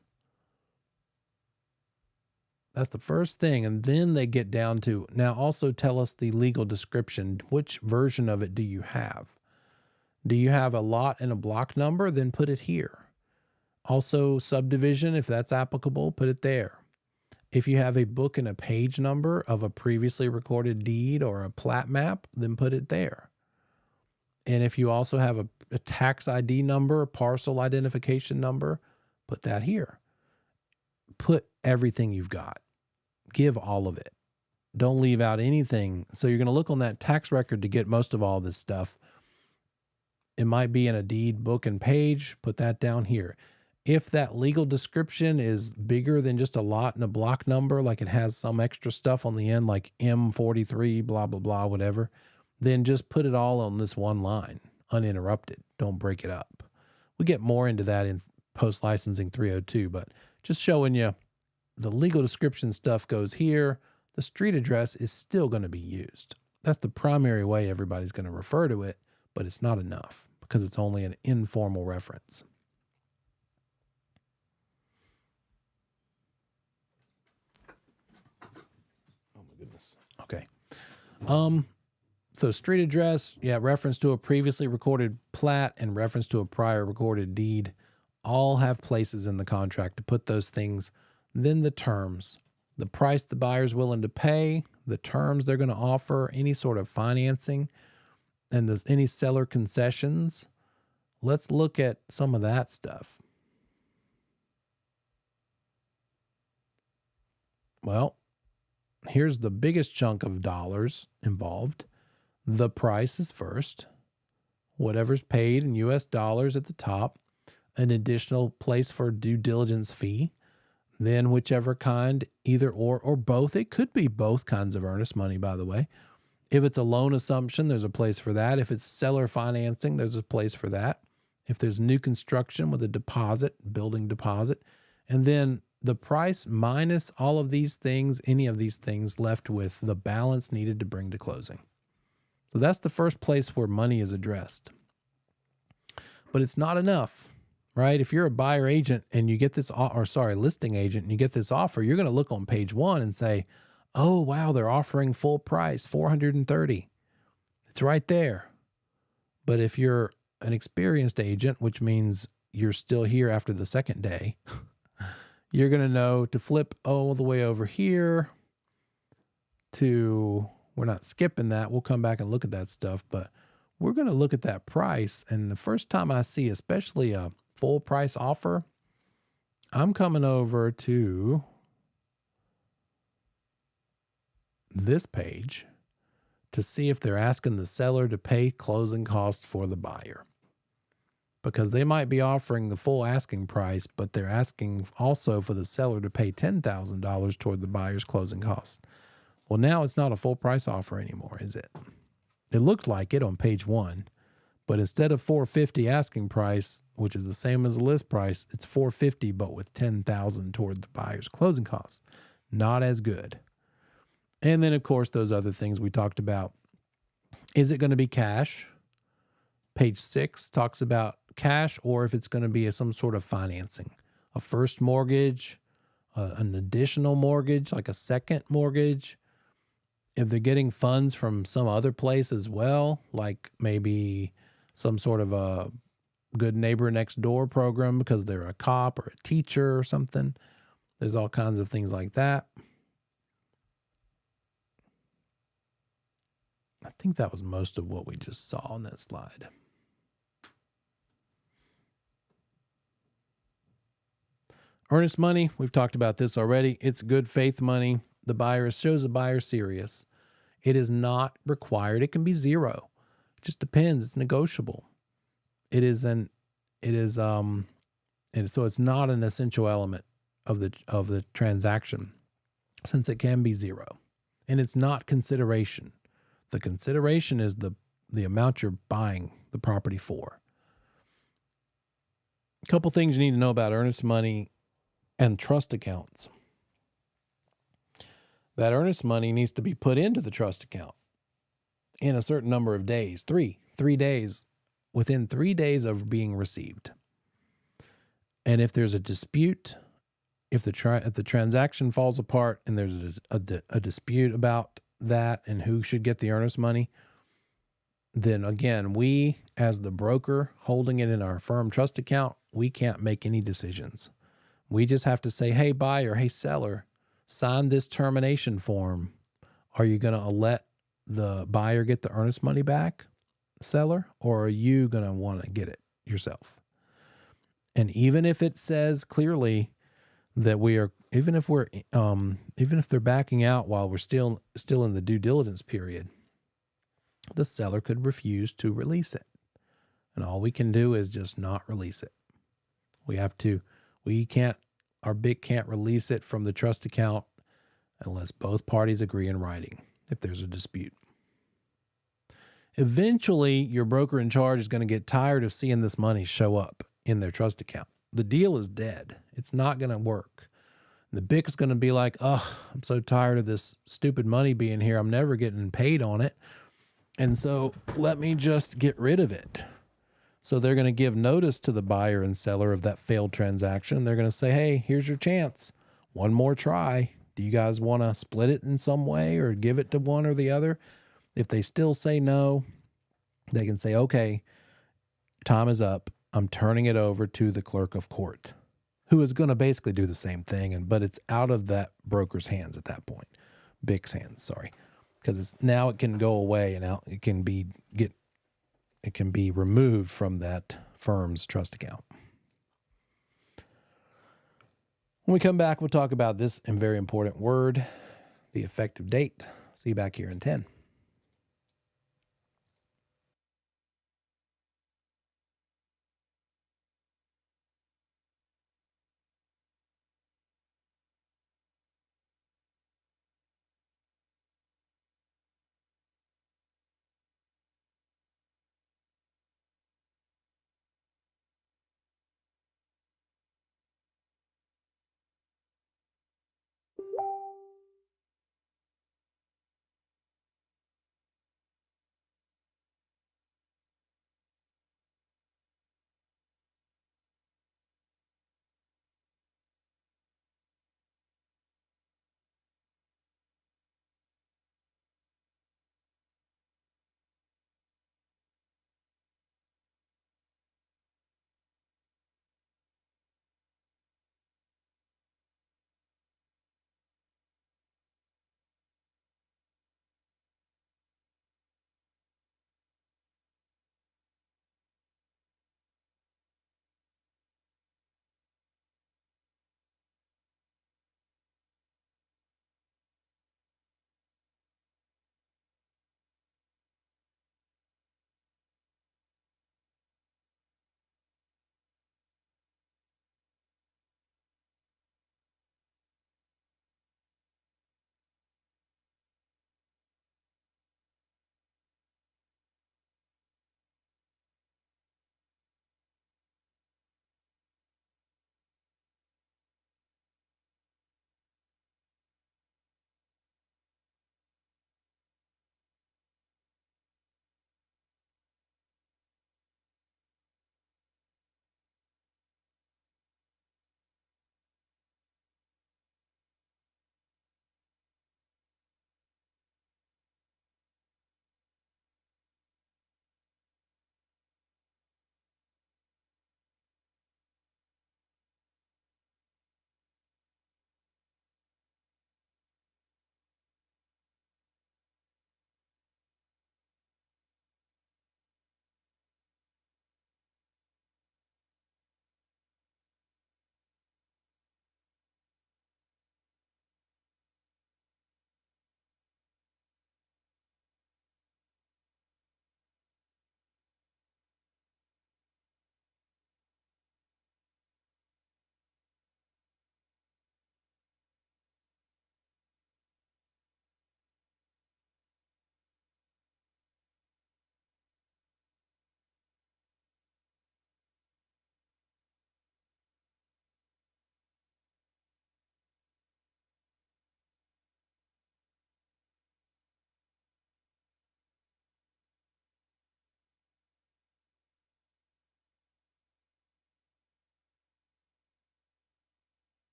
That's the first thing. And then they get down to, now also tell us the legal description. Which version of it do you have? Do you have a lot and a block number? Then put it here. Also subdivision, if that's applicable, put it there. If you have a book and a page number of a previously recorded deed or a plat map, then put it there. And if you also have a tax ID number, a parcel identification number, put that here. Put everything you've got. Give all of it. Don't leave out anything. So you're going to look on that tax record to get most of all this stuff. It might be in a deed, book, and page. Put that down here. If that legal description is bigger than just a lot and a block number, like it has some extra stuff on the end, like M43, blah, blah, blah, whatever, then just put it all on this one line, uninterrupted. Don't break it up. We get more into that in post-licensing 302, but just showing you the legal description stuff goes here. The street address is still going to be used. That's the primary way everybody's going to refer to it, but it's not enough because it's only an informal reference. Okay. So street address, yeah, reference to a previously recorded plat and reference to a prior recorded deed all have places in the contract to put those things. Then the terms, the price the buyer's willing to pay, the terms they're going to offer, any sort of financing, and there's any seller concessions. Let's look at some of that stuff. Well, here's the biggest chunk of dollars involved. The price is first, whatever's paid in US dollars at the top, an additional place for due diligence fee, then whichever kind, either or both. It could be both kinds of earnest money, by the way. If it's a loan assumption, there's a place for that. If it's seller financing, there's a place for that. If there's new construction with a deposit, building deposit, and then the price minus all of these things, any of these things, left with the balance needed to bring to closing. So that's the first place where money is addressed. But it's not enough. right? If you're a buyer agent and you get this, listing agent, and you get this offer, you're going to look on page 1 and say, oh, wow, they're offering full price, $430. It's right there. But if you're an experienced agent, which means you're still here after the second day, you're going to know to flip all the way over here to, we're not skipping that. We'll come back and look at that stuff, but we're going to look at that price. And the first time I see, especially a full price offer, I'm coming over to this page to see if they're asking the seller to pay closing costs for the buyer. Because they might be offering the full asking price, but they're asking also for the seller to pay $10,000 toward the buyer's closing costs. Well, now it's not a full price offer anymore, is it? It looked like it on page 1, but instead of $450 asking price, which is the same as the list price, it's $450, but with $10,000 toward the buyer's closing costs. Not as good. And then, of course, those other things we talked about. Is it going to be cash? Page 6 talks about cash, or if it's going to be some sort of financing, a first mortgage, an additional mortgage, like a second mortgage. If they're getting funds from some other place as well, like maybe some sort of a good neighbor next door program because they're a cop or a teacher or something. There's all kinds of things like that. I think that was most of what we just saw on that slide. Earnest money, we've talked about this already. It's good faith money. The buyer shows the buyer serious. It is not required. It can be zero. It just depends. It's negotiable. So it's not an essential element of the transaction, since it can be zero. And it's not consideration. The consideration is the amount you're buying the property for. A couple things you need to know about earnest money and trust accounts. That earnest money needs to be put into the trust account in a certain number of days, three days, within 3 days of being received. And if there's a dispute, if the transaction falls apart and there's a dispute about that and who should get the earnest money, then again, we as the broker holding it in our firm trust account, we can't make any decisions. We just have to say, hey, buyer, hey, seller, sign this termination form. Are you going to let the buyer get the earnest money back, seller, or are you going to want to get it yourself? And even if it says clearly that even if they're backing out while we're still in the due diligence period, the seller could refuse to release it. And all we can do is just not release it. Our BIC can't release it from the trust account unless both parties agree in writing if there's a dispute. Eventually, your broker in charge is going to get tired of seeing this money show up in their trust account. The deal is dead. It's not going to work. The BIC is going to be like, oh, I'm so tired of this stupid money being here. I'm never getting paid on it. And so let me just get rid of it. So they're going to give notice to the buyer and seller of that failed transaction. They're going to say, hey, here's your chance. One more try. Do you guys want to split it in some way or give it to one or the other? If they still say no, they can say, okay, time is up. I'm turning it over to the clerk of court, who is going to basically do the same thing, but it's out of that broker's hands at that point. BIC's hands, sorry. Because now it can go away and it can be removed from that firm's trust account. When we come back, we'll talk about this very important word, the effective date. See you back here in 10.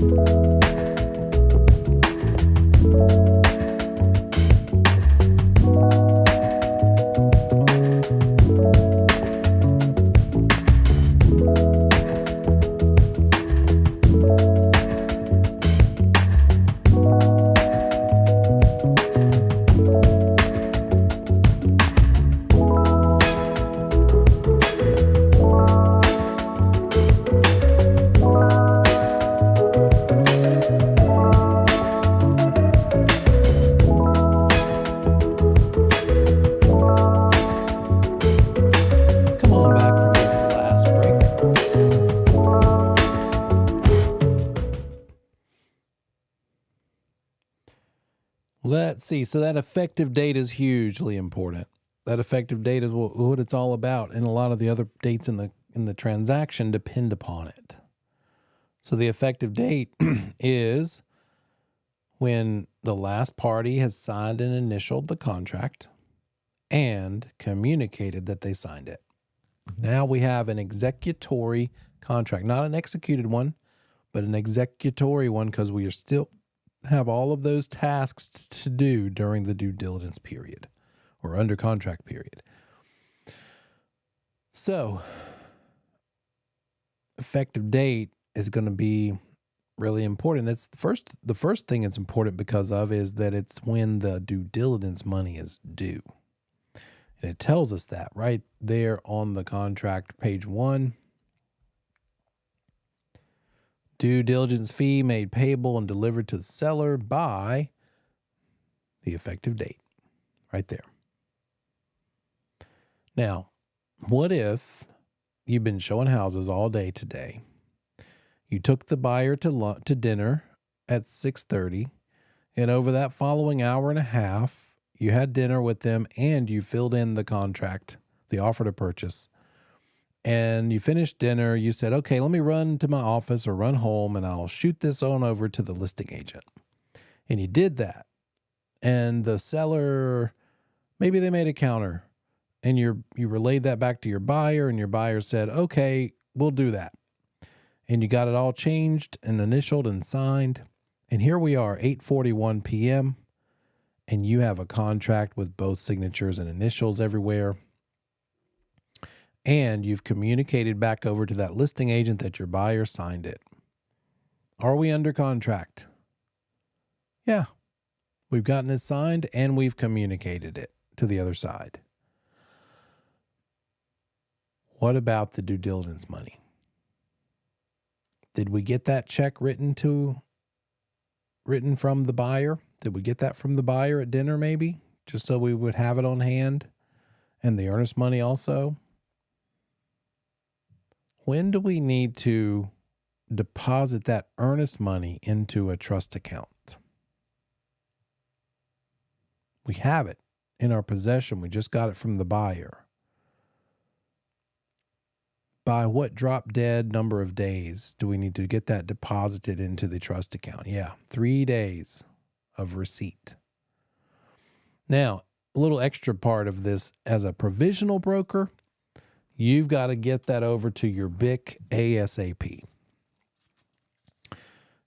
Come on back from this last break. Let's see. So that effective date is hugely important. That effective date is what it's all about, and a lot of the other dates in the transaction depend upon it. So the effective date is when the last party has signed and initialed the contract and communicated that they signed it. Now we have an executory contract, not an executed one, but an executory one, because we are still have all of those tasks to do during the due diligence period or under contract period. So effective date is going to be really important. It's the first thing it's important because of is that it's when the due diligence money is due. And it tells us that right there on the contract, page 1. Due diligence fee made payable and delivered to the seller by the effective date. Right there. Now, what if you've been showing houses all day today? You took the buyer to dinner at 6:30, and over that following hour and a half, you had dinner with them and you filled in the contract, the offer to purchase. And you finished dinner, you said, okay, let me run to my office or run home and I'll shoot this on over to the listing agent. And you did that. And the seller, maybe they made a counter and you relayed that back to your buyer and your buyer said, okay, we'll do that. And you got it all changed and initialed and signed. And here we are, 8:41 p.m. and you have a contract with both signatures and initials everywhere. And you've communicated back over to that listing agent that your buyer signed it. Are we under contract? Yeah. We've gotten it signed and we've communicated it to the other side. What about the due diligence money? Did we get that check written from the buyer? Did we get that from the buyer at dinner maybe? Just so we would have it on hand? And the earnest money also? When do we need to deposit that earnest money into a trust account? We have it in our possession. We just got it from the buyer. By what drop dead number of days do we need to get that deposited into the trust account? Yeah, 3 days of receipt. Now, a little extra part of this, as a provisional broker, you've got to get that over to your BIC ASAP.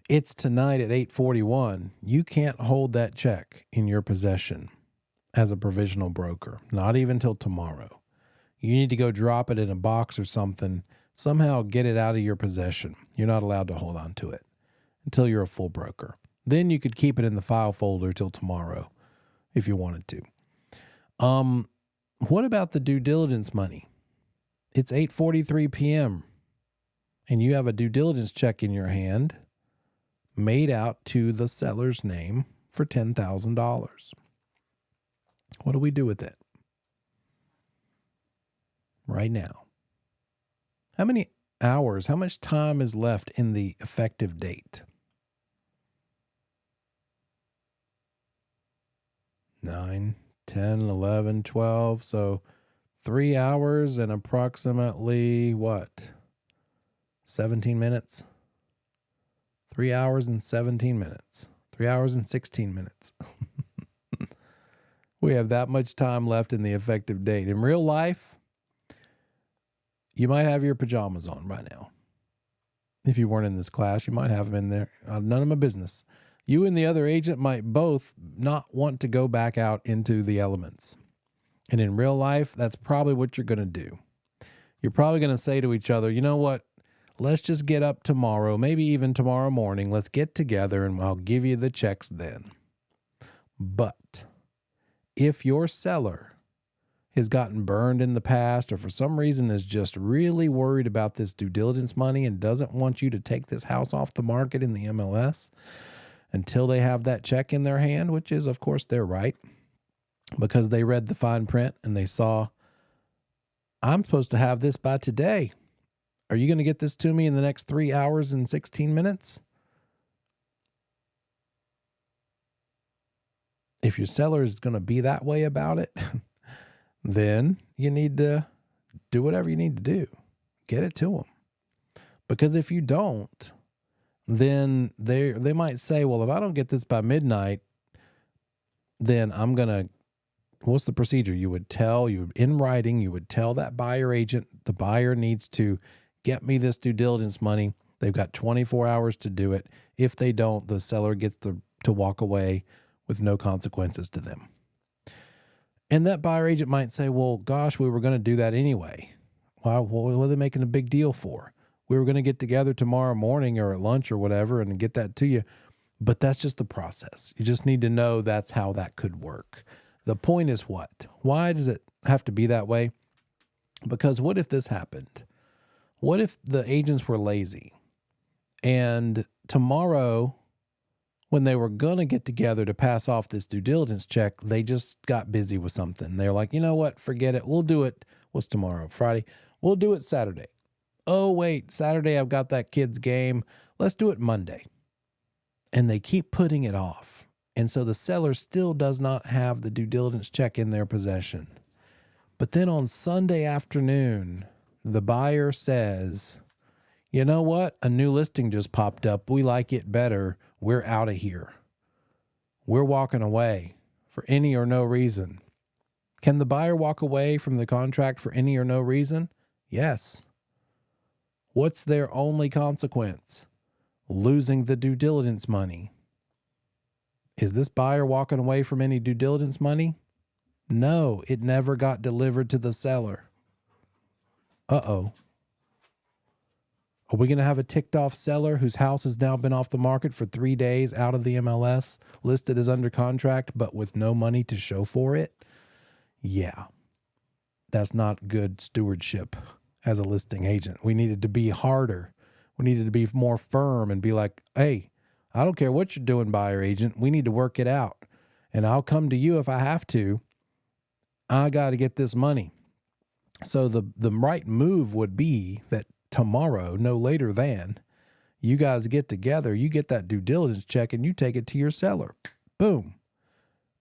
It's tonight at 8:41. You can't hold that check in your possession as a provisional broker, not even till tomorrow. You need to go drop it in a box or something, somehow get it out of your possession. You're not allowed to hold on to it until you're a full broker. Then you could keep it in the file folder till tomorrow if you wanted to. What about the due diligence money? It's 8:43 p.m. and you have a due diligence check in your hand made out to the seller's name for $10,000. What do we do with it right now? How many hours, how much time is left in the effective date? 9, 10, 11, 12. So 3 hours and approximately what? 17 minutes? 3 hours and 17 minutes. 3 hours and 16 minutes. We have that much time left in the effective date. In real life, you might have your pajamas on right now. If you weren't in this class, you might have them in there. None of my business. You and the other agent might both not want to go back out into the elements. And in real life, that's probably what you're going to do. You're probably going to say to each other, you know what? Let's just get up tomorrow, maybe even tomorrow morning. Let's get together and I'll give you the checks then. But if your seller has gotten burned in the past or for some reason is just really worried about this due diligence money and doesn't want you to take this house off the market in the MLS until they have that check in their hand, which is, of course, their right, because they read the fine print and they saw, I'm supposed to have this by today. Are you going to get this to me in the next 3 hours and 16 minutes? If your seller is going to be that way about it, then you need to do whatever you need to do. Get it to them. Because if you don't, then they might say, well, if I don't get this by midnight, then I'm going to, what's the procedure? In writing, you would tell that buyer agent, the buyer needs to get me this due diligence money. They've got 24 hours to do it. If they don't, the seller gets to walk away with no consequences to them. And that buyer agent might say, well, gosh, we were going to do that anyway. Well, what are they making a big deal for? We were going to get together tomorrow morning or at lunch or whatever and get that to you. But that's just the process. You just need to know that's how that could work. The point is what? Why does it have to be that way? Because what if this happened? What if the agents were lazy and tomorrow when they were going to get together to pass off this due diligence check, they just got busy with something. They're like, you know what? Forget it. We'll do it. What's tomorrow? Friday. We'll do it Saturday. Oh, wait, Saturday I've got that kid's game. Let's do it Monday. And they keep putting it off. And so the seller still does not have the due diligence check in their possession. But then on Sunday afternoon, the buyer says, you know what? A new listing just popped up. We like it better. We're out of here. We're walking away for any or no reason. Can the buyer walk away from the contract for any or no reason? Yes. What's their only consequence? Losing the due diligence money. Is this buyer walking away from any due diligence money? No, it never got delivered to the seller. Uh-oh. Are we going to have a ticked off seller whose house has now been off the market for 3 days out of the MLS, listed as under contract, but with no money to show for it? Yeah. That's not good stewardship as a listing agent. We needed to be harder. We needed to be more firm and be like, hey, I don't care what you're doing, buyer agent. We need to work it out. And I'll come to you if I have to. I got to get this money. So the right move would be that tomorrow, no later than, you guys get together, you get that due diligence check, and you take it to your seller. Boom.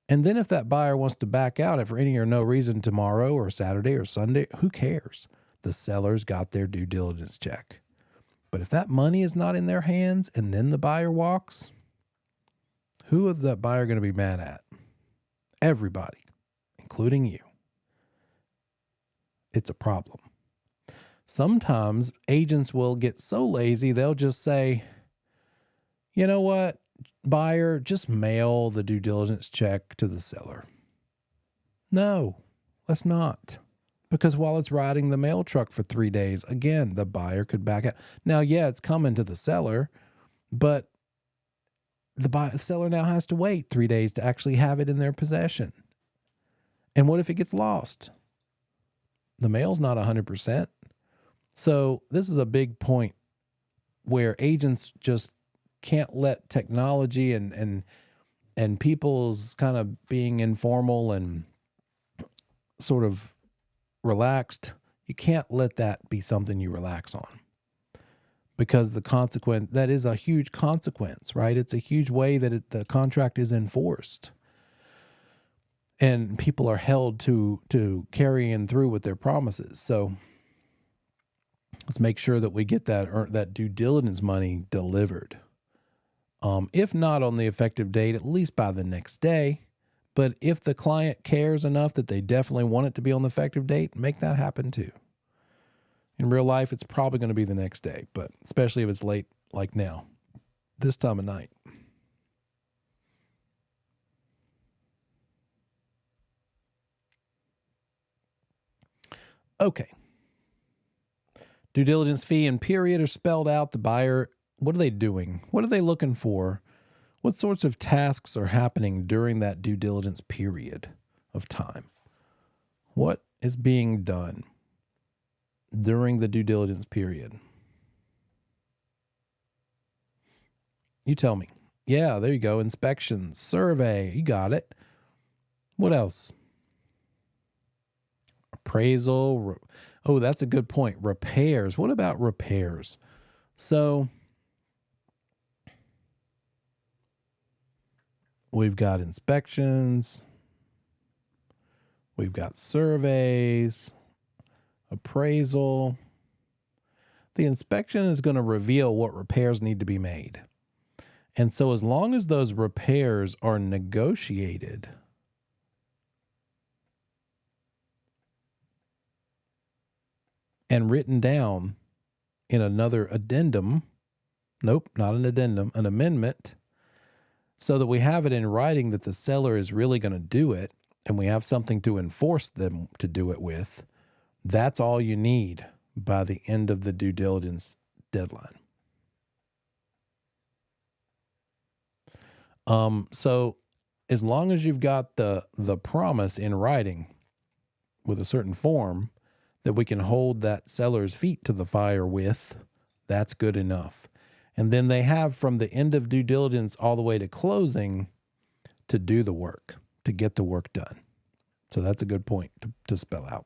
And then if that buyer wants to back out for any or no reason tomorrow or Saturday or Sunday, who cares? The seller's got their due diligence check. But if that money is not in their hands and then the buyer walks, who is that buyer going to be mad at? Everybody, including you. It's a problem. Sometimes agents will get so lazy, they'll just say, you know what, buyer, just mail the due diligence check to the seller. No, let's not. Because while it's riding the mail truck for 3 days, again, the buyer could back out. Now, yeah, it's coming to the seller, but the seller now has to wait 3 days to actually have it in their possession. And what if it gets lost? The mail's not 100%. So this is a big point where agents just can't let technology and people's kind of being informal and sort of relaxed, you can't let that be something you relax on, because the consequence, that is a huge consequence, right? It's a huge way that the contract is enforced, and people are held to carrying through with their promises. So let's make sure that we get that due diligence money delivered. If not on the effective date, at least by the next day. But if the client cares enough that they definitely want it to be on the effective date, make that happen too. In real life, it's probably going to be the next day, but especially if it's late like now, this time of night. Okay. Due diligence fee and period are spelled out. The buyer, what are they doing? What are they looking for? What sorts of tasks are happening during that due diligence period of time? What is being done during the due diligence period? You tell me. Yeah, there you go. Inspections, survey. You got it. What else? Appraisal. Oh, that's a good point. Repairs. What about repairs? So we've got inspections. We've got surveys, appraisal. The inspection is going to reveal what repairs need to be made. And so as long as those repairs are negotiated, and written down in another addendum, nope, not an addendum, an amendment, so that we have it in writing that the seller is really going to do it, and we have something to enforce them to do it with, that's all you need by the end of the due diligence deadline. So as long as you've got the promise in writing with a certain form that we can hold that seller's feet to the fire with, that's good enough. And then they have from the end of due diligence all the way to closing to do the work, to get the work done. So that's a good point to spell out.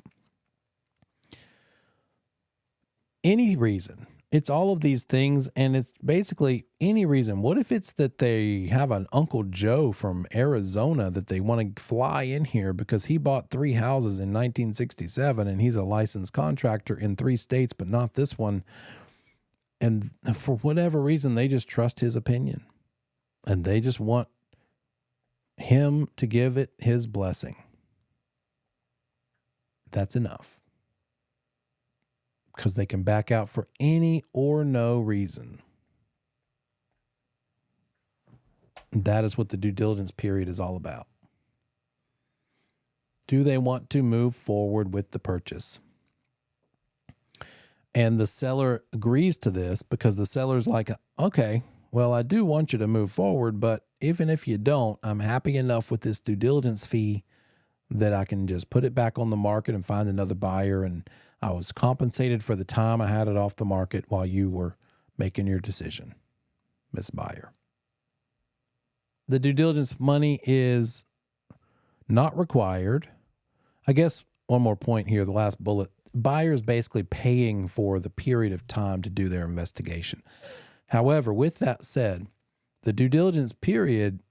Any reason. It's all of these things, and it's basically any reason. What if it's that they have an Uncle Joe from Arizona that they want to fly in here because he bought 3 houses in 1967 and he's a licensed contractor in 3 states, but not this one. And for whatever reason, they just trust his opinion and they just want him to give it his blessing. That's enough. Because they can back out for any or no reason. That is what the due diligence period is all about. Do they want to move forward with the purchase? And the seller agrees to this because the seller's like, okay, well, I do want you to move forward, but even if you don't, I'm happy enough with this due diligence fee that I can just put it back on the market and find another buyer, and I was compensated for the time I had it off the market while you were making your decision, Miss Buyer. The due diligence money is not required. I guess one more point here, the last bullet. Buyers basically paying for the period of time to do their investigation. However, with that said, the due diligence period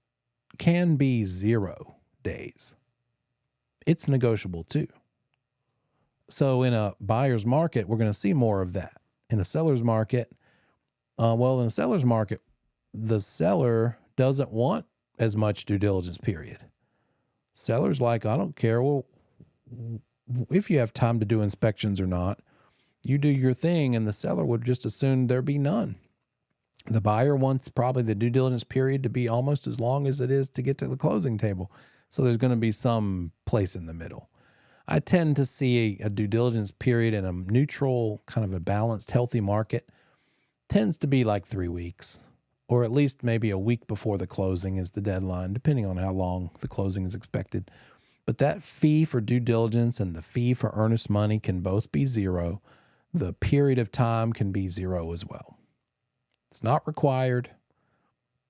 can be 0 days. It's negotiable too. So in a buyer's market, we're going to see more of that. In a seller's market, in a seller's market, the seller doesn't want as much due diligence period. Seller's like, I don't care. Well, if you have time to do inspections or not, you do your thing, and the seller would just assume there be none. The buyer wants probably the due diligence period to be almost as long as it is to get to the closing table. So there's going to be some place in the middle. I tend to see a due diligence period in a neutral, kind of a balanced, healthy market tends to be like 3 weeks, or at least maybe a week before the closing is the deadline, depending on how long the closing is expected. But that fee for due diligence and the fee for earnest money can both be 0. The period of time can be 0 as well. It's not required.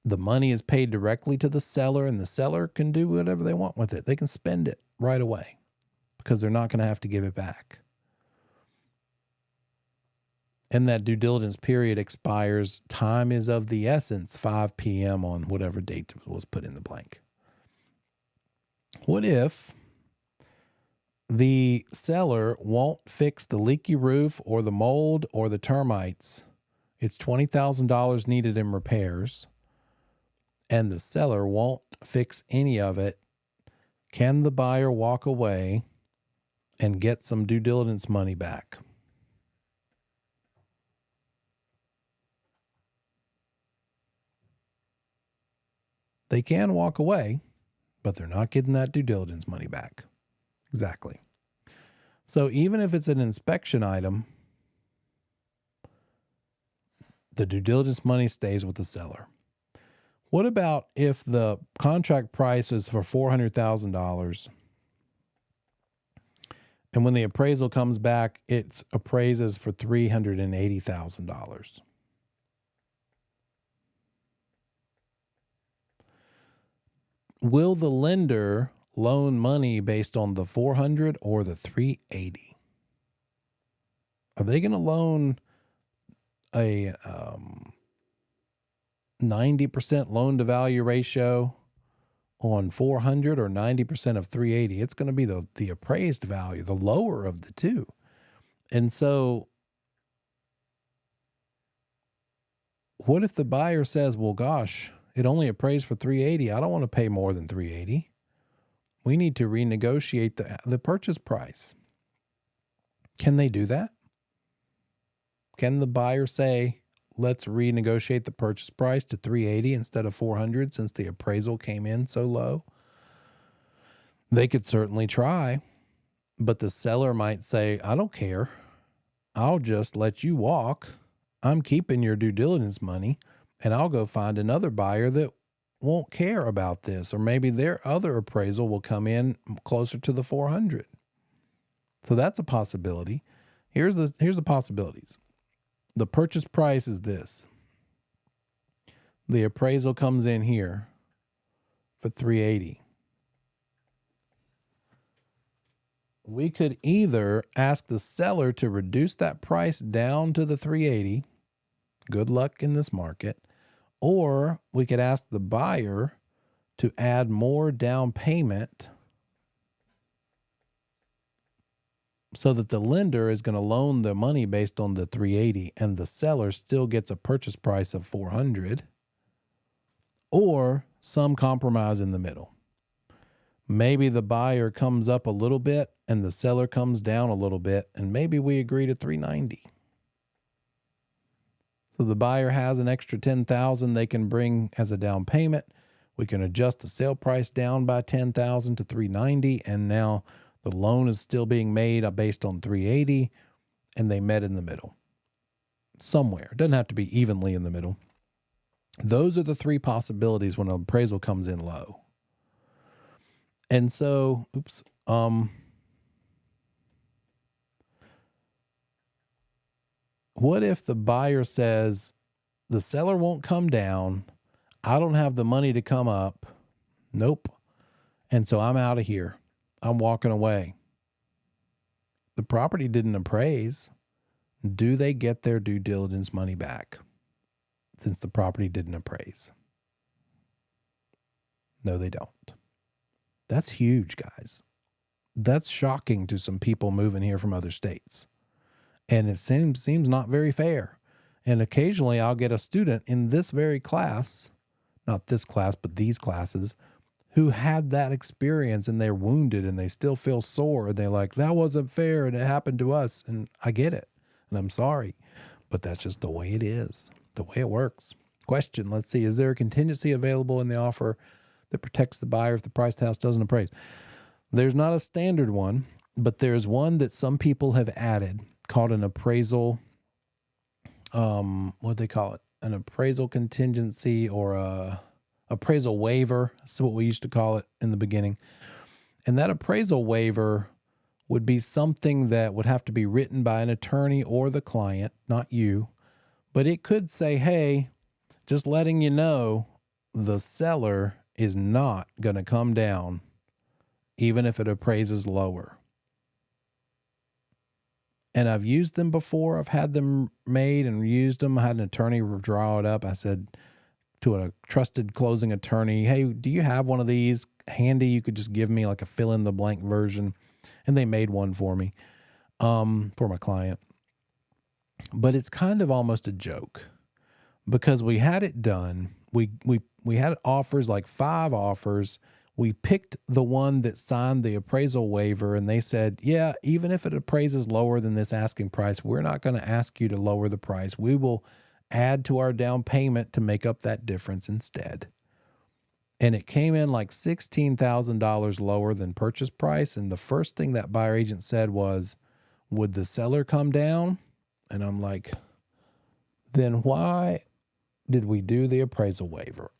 The money is paid directly to the seller, and the seller can do whatever they want with it. They can spend it right away because they're not going to have to give it back. And that due diligence period expires. Time is of the essence, 5 p.m. on whatever date was put in the blank. What if the seller won't fix the leaky roof or the mold or the termites? It's $20,000 needed in repairs, and the seller won't fix any of it. Can the buyer walk away and get some due diligence money back? They can walk away, but they're not getting that due diligence money back. Exactly. So even if it's an inspection item, the due diligence money stays with the seller. What about if the contract price is for $400,000 and when the appraisal comes back, it's appraises for $380,000? Will the lender loan money based on the 400 or the 380? Are they going to loan a 90% loan to value ratio on 400 or 90% of 380? It's going to be the appraised value, the lower of the two. And so what if the buyer says, well, gosh, it only appraised for 380. I don't want to pay more than 380. We need to renegotiate the purchase price. Can they do that? Can the buyer say, let's renegotiate the purchase price to 380 instead of 400 since the appraisal came in so low? They could certainly try, but the seller might say, I don't care. I'll just let you walk. I'm keeping your due diligence money, and I'll go find another buyer that won't care about this, or maybe their other appraisal will come in closer to the 400. So that's a possibility. Here's the possibilities. The purchase price is this. The appraisal comes in here for 380. We could either ask the seller to reduce that price down to the 380. Good luck in this market. Or we could ask the buyer to add more down payment so that the lender is going to loan the money based on the 380 and the seller still gets a purchase price of 400, or some compromise in the middle. Maybe the buyer comes up a little bit and the seller comes down a little bit, and maybe we agree to 390. So the buyer has an extra $10,000 they can bring as a down payment. We can adjust the sale price down by $10,000 to 390, and now the loan is still being made based on 380, and they met in the middle. Somewhere. It doesn't have to be evenly in the middle. Those are the three possibilities when an appraisal comes in low. And so, what if the buyer says, the seller won't come down, I don't have the money to come up, nope, and so I'm out of here. I'm walking away. The property didn't appraise. Do they get their due diligence money back since the property didn't appraise? No, they don't. That's huge, guys. That's shocking to some people moving here from other states. And it seems not very fair. And occasionally I'll get a student in this very class, not this class, but these classes, who had that experience and they're wounded and they still feel sore. And they're like, that wasn't fair and it happened to us. And I get it. And I'm sorry. But that's just the way it is, the way it works. Question, let's see. Is there a contingency available in the offer that protects the buyer if the priced house doesn't appraise? There's not a standard one, but there's one that some people have added called an appraisal. What do they call it? An appraisal contingency or a appraisal waiver. That's what we used to call it in the beginning. And that appraisal waiver would be something that would have to be written by an attorney or the client, not you. But it could say, hey, just letting you know, the seller is not going to come down even if it appraises lower. And I've used them before. I've had them made and used them. I had an attorney draw it up. I said to a trusted closing attorney, hey, do you have one of these handy? You could just give me like a fill in the blank version. And they made one for me, for my client. But it's kind of almost a joke because we had it done. We had offers, like 5 offers. We picked the one that signed the appraisal waiver, and they said, yeah, even if it appraises lower than this asking price, we're not going to ask you to lower the price. We will add to our down payment to make up that difference instead. and it came in like $16,000 lower than purchase price. And the first thing that buyer agent said was, would the seller come down? And I'm like, then why did we do the appraisal waiver?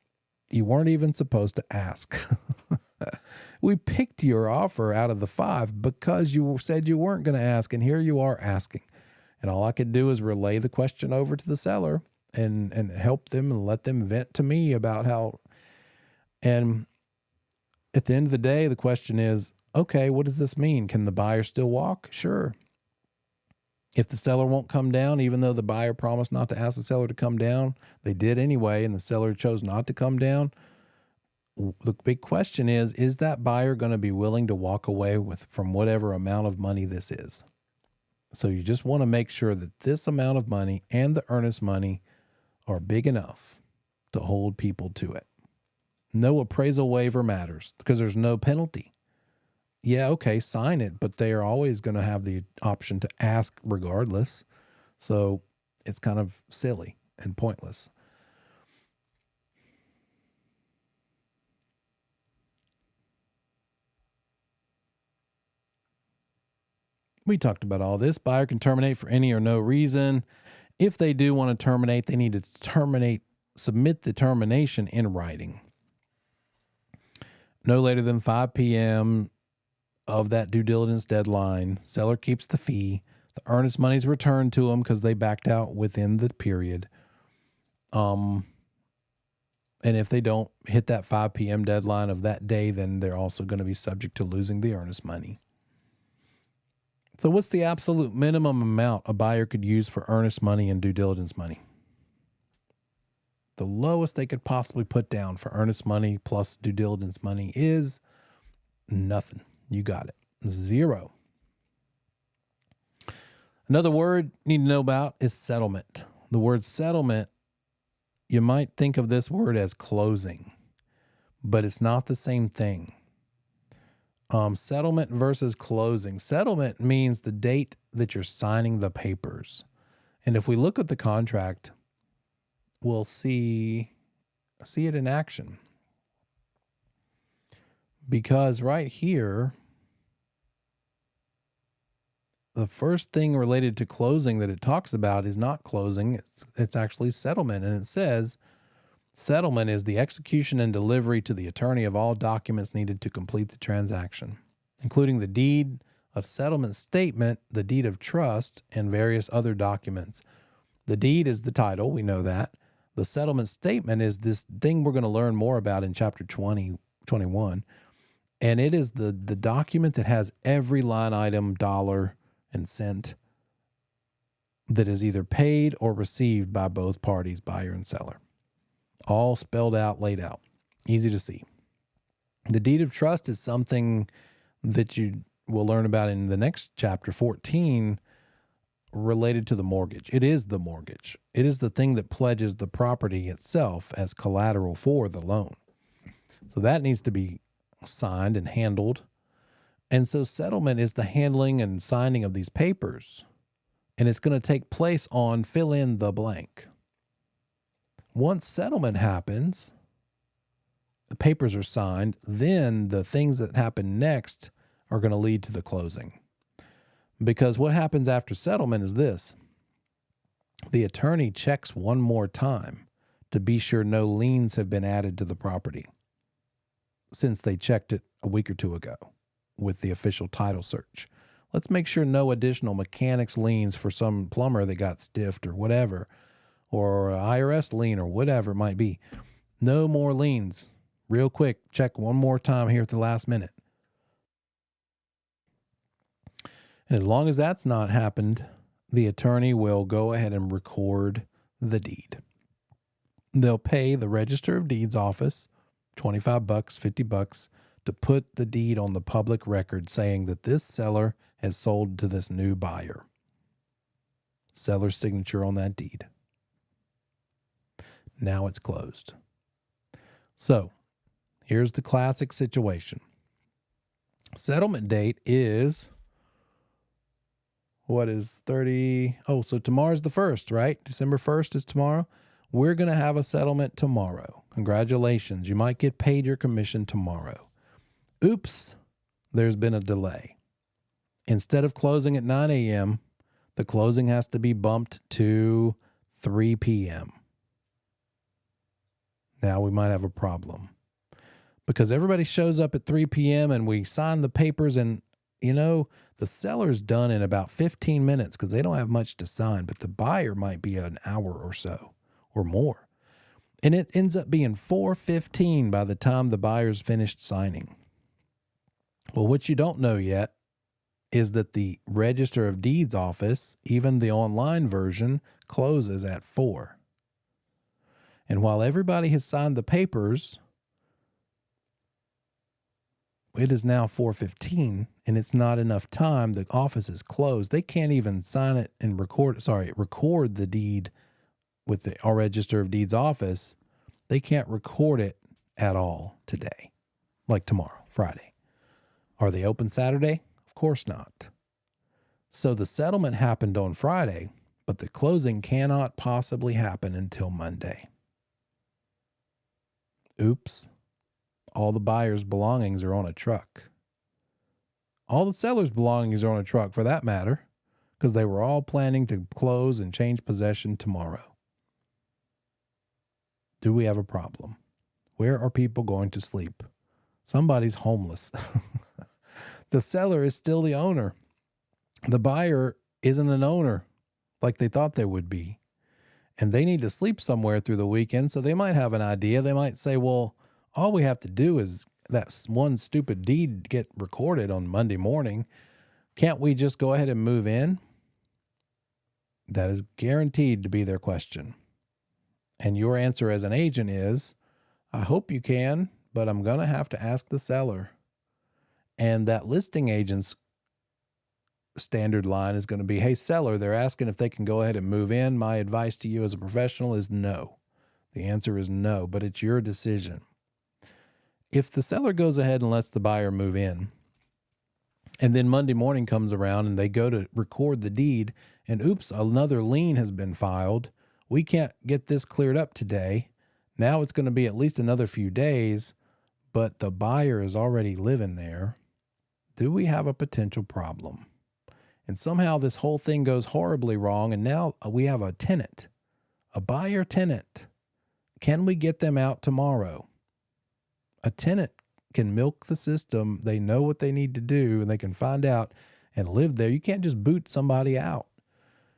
You weren't even supposed to ask. We picked your offer out of the 5 because you said you weren't going to ask, and here you are asking. And all I could do is relay the question over to the seller and help them and let them vent to me about how. And at the end of the day, the question is, okay, what does this mean? Can the buyer still walk? Sure. If the seller won't come down, even though the buyer promised not to ask the seller to come down, they did anyway, and the seller chose not to come down. The big question is that buyer going to be willing to walk away from whatever amount of money this is? So you just want to make sure that this amount of money and the earnest money are big enough to hold people to it. No appraisal waiver matters because there's no penalty. Yeah, okay, sign it, but they are always going to have the option to ask regardless. So it's kind of silly and pointless. We talked about all this. Buyer can terminate for any or no reason. If they do want to terminate, they need to submit the termination in writing. No later than 5 p.m. of that due diligence deadline. Seller keeps the fee. The earnest money is returned to them because they backed out within the period. And if they don't hit that 5 p.m. deadline of that day, then they're also going to be subject to losing the earnest money. So what's the absolute minimum amount a buyer could use for earnest money and due diligence money? The lowest they could possibly put down for earnest money plus due diligence money is nothing. You got it. 0. Another word you need to know about is settlement. The word settlement, you might think of this word as closing, but it's not the same thing. Settlement versus closing. Settlement means the date that you're signing the papers. And if we look at the contract, we'll see it in action. Because right here, the first thing related to closing that it talks about is not closing, it's actually settlement. And it says, settlement is the execution and delivery to the attorney of all documents needed to complete the transaction, including the deed of settlement statement, the deed of trust, and various other documents. The deed is the title, we know that. The settlement statement is this thing we're going to learn more about in chapter 21. And it is the document that has every line item, dollar, and cent that is either paid or received by both parties, buyer and seller. All spelled out, laid out, easy to see. The deed of trust is something that you will learn about in the next chapter 14 related to the mortgage. It is the mortgage. It is the thing that pledges the property itself as collateral for the loan. So that needs to be signed and handled. And so settlement is the handling and signing of these papers. And it's going to take place on fill in the blank. Once settlement happens, the papers are signed, then the things that happen next are going to lead to the closing. Because what happens after settlement is this. The attorney checks one more time to be sure no liens have been added to the property since they checked it a week or two ago with the official title search. Let's make sure no additional mechanics liens for some plumber that got stiffed or whatever, or IRS lien or whatever it might be. No more liens. Real quick, check one more time here at the last minute. And as long as that's not happened, the attorney will go ahead and record the deed. They'll pay the Register of Deeds office $25, $50 to put the deed on the public record saying that this seller has sold to this new buyer. Seller's signature on that deed. Now it's closed. So here's the classic situation. Settlement date is, what is 30? Oh, so tomorrow's the 1st, right? December 1st is tomorrow. We're going to have a settlement tomorrow. Congratulations. You might get paid your commission tomorrow. Oops, there's been a delay. Instead of closing at 9 a.m., the closing has to be bumped to 3 p.m. Now we might have a problem because everybody shows up at 3 p.m. and we sign the papers and, the seller's done in about 15 minutes because they don't have much to sign, but the buyer might be an hour or so or more. And it ends up being 4:15 by the time the buyer's finished signing. Well, what you don't know yet is that the Register of Deeds office, even the online version, closes at 4. And while everybody has signed the papers, it is now 4:15 and it's not enough time. The office is closed. They can't even sign it and record the deed with the Register of Deeds office. They can't record it at all today, like tomorrow, Friday. Are they open Saturday? Of course not. So the settlement happened on Friday, but the closing cannot possibly happen until Monday. Oops. All the buyer's belongings are on a truck. All the seller's belongings are on a truck for that matter, because they were all planning to close and change possession tomorrow. Do we have a problem? Where are people going to sleep? Somebody's homeless. The seller is still the owner. The buyer isn't an owner like they thought they would be. And they need to sleep somewhere through the weekend, so they might have an idea. They might say, well, all we have to do is that one stupid deed get recorded on Monday morning. Can't we just go ahead and move in? That is guaranteed to be their question. And your answer as an agent is, I hope you can, but I'm going to have to ask the seller. And that listing agent's standard line is going to be, hey, seller, they're asking if they can go ahead and move in. My advice to you as a professional is no. The answer is no, but it's your decision. If the seller goes ahead and lets the buyer move in, and then Monday morning comes around and they go to record the deed, and oops, another lien has been filed. We can't get this cleared up today. Now it's going to be at least another few days, but the buyer is already living there. Do we have a potential problem? And somehow this whole thing goes horribly wrong, and now we have a tenant, a buyer tenant. Can we get them out tomorrow? A tenant can milk the system. They know what they need to do, and they can find out and live there. You can't just boot somebody out.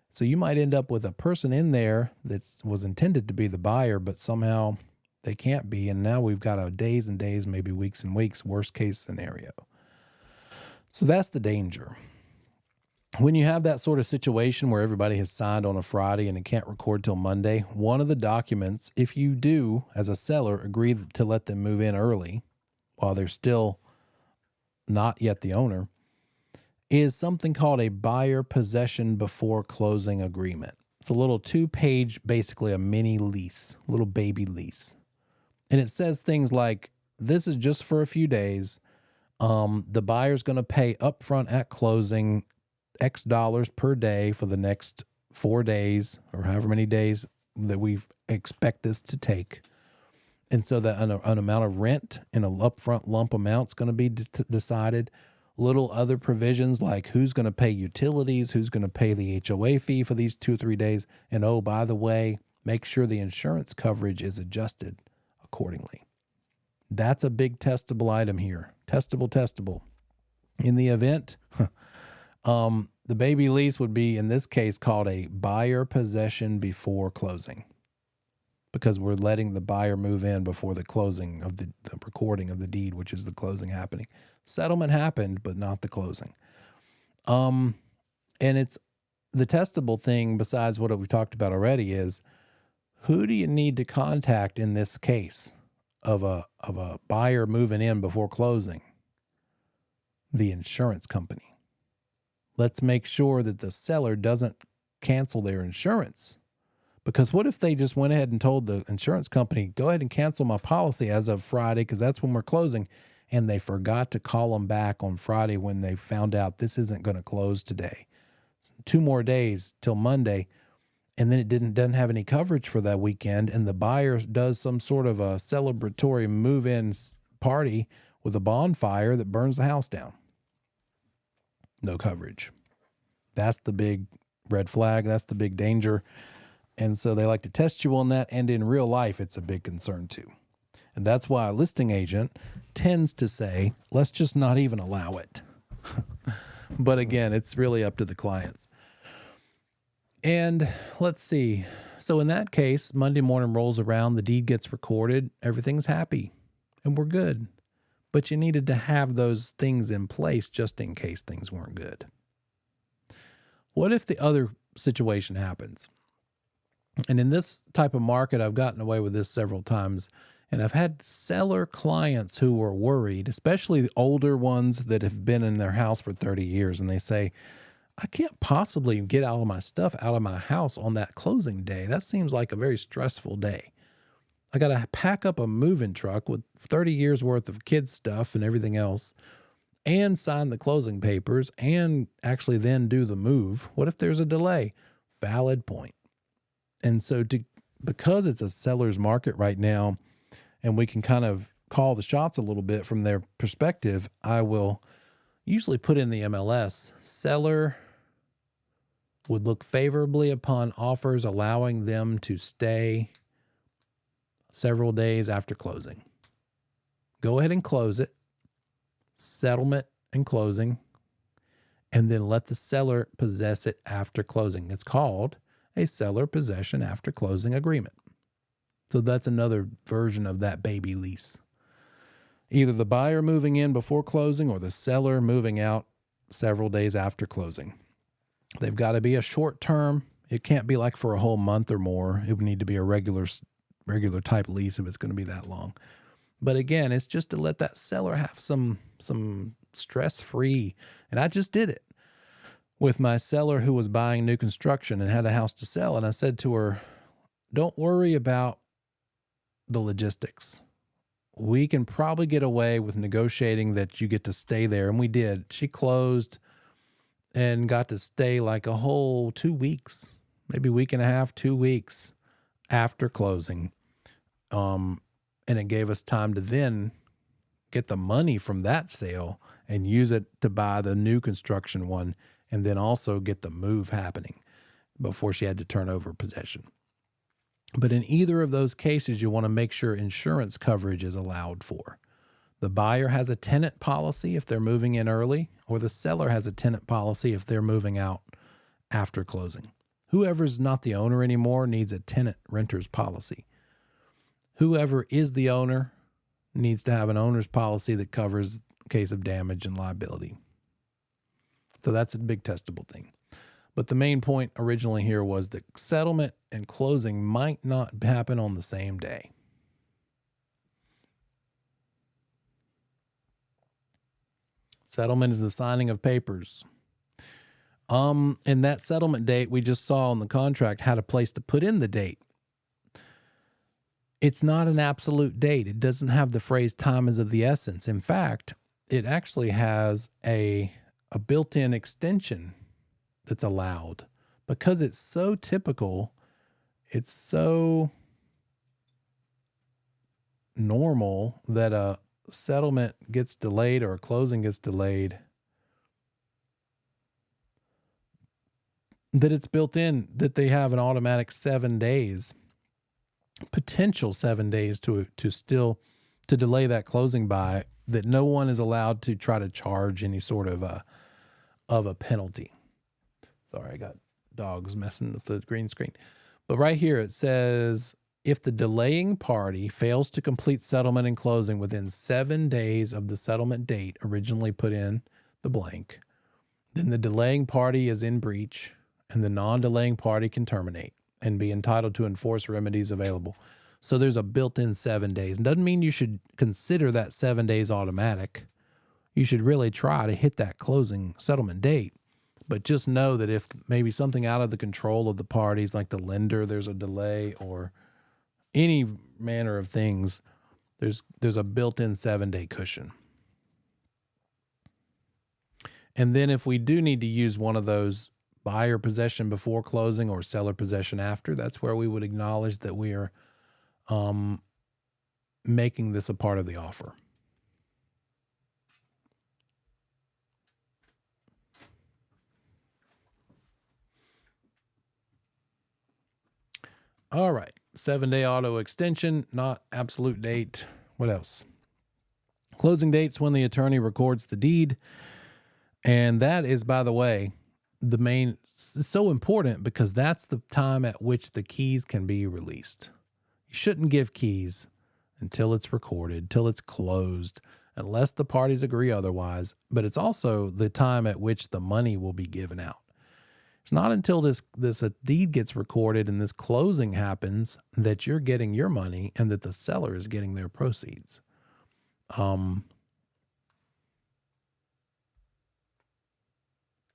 So you might end up with a person in there that was intended to be the buyer, but somehow they can't be. And now we've got a days and days, maybe weeks and weeks, worst case scenario. So that's the danger. When you have that sort of situation where everybody has signed on a Friday and it can't record till Monday, one of the documents, if you do, as a seller, agree to let them move in early while they're still not yet the owner, is something called a buyer possession before closing agreement. It's a little 2-page, basically a mini lease, a little baby lease. And it says things like, this is just for a few days. The buyer's going to pay upfront at closing X dollars per day for the next 4 days or however many days that we expect this to take. And so that an amount of rent in an upfront lump amount is going to be decided. Little other provisions like who's going to pay utilities, who's going to pay the HOA fee for these 2 or 3 days. And oh, by the way, make sure the insurance coverage is adjusted accordingly. That's a big testable item here. Testable. In the event, the baby lease would be, in this case, called a buyer possession before closing, because we're letting the buyer move in before the closing of the recording of the deed, which is the closing happening. Settlement happened, but not the closing. And it's the testable thing, besides what we've talked about already, is who do you need to contact in this case of a buyer moving in before closing? The insurance company. Let's make sure that the seller doesn't cancel their insurance. Because what if they just went ahead and told the insurance company, go ahead and cancel my policy as of Friday because that's when we're closing, and they forgot to call them back on Friday when they found out this isn't going to close today. 2 more days till Monday, and then it doesn't have any coverage for that weekend, and the buyer does some sort of a celebratory move-in party with a bonfire that burns the house down. No coverage. That's the big red flag. That's the big danger. And so they like to test you on that. And in real life, it's a big concern too. And that's why a listing agent tends to say, let's just not even allow it. But again, it's really up to the clients. And let's see. So in that case, Monday morning rolls around, the deed gets recorded, everything's happy, and we're good. But you needed to have those things in place just in case things weren't good. What if the other situation happens? And in this type of market, I've gotten away with this several times. And I've had seller clients who were worried, especially the older ones that have been in their house for 30 years. And they say, I can't possibly get all of my stuff out of my house on that closing day. That seems like a very stressful day. I got to pack up a moving truck with 30 years worth of kids stuff and everything else and sign the closing papers and actually then do the move. What if there's a delay? Valid point. And so because it's a seller's market right now, and we can kind of call the shots a little bit from their perspective, I will usually put in the MLS, seller would look favorably upon offers allowing them to stay several days after closing. Go ahead and close it, settlement and closing, and then let the seller possess it after closing. It's called a seller possession after closing agreement. So that's another version of that baby lease. Either the buyer moving in before closing or the seller moving out several days after closing. They've got to be a short term. It can't be like for a whole month or more. It would need to be a regular type lease if it's going to be that long. But again, it's just to let that seller have some stress-free. And I just did it with my seller who was buying new construction and had a house to sell. And I said to her, don't worry about the logistics. We can probably get away with negotiating that you get to stay there. And we did. She closed and got to stay like a whole 2 weeks, maybe a week and a half, 2 weeks after closing. And it gave us time to then get the money from that sale and use it to buy the new construction one, and then also get the move happening before she had to turn over possession. But in either of those cases, you want to make sure insurance coverage is allowed for. The buyer has a tenant policy if they're moving in early, or the seller has a tenant policy if they're moving out after closing. Whoever's not the owner anymore needs a tenant renter's policy. Whoever is the owner needs to have an owner's policy that covers case of damage and liability. So that's a big testable thing. But the main point originally here was that settlement and closing might not happen on the same day. Settlement is the signing of papers. And that settlement date we just saw on the contract had a place to put in the date. It's not an absolute date. It doesn't have the phrase time is of the essence. In fact, it actually has a built-in extension that's allowed because it's so typical. It's so normal that a settlement gets delayed or a closing gets delayed that it's built in that they have an automatic 7 days, potential 7 days to delay that closing by, that no one is allowed to try to charge any sort of a penalty. Sorry, I got dogs messing with the green screen. But right here it says, if the delaying party fails to complete settlement and closing within 7 days of the settlement date originally put in the blank, then the delaying party is in breach and the non-delaying party can terminate and be entitled to enforce remedies available. So there's a built-in 7 days. It doesn't mean you should consider that 7 days automatic. You should really try to hit that closing settlement date. But just know that if maybe something out of the control of the parties, like the lender, there's a delay or any manner of things, there's a built-in 7-day cushion. And then if we do need to use one of those buyer possession before closing or seller possession after, that's where we would acknowledge that we are making this a part of the offer. All right. 7-day auto extension, not absolute date. What else? Closing dates when the attorney records the deed. And that is, by the way, the main, so important because that's the time at which the keys can be released. You shouldn't give keys until it's recorded, till it's closed, unless the parties agree otherwise. But it's also the time at which the money will be given out. It's not until this deed gets recorded and this closing happens that you're getting your money and that the seller is getting their proceeds.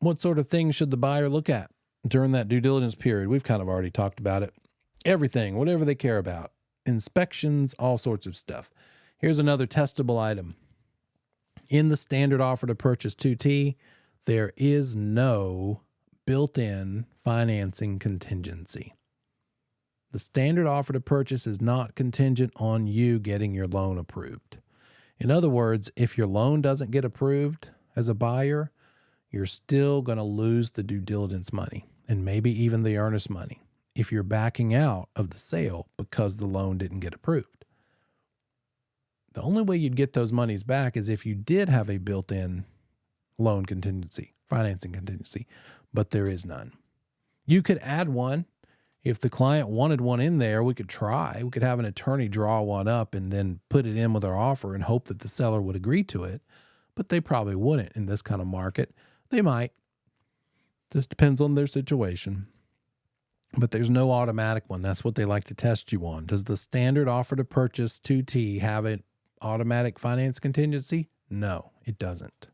What sort of things should the buyer look at during that due diligence period? We've kind of already talked about it. Everything, whatever they care about. Inspections, all sorts of stuff. Here's another testable item. In the standard offer to purchase 2T, there is no built-in financing contingency. The standard offer to purchase is not contingent on you getting your loan approved. In other words, if your loan doesn't get approved as a buyer, you're still going to lose the due diligence money and maybe even the earnest money if you're backing out of the sale because the loan didn't get approved. The only way you'd get those monies back is if you did have a built-in loan contingency, financing contingency, but there is none. You could add one. If the client wanted one in there, we could try. We could have an attorney draw one up and then put it in with our offer and hope that the seller would agree to it, but they probably wouldn't in this kind of market. They might. Just depends on their situation. But there's no automatic one. That's what they like to test you on. Does the standard offer to purchase 2T have an automatic finance contingency? No, it doesn't.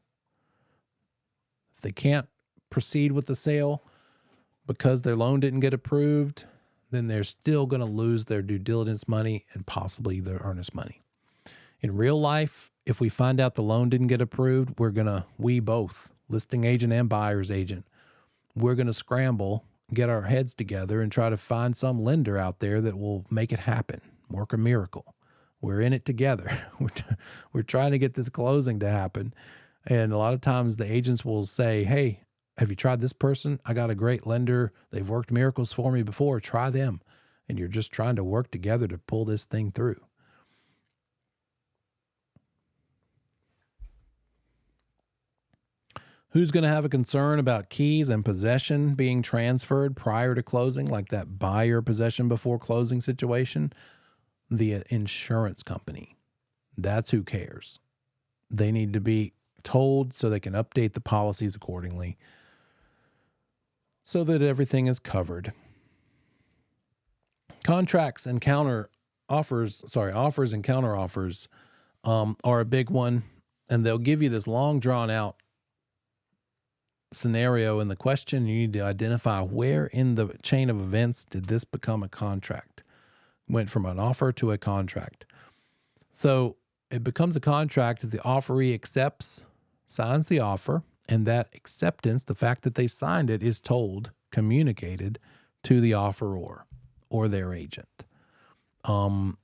If they can't proceed with the sale because their loan didn't get approved, then they're still going to lose their due diligence money and possibly their earnest money. In real life, if we find out the loan didn't get approved, we both, listing agent and buyer's agent, we're going to scramble, get our heads together and try to find some lender out there that will make it happen, work a miracle. We're in it together. We're trying to get this closing to happen. And a lot of times the agents will say, hey, have you tried this person? I got a great lender. They've worked miracles for me before. Try them. And you're just trying to work together to pull this thing through. Who's going to have a concern about keys and possession being transferred prior to closing, like that buyer possession before closing situation? The insurance company. That's who cares. They need to be told so they can update the policies accordingly so that everything is covered. Contracts and offers and counter offers are a big one, and they'll give you this long drawn out scenario in the question. You need to identify where in the chain of events did this become a contract. Went from an offer to a contract. So it becomes a contract if the offeree signs the offer, and that acceptance, the fact that they signed it, is communicated to the offeror or their agent. And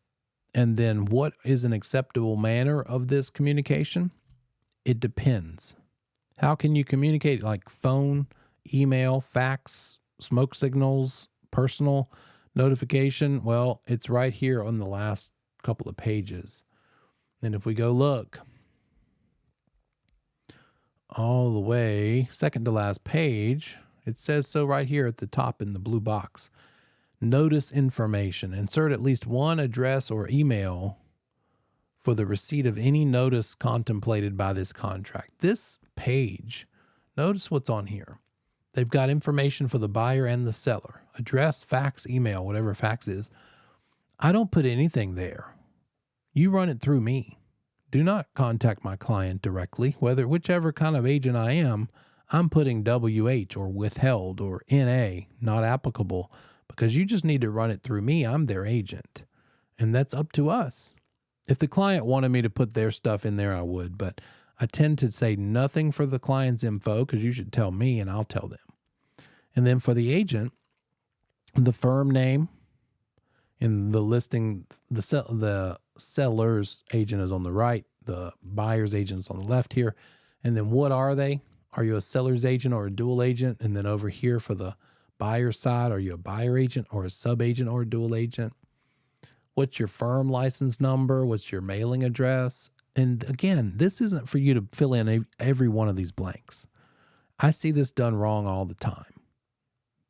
then what is an acceptable manner of this communication? It depends. How can you communicate? Like phone, email, fax, smoke signals, personal notification? Well, it's right here on the last couple of pages. And if we go look all the way, second to last page, it says so right here at the top in the blue box. Notice information. Insert at least one address or email for the receipt of any notice contemplated by this contract. This page, notice what's on here. They've got information for the buyer and the seller. Address, fax, email, whatever fax is. I don't put anything there. You run it through me. Do not contact my client directly. Whichever kind of agent I am, I'm putting WH or withheld or NA, not applicable, because you just need to run it through me. I'm their agent. And that's up to us. If the client wanted me to put their stuff in there, I would, but I tend to say nothing for the client's info because you should tell me and I'll tell them. And then for the agent, the firm name in the listing, the seller's agent is on the right, the buyer's agent is on the left here. And then what are they? Are you a seller's agent or a dual agent? And then over here for the buyer side, are you a buyer agent or a sub agent or a dual agent? What's your firm license number? What's your mailing address? And again, this isn't for you to fill in every one of these blanks. I see this done wrong all the time.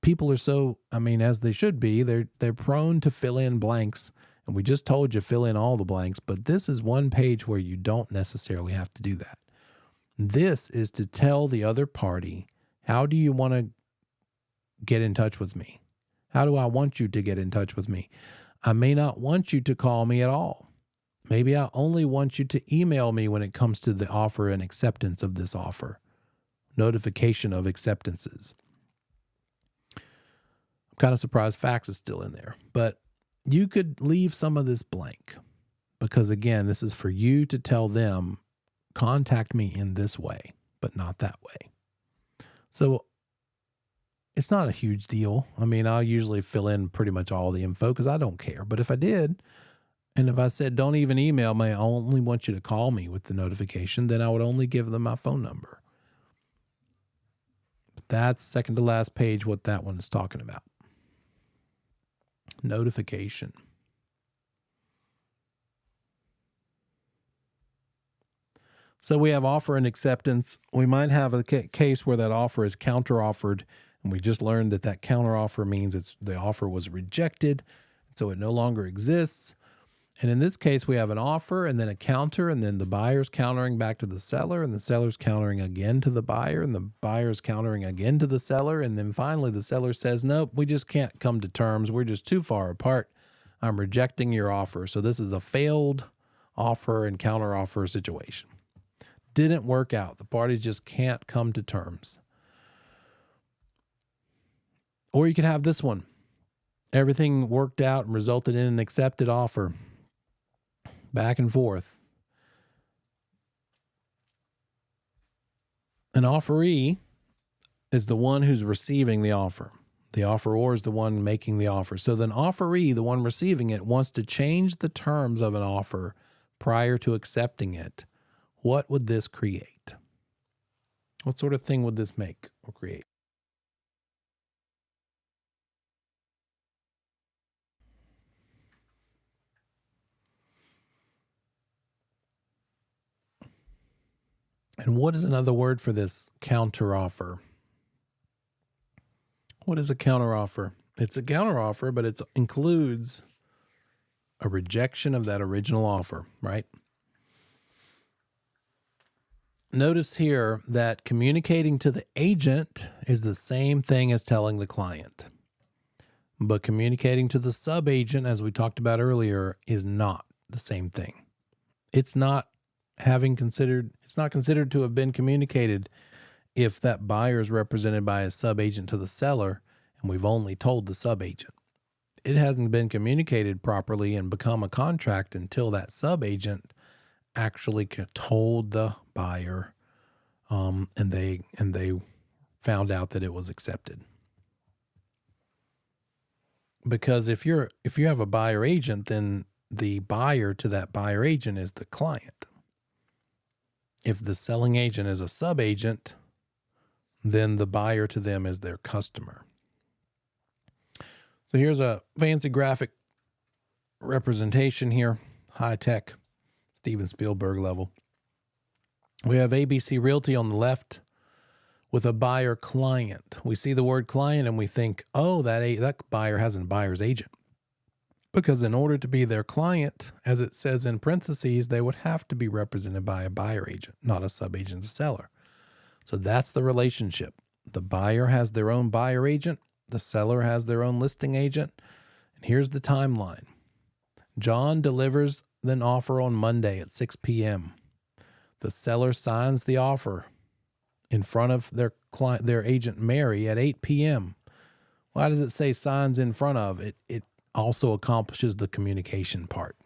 People are so, as they should be, they're prone to fill in blanks. And we just told you fill in all the blanks, but this is one page where you don't necessarily have to do that. This is to tell the other party, how do you want to get in touch with me? How do I want you to get in touch with me? I may not want you to call me at all. Maybe I only want you to email me when it comes to the offer and acceptance of this offer. Notification of acceptances. I'm kind of surprised fax is still in there, but you could leave some of this blank because, again, this is for you to tell them, contact me in this way, but not that way. So it's not a huge deal. I'll usually fill in pretty much all the info because I don't care. But if I did, and if I said, don't even email me, I only want you to call me with the notification, then I would only give them my phone number. But that's second to last page what that one is talking about. Notification. So we have offer and acceptance. We might have a case where that offer is counteroffered, and we just learned that that counteroffer means the offer was rejected, so it no longer exists. And in this case, we have an offer and then a counter, and then the buyer's countering back to the seller, and the seller's countering again to the buyer, and the buyer's countering again to the seller. And then finally, the seller says, nope, we just can't come to terms. We're just too far apart. I'm rejecting your offer. So this is a failed offer and counteroffer situation. Didn't work out. The parties just can't come to terms. Or you could have this one. Everything worked out and resulted in an accepted offer. Back and forth. An offeree is the one who's receiving the offer. The offeror is the one making the offer. So the offeree, the one receiving it, wants to change the terms of an offer prior to accepting it. What would this create? What sort of thing would this make or create? And what is another word for this counteroffer? What is a counteroffer? It's a counteroffer, but it includes a rejection of that original offer, right? Notice here that communicating to the agent is the same thing as telling the client. But communicating to the sub-agent, as we talked about earlier, is not the same thing. It's not considered to have been communicated if that buyer is represented by a sub-agent to the seller, and we've only told the sub-agent. It hasn't been communicated properly and become a contract until that sub-agent actually told the buyer, and they found out that it was accepted. Because if you have a buyer agent, then the buyer to that buyer agent is the client. If the selling agent is a sub-agent, then the buyer to them is their customer. So here's a fancy graphic representation here, high-tech, Steven Spielberg level. We have ABC Realty on the left with a buyer client. We see the word client and we think, oh, that buyer has a buyer's agent. Because in order to be their client, as it says in parentheses, they would have to be represented by a buyer agent, not a sub-agent to seller. So that's the relationship. The buyer has their own buyer agent. The seller has their own listing agent. And here's the timeline. John delivers an offer on Monday at 6 p.m. The seller signs the offer in front of their agent Mary at 8 p.m. Why does it say signs in front of? It also accomplishes the communication part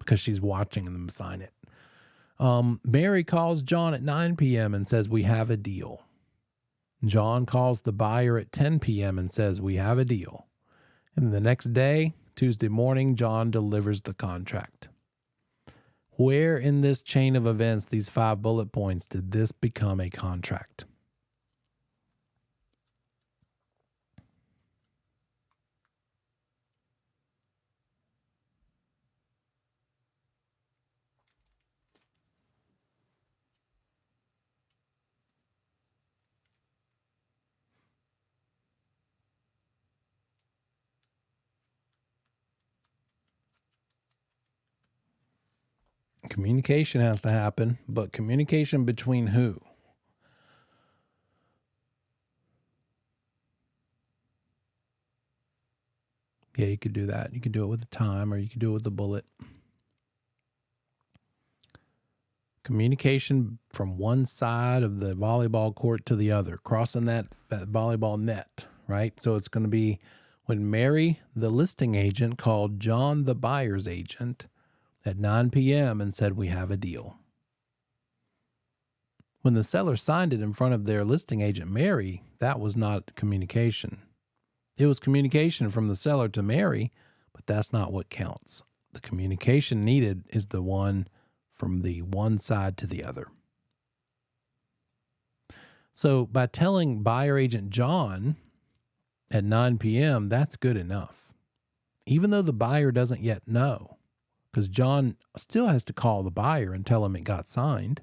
because she's watching them sign it. Mary calls John at 9 p.m. and says, we have a deal. John calls the buyer at 10 p.m. and says, we have a deal. And the next day, Tuesday morning, John delivers the contract. Where in this chain of events, these 5 bullet points, did this become a contract? Communication has to happen, but communication between who? Yeah, you could do that. You could do it with a time, or you could do it with a bullet. Communication from one side of the volleyball court to the other, crossing that volleyball net, right? So it's going to be when Mary, the listing agent, called John, the buyer's agent, at 9 p.m. and said, we have a deal. When the seller signed it in front of their listing agent, Mary, that was not communication. It was communication from the seller to Mary, but that's not what counts. The communication needed is the one from the one side to the other. So by telling buyer agent John at 9 p.m., that's good enough. Even though the buyer doesn't yet know, because John still has to call the buyer and tell him it got signed,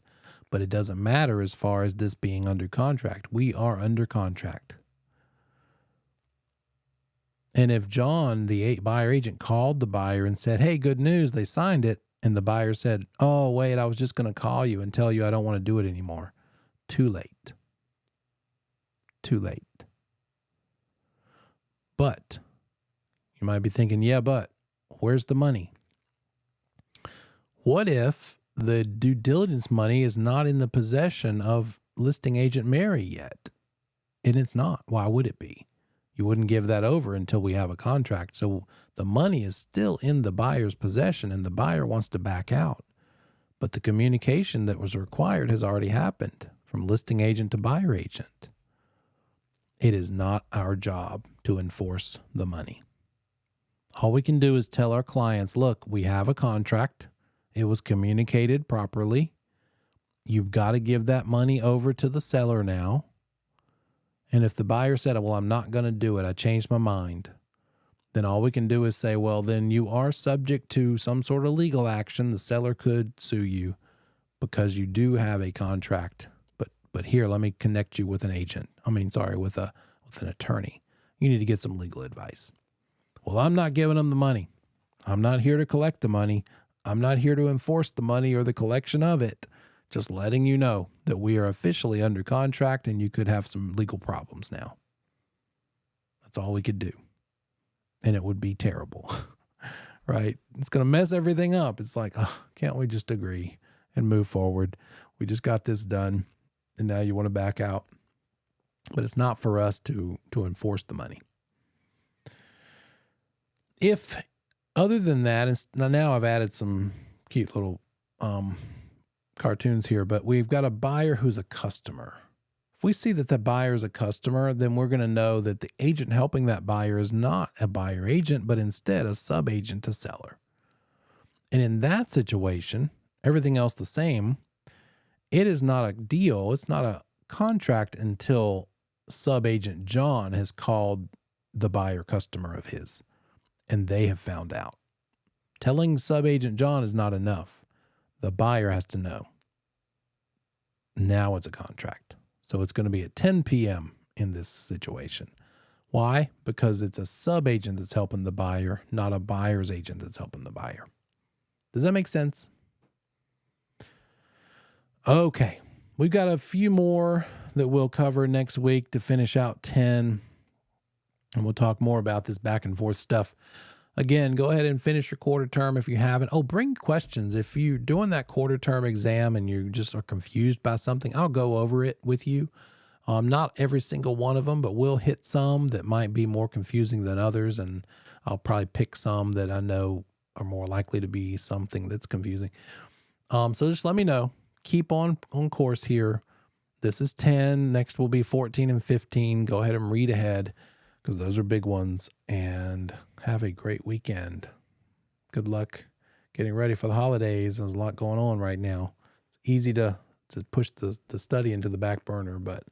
but it doesn't matter as far as this being under contract. We are under contract. And if John, the buyer agent, called the buyer and said, hey, good news, they signed it, and the buyer said, oh, wait, I was just going to call you and tell you I don't want to do it anymore. Too late. Too late. But you might be thinking, yeah, but where's the money? What if the due diligence money is not in the possession of listing agent Mary yet? And it's not. Why would it be? You wouldn't give that over until we have a contract. So the money is still in the buyer's possession and the buyer wants to back out. But the communication that was required has already happened from listing agent to buyer agent. It is not our job to enforce the money. All we can do is tell our clients, look, we have a contract. It was communicated properly. You've got to give that money over to the seller now. And if the buyer said, well, I'm not going to do it, I changed my mind, then all we can do is say, well, then you are subject to some sort of legal action. The seller could sue you because you do have a contract. But here, let me connect you with an agent. With an attorney. You need to get some legal advice. Well, I'm not giving them the money. I'm not here to collect the money. I'm not here to enforce the money or the collection of it. Just letting you know that we are officially under contract and you could have some legal problems now. That's all we could do. And it would be terrible, right? It's going to mess everything up. It's like, oh, can't we just agree and move forward? We just got this done and now you want to back out. But it's not for us to enforce the money. If other than that, now I've added some cute little cartoons here, but we've got a buyer who's a customer. If we see that the buyer is a customer, then we're going to know that the agent helping that buyer is not a buyer agent, but instead a sub-agent to seller. And in that situation, everything else the same, it is not a deal. It's not a contract until sub-agent John has called the buyer customer of his and they have found out. Telling sub-agent John is not enough. The buyer has to know. Now it's a contract. So it's going to be at 10 p.m. in this situation. Why? Because it's a sub-agent that's helping the buyer, not a buyer's agent that's helping the buyer. Does that make sense? Okay. We've got a few more that we'll cover next week to finish out 10. And we'll talk more about this back and forth stuff. Again, go ahead and finish your quarter term if you haven't. Oh, bring questions. If you're doing that quarter term exam and you just are confused by something, I'll go over it with you. Not every single one of them, but we'll hit some that might be more confusing than others. And I'll probably pick some that I know are more likely to be something that's confusing. So just let me know. Keep on course here. This is 10. Next will be 14 and 15. Go ahead and read ahead because those are big ones. And have a great weekend. Good luck getting ready for the holidays. There's a lot going on right now. It's easy to push the study into the back burner, but